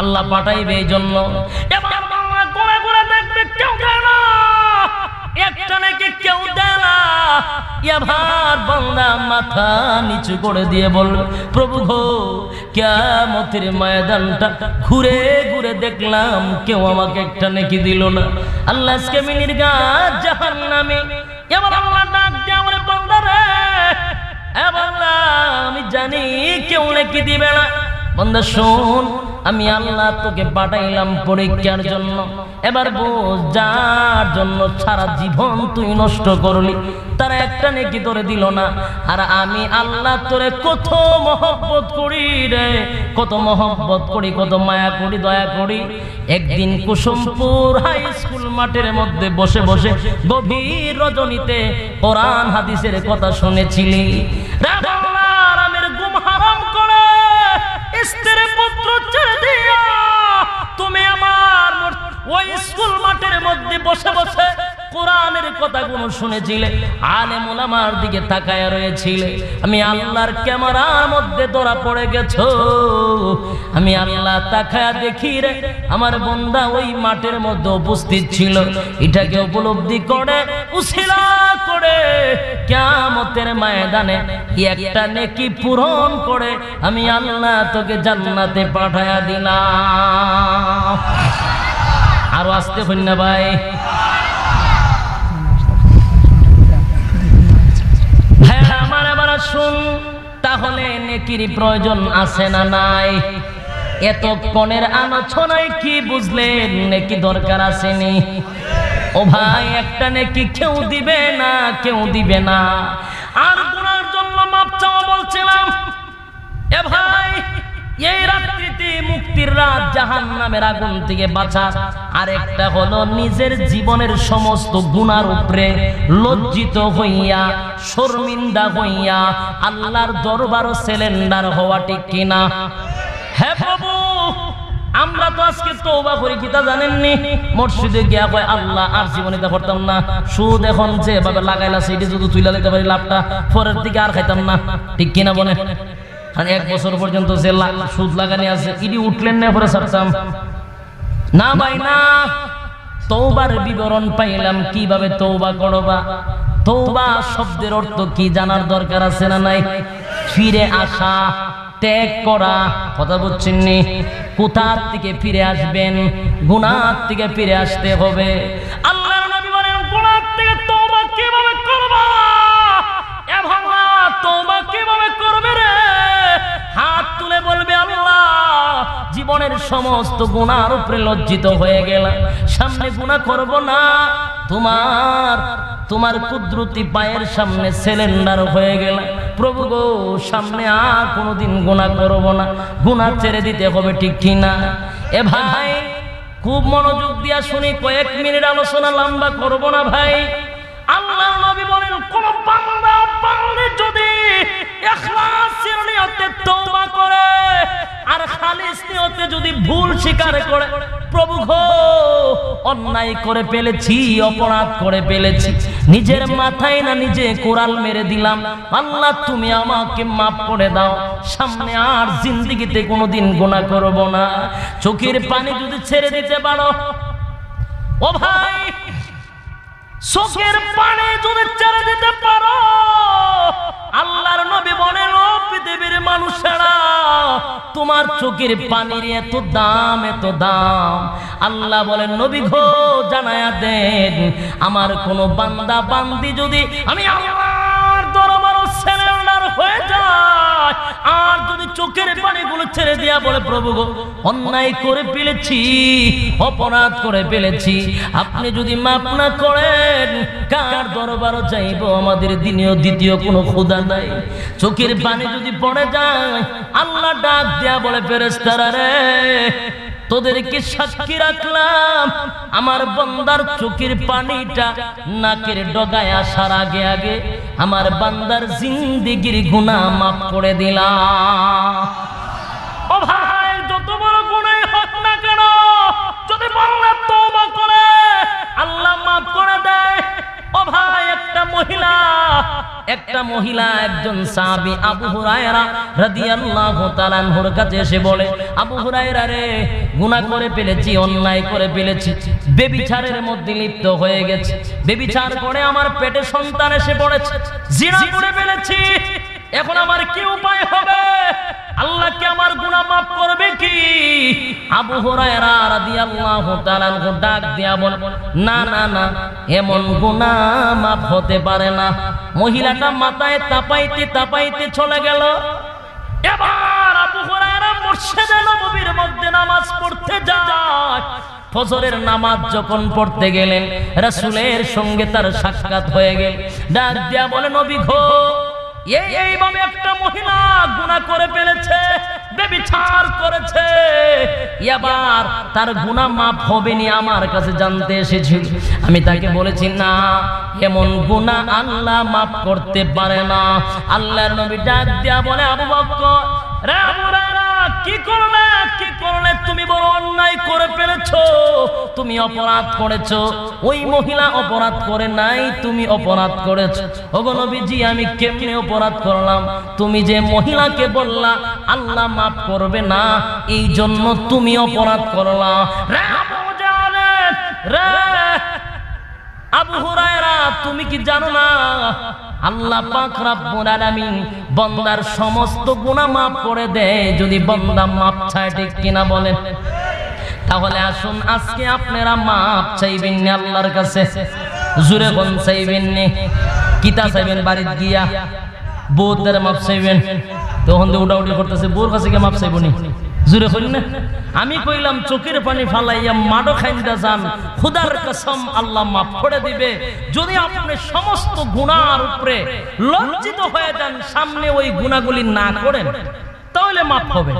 আল্লাহ পাঠাইবে এই জন্য। এবার বাংলা ঘুরে ঘুরে দেখবে কেউ দেয় না, একটা নাকি কেউ দেয় না। এবার বান্দা মাথা নিচু করে দিয়ে বল, প্রভু গো, কিয়ামতের ময়দানটা ঘুরে ঘুরে দেখলাম কেউ আমাকে একটা নেকি দিল না। আল্লাহ আজকে মিনির গা জাহান্নামে। এবার আল্লাহ ডাক দিয়ে বলে, বান্দা রে, বান্দা আমি জানি কেউ নেকি দিবে না। বান্দা শোন, আমি আল্লাহ তোকে পাঠাইলাম পরীক্ষার জন্য। এবার বোঝ, যার জন্য সারা জীবন তুই নষ্ট করলি, তারা একটা নেকি তোরে দিল না। আর আমি আল্লাহ তোরে কত মহব্বত করি রে, কত মহব্বত করি, কত মায়া করি, দয়া করি। একদিন কুসুমপুর হাই স্কুল মাঠের মধ্যে বসে বসে গভীর রজনীতে কোরআন হাদিসের কথা শুনেছিলি। আরামের ঘুম হারাম করে স্ত্রী পুত্র ছেড়ে দিয়া তুমি আমার ওই স্কুল মাঠের মধ্যে বসে বসে কোরআনের কথাগুলো শুনেছিলে, আলেম ওলামার দিকে তাকায়া রয়েছিলে। আমি আল্লাহর ক্যামেরার মধ্যে ধরা পড়ে গেছো। আমি আল্লাহ তাকায়া দেখি রে, আমার বান্দা ওই মাঠের মধ্যে উপস্থিত ছিল। এটাকে উপলব্ধি করে, উসিলা করে কিয়ামতের ময়দানে একটা নেকি পূরণ করে আমি আল্লাহ তোকে জান্নাতে পাঠায়া দিলাম। আরো আসতে হই না ভাই। আমার এবার শুন, তাহলে নেকির প্রয়োজন আছে না নাই? এতক্ষণের আলোচনায় কি বুঝলেন? নেকি দরকার আসেনি? ও ভাই, একটা নেকি কেউ দিবে না, কেউ দিবে না। আর গুনার জন্য মাপ চাওয়া বলছিলাম। এ ভাই, এই রাত্রিতে মুক্তির রাত, জাহান্নামের আগুন থেকে বাঁচা। আর একটা হলো নিজের জীবনের সমস্ত গুনার উপরে লজ্জিত হইয়া, শর্মিন্দা হইয়া আল্লাহর দরবারও সিলিন্ডার হওয়া, ঠিক কিনা? হে প্রভু, আমরা তো আজকে তওবা করি, কি তা জানেননি? মসজিদে গিয়া কয়, আল্লাহ আর জীবনে তা করতাম না, সুদ এখন যেভাবে লাগাইলা সেটি যদি তুইলা দিতে পারি লাভটা, পরের দিকে আর খাইতাম না, ঠিক কিনা বলে? কারণ 1 বছর পর্যন্ত যে সুদ লাগানি আছে, ইডি উঠলেন না পরে ছাড়তাম না ভাই না। তওবার বিবরণ পাইলাম, কিভাবে তওবা করবা। তওবা শব্দের অর্থ কি জানার দরকার আছে না নাই? ফিরে আসা, ত্যাগ করা। কথা বুঝছেন নি? কোথার থেকে ফিরে আসবেন? গুনাহ থেকে ফিরে আসতে হবে। আল্লাহর নবী বলেন, গুনাহ থেকে তওবা কিভাবে করবা? এ ভাঙা তওবা কিভাবে করবে রে? হাত তুলে বলবে, আল্লাহ জীবনের সমস্ত গুনার উপরে লজ্জিত হয়ে গেলাম, সামনে গুনাহ করব না। তোমার কুদরতি পায়ের সামনে সিলিন্ডার হয়ে গেল। প্রভু গো, সামনে আর কোনোদিন গুনাহ করব না, গুনাহ ছেড়ে দিতে হবে, ঠিক কিনা? এ ভাই, খুব মনোযোগ দিয়া শুনি, কয়েক মিনিট আলোচনা লম্বা করব না ভাই। আল্লাহর নবী বলেন, কোন বান্দা বান্দী যদি ইখলাসের নিয়তে তওবা করে আর খালিস নিয়তে যদি ভুল স্বীকার করে, প্রভু গো, অন্যায় করে ফেলেছি, অপরাধ করে ফেলেছি, নিজের মাথায় না নিজে কোরাল মেরে দিলাম, আল্লাহ তুমি আমাকে মাফ করে দাও, সামনে আর জিন্দেগিতে কোনোদিন গুনাহ করব না। চোখের পানি যদি ছেড়ে দিতে পারো, ও ভাই, চোখের পানি যদি ছেড়ে দিতে পারো, আল্লাহর নবী বলেন, ও পৃথিবীর মানুষেরা, তোমার চোখের পানির এত দাম, এত দাম। আল্লাহ বলেন, নবী গো, জানায়া দেন, আমার কোন বান্দা বান্দি যদি আমি আল্লাহর দরবারে সিলিন্ডার হয়ে যায় আর যদি চোখের পানিগুলো ছেড়ে দিয়া বলে, প্রভু গো, অন্যায় করে ফেলেছি, অপরাধ করে ফেলেছি, আপনি যদি মাফ না করেন, কার দরবারে যাইব? আমাদের দ্বিতীয় কোনো খোদা নাই। চোখের পানি যদি পড়ে যায়, আল্লাহ ডাক দিয়া বলে, ফেরেশতারা রে, তোদেরকে সাক্ষী রাখলাম, আমার বান্দার চোখের পানিটা নাকের ডগায় আসার আগে আগে আমার বান্দার জিন্দেগির গুনাহ মাফ করে দিলাম। ও ভাই, যত একটা মহিলা একজন সাহাবী আবু হুরায়রা রাদিয়াল্লাহু তাআলা আনহুর কাছে এসে বলে, আবু হুরায়রা রে, গুনাহ করে ফেলেছি, অন্যায় করে ফেলেছি, ব্যভিচারের মধ্যে লিপ্ত হয়ে গেছি, ব্যভিচার করে আমার পেটে সন্তান এসে পড়েছে, জিনা করে ফেলেছি, এখন আমার কি উপায় হবে? আল্লাহ কি আমার গুনাহ maaf করবে কি? আবু হুরায়রা রাদিয়াল্লাহু তাআলা আনহু ডাক দিয়া বলে, না না না, এমন গুনাহ maaf হতে পারে না। মহিলাটা মাথায় তাপাইতে তাপাইতে চলে গেল। এবার আবু হুরায়রা মসজিদে নববীর মধ্যে নামাজ পড়তে যায়। ফজরের নামাজ যখন পড়তে গেলেন, রাসূলের সঙ্গে তার সাক্ষাৎ হয়ে গেল। ডাক দিয়া বলে, নবী গো, এইভাবে একটা মহিলা গুনাহ করে ফেলেছে, ব্যভিচার করেছে, এবার তার গুনাহ maaf হবে নি, আমার কাছে জানতে এসেছি। আমি তাকে বলেছি, না, এমন গুনাহ আল্লাহ maaf করতে পারে না। আল্লাহর নবী ডাক দিয়া বলে, আবু বকর রে, আবু হুরায়রা, কি করলে তুমি বড় অন্যায় করে ফেলেছো, তুমি অপরাধ করেছো। ওই মহিলা অপরাধ করে নাই, তুমি অপরাধ করেছো। ওগো নবীজি, আমি কেমনে অপরাধ করলাম? তুমি যে মহিলাকে বললা আল্লাহ maaf করবে না, এই জন্য তুমি অপরাধ করলা। রে আবু জালেব রে, আবু হুরায়রা, তুমি কি জানো না আল্লাহ পাক রব্বুল আলামিন বান্দার সমস্ত গুনাহ maaf করে দেয় যদি বান্দা maaf চায়, ঠিক কিনা বলেন? তাহলে আসুন আজকে আপনারা maaf চাইবেন না আল্লাহর কাছে, জোরে কোন চাইবেন না? কিতা চাইবেন? বাড়িতে গিয়া বউদের maaf চাইবেন? তখন তো উঠাউঠি করতেছে, বউর কাছে গিয়ে maaf চাইবনি, জোরে করি না? আমি কইলাম চোখের পানি ফালাইয়া মাডো খাইন্দা যান, খোদার কসম আল্লাহ maaf করে দিবে। যদি আপনি সমস্ত গুনার উপরে লজ্জিত হয়ে যান, সামনে ওই গুনাহগুলি না করেন, তাহলে maaf হবে।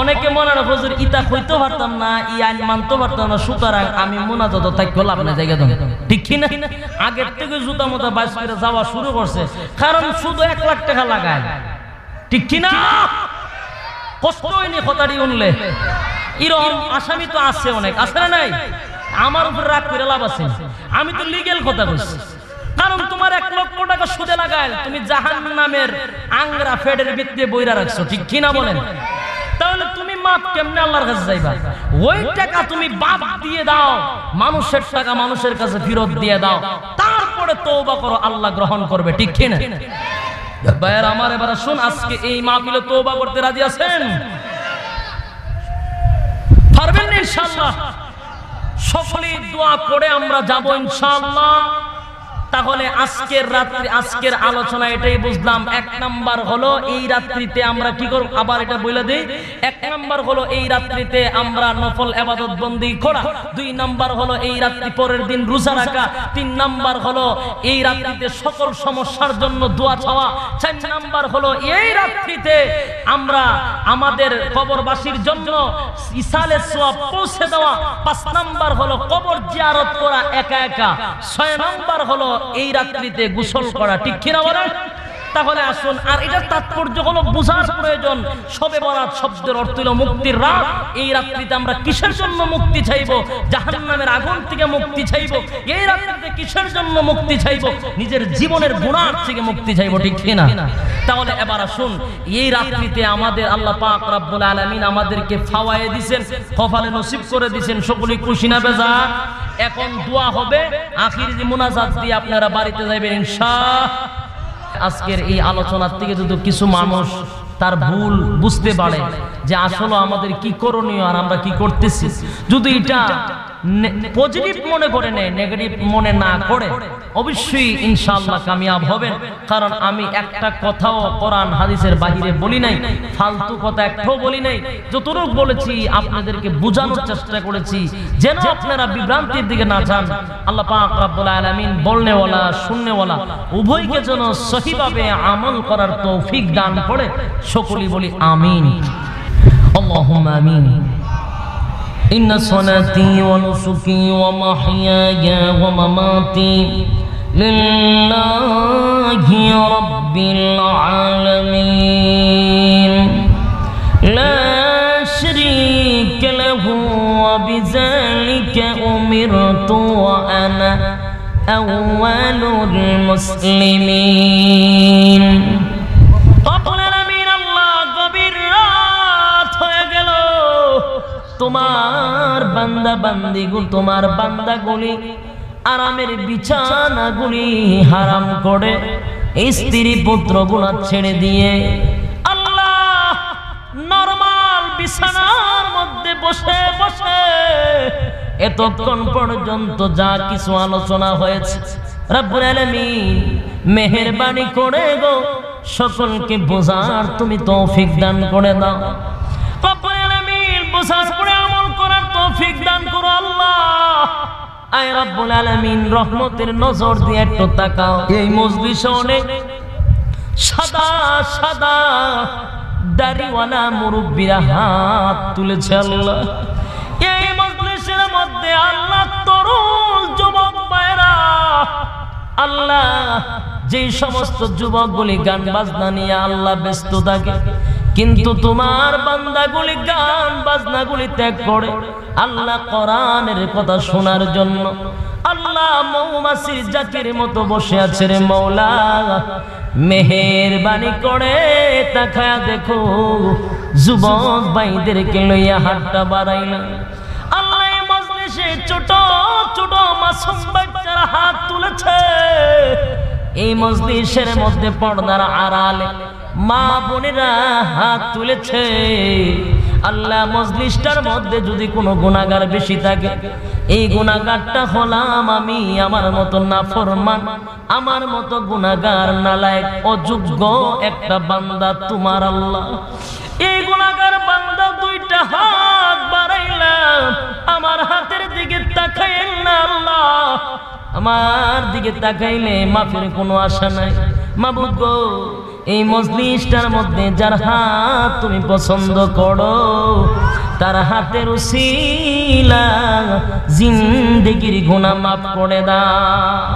অনেকে মনে রাখো, হুজুর ইতা কইতে পারতাম না, ই আইন মানতে পারতাম না, সুতরাং আমি মুনাজাত তাই করলাম না, জায়গা দেন, ঠিক কি না? আগের থেকে জুতা মোতা বাইশ করে যাওয়া শুরু করছে, কারণ শুধু 1 লাখ টাকা লাগায়, ঠিক কি না? কষ্ট হয়নি কথাটি শুনলে? এরকম আসামি তো আছে, অনেক আছে না নাই? আমার উপর রাগ করে লাভ আছে? আমি তো লিগেল কথা বলছি, কারণ তোমার 1 লক্ষ টাকা সুদে লাগায় তুমি জাহান্নামের আংরা ফেডের ভিতরে বইরা রাখছো, ঠিক কি না বলেন? তাহলে তুমি maaf কেমনে আল্লাহর কাছে চাইবা? ওই টাকা তুমি বাদ দিয়ে দাও, মানুষের টাকা মানুষের কাছে ফেরত দিয়ে দাও, তারপরে তওবা করো, আল্লাহ গ্রহণ করবে, ঠিক কি না? ভাইয়ের আমার, এবার শুন, আজকে এই মাহফিলে তওবা করতে রাজি আছেন? পারবেন না ইনশাআল্লাহ? সকলেই দোয়া করে আমরা যাব ইনশাআল্লাহ। তাহলে আজকের রাত্রি, আজকের আলোচনা এটাই বুঝলাম। 1 নাম্বার হলো এই রাত্রিতে আমরা কি করব, আবার এটা বলে দেই। 1 নাম্বার হলো এই রাত্রিতে আমরা নফল ইবাদত বন্দি করা। 2 নাম্বার হলো এই রাত্রি পরের দিন রোজা রাখা। 3 নাম্বার হলো এই রাত্রিতে সকল সমস্যার জন্য দোয়া চাওয়া। 4 নাম্বার হলো এই রাত্রিতে আমরা আমাদের কবরবাসীর জন্য ইসালে সওয়াব পৌঁছে দেওয়া। 5 নাম্বার হলো কবর জিয়ারত করা একা একা। 6 নাম্বার হলো এই রাত্রিতে গোসল করা, ঠিক কিনা বলেন? তাহলে আসুন, আর এটার তাৎপর্য হলো বোঝার প্রয়োজন। শবে বরাত শব্দের অর্থ হলো মুক্তির রাত। এই রাত্রিতে আমরা কিসের জন্য মুক্তি চাইবো? জাহান্নামের আগুন থেকে মুক্তি চাইবো। এই রাত্রিতে কিসের জন্য মুক্তি চাইবো? নিজের জীবনের গুনাহ থেকে মুক্তি চাইবো, ঠিক কিনা? তাহলে এবার আসুন, এই রাত্রিতে আমাদের আল্লাহ পাক রব্বুল আলামিন আমাদেরকে ফাওয়ায়ে দিবেন, কপালে নসিব করে দিবেন। সকলেই খুশি না বেজার? এখন দোয়া হবে, আখির মুনাজাত দিয়ে আপনারা বাড়িতে যাবেন ইনশাআল্লাহ। আজকের এই আলোচনার থেকে যদি কিছু মানুষ তার ভুল বুঝতে পারে যে আসলে আমাদের কি করণীয় আর আমরা কি করতেছি, যদি এটা পজিটিভ মনে করে নেয়, নেগেটিভ মনে না করে, অবশ্যই ইনশাআল্লাহ কামিয়াব হবেন। কারণ আমি একটা কথাও কোরআন হাদিসের বাইরে বলি নাই, ফালতু কথা একটাও বলি নাই। যতটুকু বলেছি আপনাদেরকে বোঝানোর চেষ্টা করেছি, যেন আপনারা বিভ্রান্তির দিকে না যান। আল্লাহ পাক রব্বুল আলামিন বলনেওয়ালা শুননেওয়ালা উভয়কে যেন সহিভাবে আমল করার তৌফিক দান করে। সকলেই বলি আমিন, আল্লাহুম্মা আমিন। إن صلاتي ونسكي ومحياي ومماتي لله رب العالمين لا شريك له وبذلك أمرت وأنا আউয়ালুল মুসলিমিন। রব্বুল আলামিন আল্লাহ গভীর রাত হয়ে গেল, তোমার বান্দাগুলি আরামের বিছানাগুলি হারাম করে স্ত্রী পুত্রগুলো ছেড়ে দিয়ে আল্লাহ নরমাল বিছানার মধ্যে বসে বসে এতক্ষণ পর্যন্ত যা কিছু আলোচনা হয়েছে রব্বুল আলামিন মেহেরবানি করে গো সকলকে বোঝার তুমি তৌফিক দান করে দাও। রব্বুল আলামিন বোঝার পরে আমল করার তৌফিক দান করো আল্লাহ। আয় রব্বুল আলামিন রহমতের নজর দিয়ে একটু তাকাও, এই মজলিসে অনেক সাদা সাদা দাড়িওয়ালা মুরব্বীরা হাত তুলেছে আল্লাহ। এই মজলিসের মধ্যে আল্লাহ তরুণ যুবক ভাইরা আল্লাহ যে সমস্ত যুবকগুলি গান বাজনা নিয়ে আল্লাহ ব্যস্ত থাকে, কিন্তু তোমার বান্দাগুলি গান বাজনাগুলি ত্যাগ করে আল্লাহ কোরআনের কথা শোনার জন্য আল্লাহ মৌমাছির জাতির মতো বসে আছে রে মওলা। মেহেরবানি করে তাকায়া দেখো যুবক ভাইদেরকে লইয়া হাতটা বাড়াইলা আল্লাহ। এই মজলিসে ছোট ছোট মাসুম বাচ্চারা হাত তুলেছে, এই মজলিসের মধ্যে পর্দার আড়ালে মা বোনেরা হাত তুলেছে আল্লাহ। মজলিসটার মধ্যে যদি কোনো গুনাহগার বেশি থাকে, এই গুনাহগারটা হলাম আমি, আমার মতো নাফরমান, আমার মতো গুনাহগার নালায়েক অযোগ্য একটা বান্দা তোমার আল্লাহ। এই গুনাহগার বান্দা দুইটা হাত বাড়াইলাম, আমার হাতের দিকে তাকাইলেন না আল্লাহ, আমার দিকে তাকাইলে মাফের কোনো আশা নাই। মাবুদ গো এই মজলিসটার মধ্যে যার হাত তুমি পছন্দ করো তার হাতের উসিলা জিন্দেগির গুনাহ মাফ করে দাও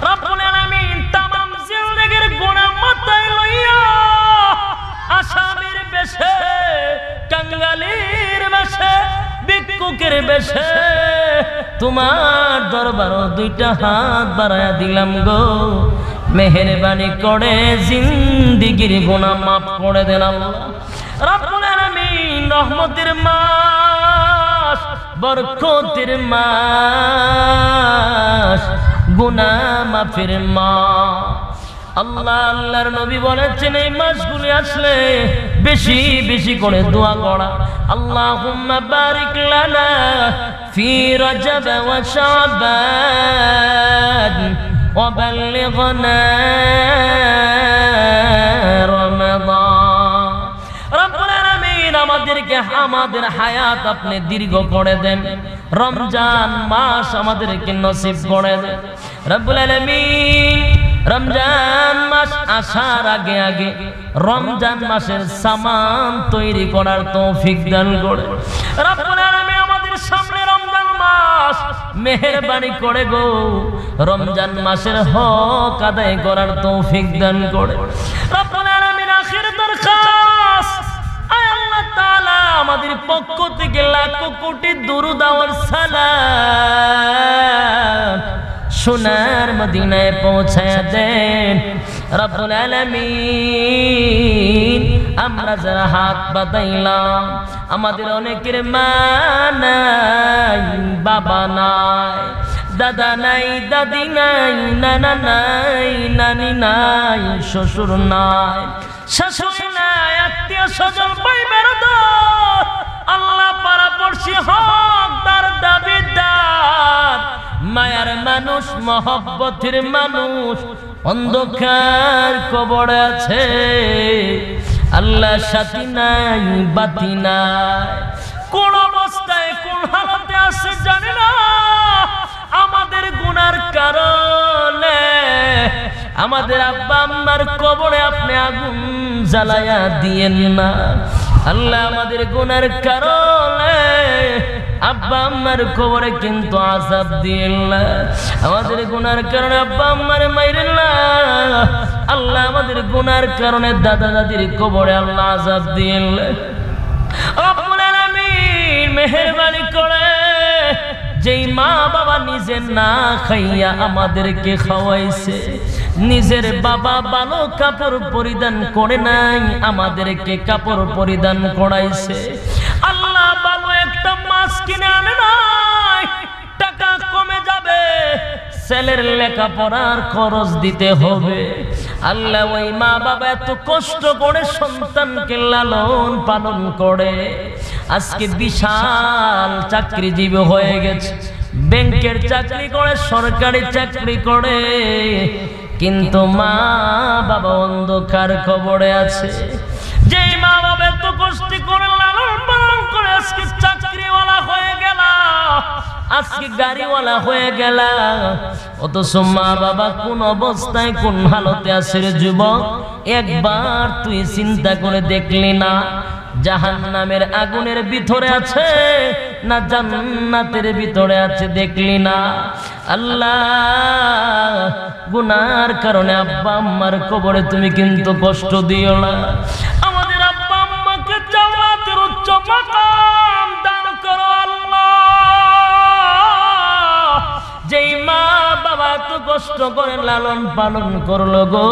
রব্বুল আলামিন। তামাম জিন্দেগির গুনাহ মাথায় লইয়া আসামির বেশে, কাঙ্গালির বেশে, ভিক্ষুকের বেশে তোমার দরবারে দুইটা হাত বাড়ায়া দিলাম গো। মেহেরবানি করে জিন্দেগির গুনাহ মাফ করে দেন আল্লাহ রব্বুল আলামিন। রহমতের মাস, বরকতের মাস, গুনাহ মাফের মাস আল্লাহ। আল্লাহর নবী বলেছেন এই মাসগুলি আসলে বেশি বেশি করে দোয়া করা। আল্লাহুম্মা বারিক লানা ফি রজব ওয়া শাবান ওয়া বাল্লিগনা রমাদান। রব্বুল আলামিন আমাদেরকে আমাদের হায়াত আপনি দীর্ঘ করে দেন, রমজান মাস আমাদেরকে নসিব করে দেন রব্বুল আলামিন। রমজান মাস আসার আগে আগে রমজান মাসের সামান তৈরি করার তৌফিক দান করে রব্বুল আলামিন। আমাদের সামনে রমজান মাস, মেহেরবানি করে গো রমজান মাসের হক আদায় করার তৌফিক দান করে রব্বুল আলামিন। আখির দরখাস্ত আয় আল্লাহ তাআলা আমাদের পক্ষ থেকে লাখ কোটি দুরূদ আর সালাম সোনার মদিনায় পৌঁছায়া দেন রব্বুল আলামিন। আমরা যারা হাত বাঁধাইলাম আমাদের অনেকের মা নাই, বাবা নাই, দাদা নাই, দাদি নাই, নানা নাই, নানি নাই, শ্বশুর নাই, শাশুড়ি নাই, আত্মীয় স্বজন ভাই বেরাদর আল্লাহ পাড়াপড়শি হকদার দাবিদার মায়ার মানুষ, মহব্বতের মানুষ অন্ধকার কবরে আছে আল্লাহ। সাথী নাই, বাতি নাই, কোন অবস্থায় কোন হালতে আছে জানি না। আমাদের গুনার কারণে আমাদের আব্বা আম্মার কবরে আপনি আগুন জ্বালায়া দিয়েন না আল্লাহ। আমাদের গুনার কারণে আব্বা আম্মার কবরে কিন্তু আযাব দিয়েন না। আমাদের গুনার কারণে আব্বা আম্মার মাইরেন না আল্লাহ। আমাদের গুনার কারণে দাদা দাদির কবরে আল্লাহ আযাব দিয়েন না রব্বুল আলামিন। মেহেরবানি করে যেই মা বাবা নিজে না খাইয়া আমাদেরকে খাওয়াইছে, নিজের বাবা ভালো কাপড় পরিধান করে নাই, আমাদেরকে কাপড় পরিধান করাইছে। আল্লাহ ভালো একটা মাছ কিনে আনে নাই, টাকা কমে যাবে, ছেলের লেখাপড়ার খরচ দিতে হবে। আল্লাহ ওই মা বাবা এত কষ্ট করে সন্তানকে লালন পালন করে, আজকে বিশাল চাকরিজীবী হয়ে গেছে, ব্যাংকের চাকরি করে, সরকারি চাকরি করে, কিন্তু মা বাবা অন্ধকার কবরে আছে। যেই মা বাবা এত কষ্ট করে লালন পালন করে আজকে চাকরিওয়ালা হয়ে গেল, আজকে গাড়িওয়ালা হয়ে গেল, অথচ মা বাবা কোন অবস্থায় কোন হালতে আছে রে যুবক, একবার তুই চিন্তা করে দেখলি না? জাহান্নামের আগুনের ভিতরে আছে না জান্নাতের ভিতরে আছে দেখলি না? আল্লাহ, গুনার কারণে আব্বা আম্মার কবরে তুমি কিন্তু কষ্ট দিও না। আমাদের আব্বা আম্মাকে জান্নাতের উচ্চ মাকাম দান করো আল্লাহ। যেই মা বাবা তো কষ্ট করে লালন পালন করলো গো,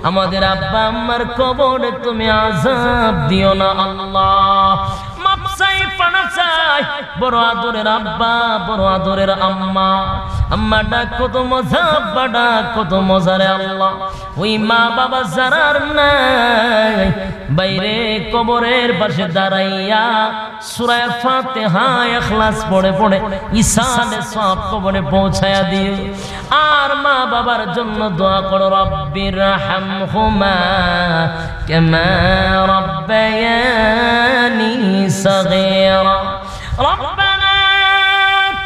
আমাদের আব্বা আম্মার কবরে তুমি আযাব দিও না আল্লাহ। মাপসাই পানাসাই, বড় আদরের আব্বা, বড় আদরের আম্মা, আম্মা ডাক কত মজা, আব্বা ডাক কত মজা রে আল্লাহ। ওই মা বাবা যারার নাই, বাইরে কবরের পাশে দাঁড়াইয়া সূরা ফাতিহা ইখলাস পড়ে পড়ে ইসালে সব কবরে পৌঁছায়া দিও। আর মা বাবার জন্য দোয়া করো, রব্বির হামহুমা কামা রব্বায়ানি সগীরা, রব্বানা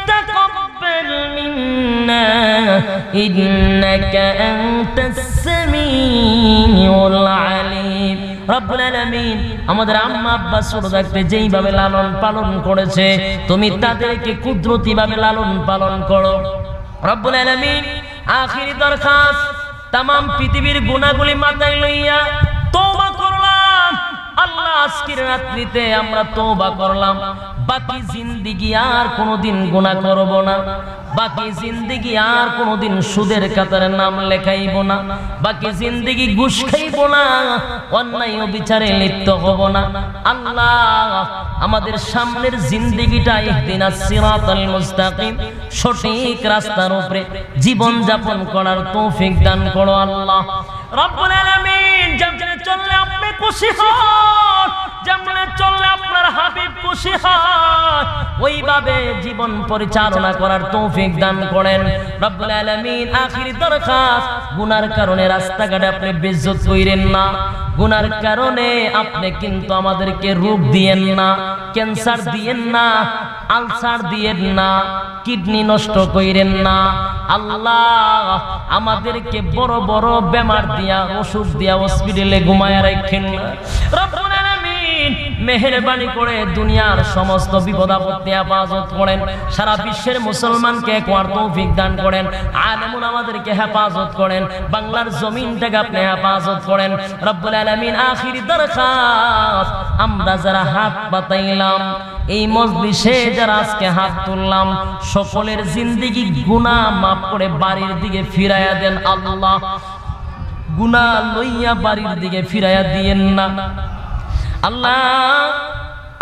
তাকাব্বাল মিন্না ইন্নাকা আনতাস সামিউল আলিম। রব্বুল আলামিন আমাদের আম্মা আব্বা ছোট থাকতে যেইভাবে লালন পালন করেছে, তুমি তাদেরকে কুদরতি ভাবে লালন পালন করো রব্বুল আলামিন। আখিরি দরখাস্ত, তাম পৃথিবীর গুনাহগুলি মাথায় লইয়া তওবা করলাম আল্লাহ। আজকের রাত্রিতে আমরা তওবা করলাম, বাকি জিন্দেগি আর কোনোদিন গুনাহ করব না, বাকি জিন্দেগি আর কোনোদিন সুদের কাতারে নাম লেখাইব না, বাকি জিন্দেগি ঘুষ খাইব না, অন্যায় বিচারে লিপ্ত হব না। আল্লাহ, আমাদের সামনের জিন্দেগিটা ইহদিনাস সিরাতাল মুস্তাকিম, সঠিক রাস্তার উপরে জীবন যাপন করার তৌফিক দান করো আল্লাহ রব্বুল আলামিন। যেমনে চললে আপনি খুশি হন, যেমনে চললে আপনার হাবিব খুশি হয়, ওইভাবে জীবন পরিচালনা করার তৌফিক দান করেন রব্বুল আলামিন। আখিরি দরখাস্ত, গুনার কারণে রাস্তাঘাটে আপনি বেইজ্জত কইরেন না, গুনার কারণে আপনি কিন্তু আমাদেরকে রোগ দিয়েন না, ক্যান্সার দিয়েন না, আলসার দিয়েন না, কিডনি নষ্ট কইরেন না আল্লাহ। আমাদেরকে বড় বড় বেমার দিয়া, ওষুধ দিয়া হসপিটালে ঘুমায়া রাখেন রব্বুল আলামিন। মেহেরবানি করে দুনিয়ার সমস্ত বিপদ আপদে হেফাজত করেন, সারা বিশ্বের মুসলমানকে একবার তৌফিক দান করেন, আলেমুল আমাদেরকে হেফাজত করেন, বাংলার জমিনটাকে আপনি হেফাজত করেন রব্বুল আলামিন। আখিরি দরখাস্ত, আমরা যারা হাত বাতাইলাম, এই মজলিসে যারা আজকে হাত তুললাম, সকলের জিন্দেগি গুনাহ মাফ করে বাড়ির দিকে ফিরাইয়া দেন আল্লাহ। গুনাহ লইয়া বাড়ির দিকে ফিরাইয়া দিয়েন না আল্লাহ।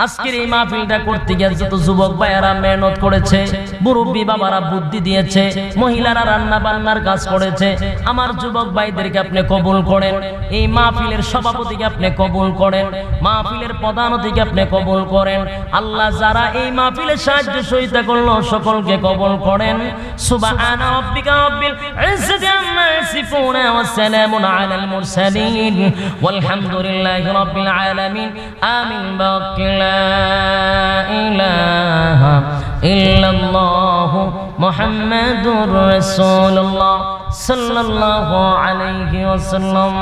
আজকের এই মাহফিলটা করতে গিয়ে যত যুবক ভাইয়ারা মেহনত করেছে, মুরব্বী বাবারা বুদ্ধি দিয়েছে, মহিলারা রান্না বান্নার কাজ করেছে, আমার যুবক ভাইদেরকে আপনি কবুল করেন। এই মাহফিলের সভাপতিকে আপনি কবুল করেন, মাহফিলের প্রধান অতিথিকে আপনি কবুল করেন আল্লাহ। যারা এই মাহফিলে সাহায্য সহযোগিতা করলো সকলকে কবুল করেন। সুবহানা রাব্বিকা রাব্বিল ইজ্জাতি আম্মা ইয়াসিফুন ওয়া সালামুন আলাল মুরসালিন ওয়ালহামদুলিল্লাহি রাব্বিল আলামিন। আমিন। বারাকাল্লাহু لا إله إلا الله محمد رسول الله صلى الله عليه وسلم।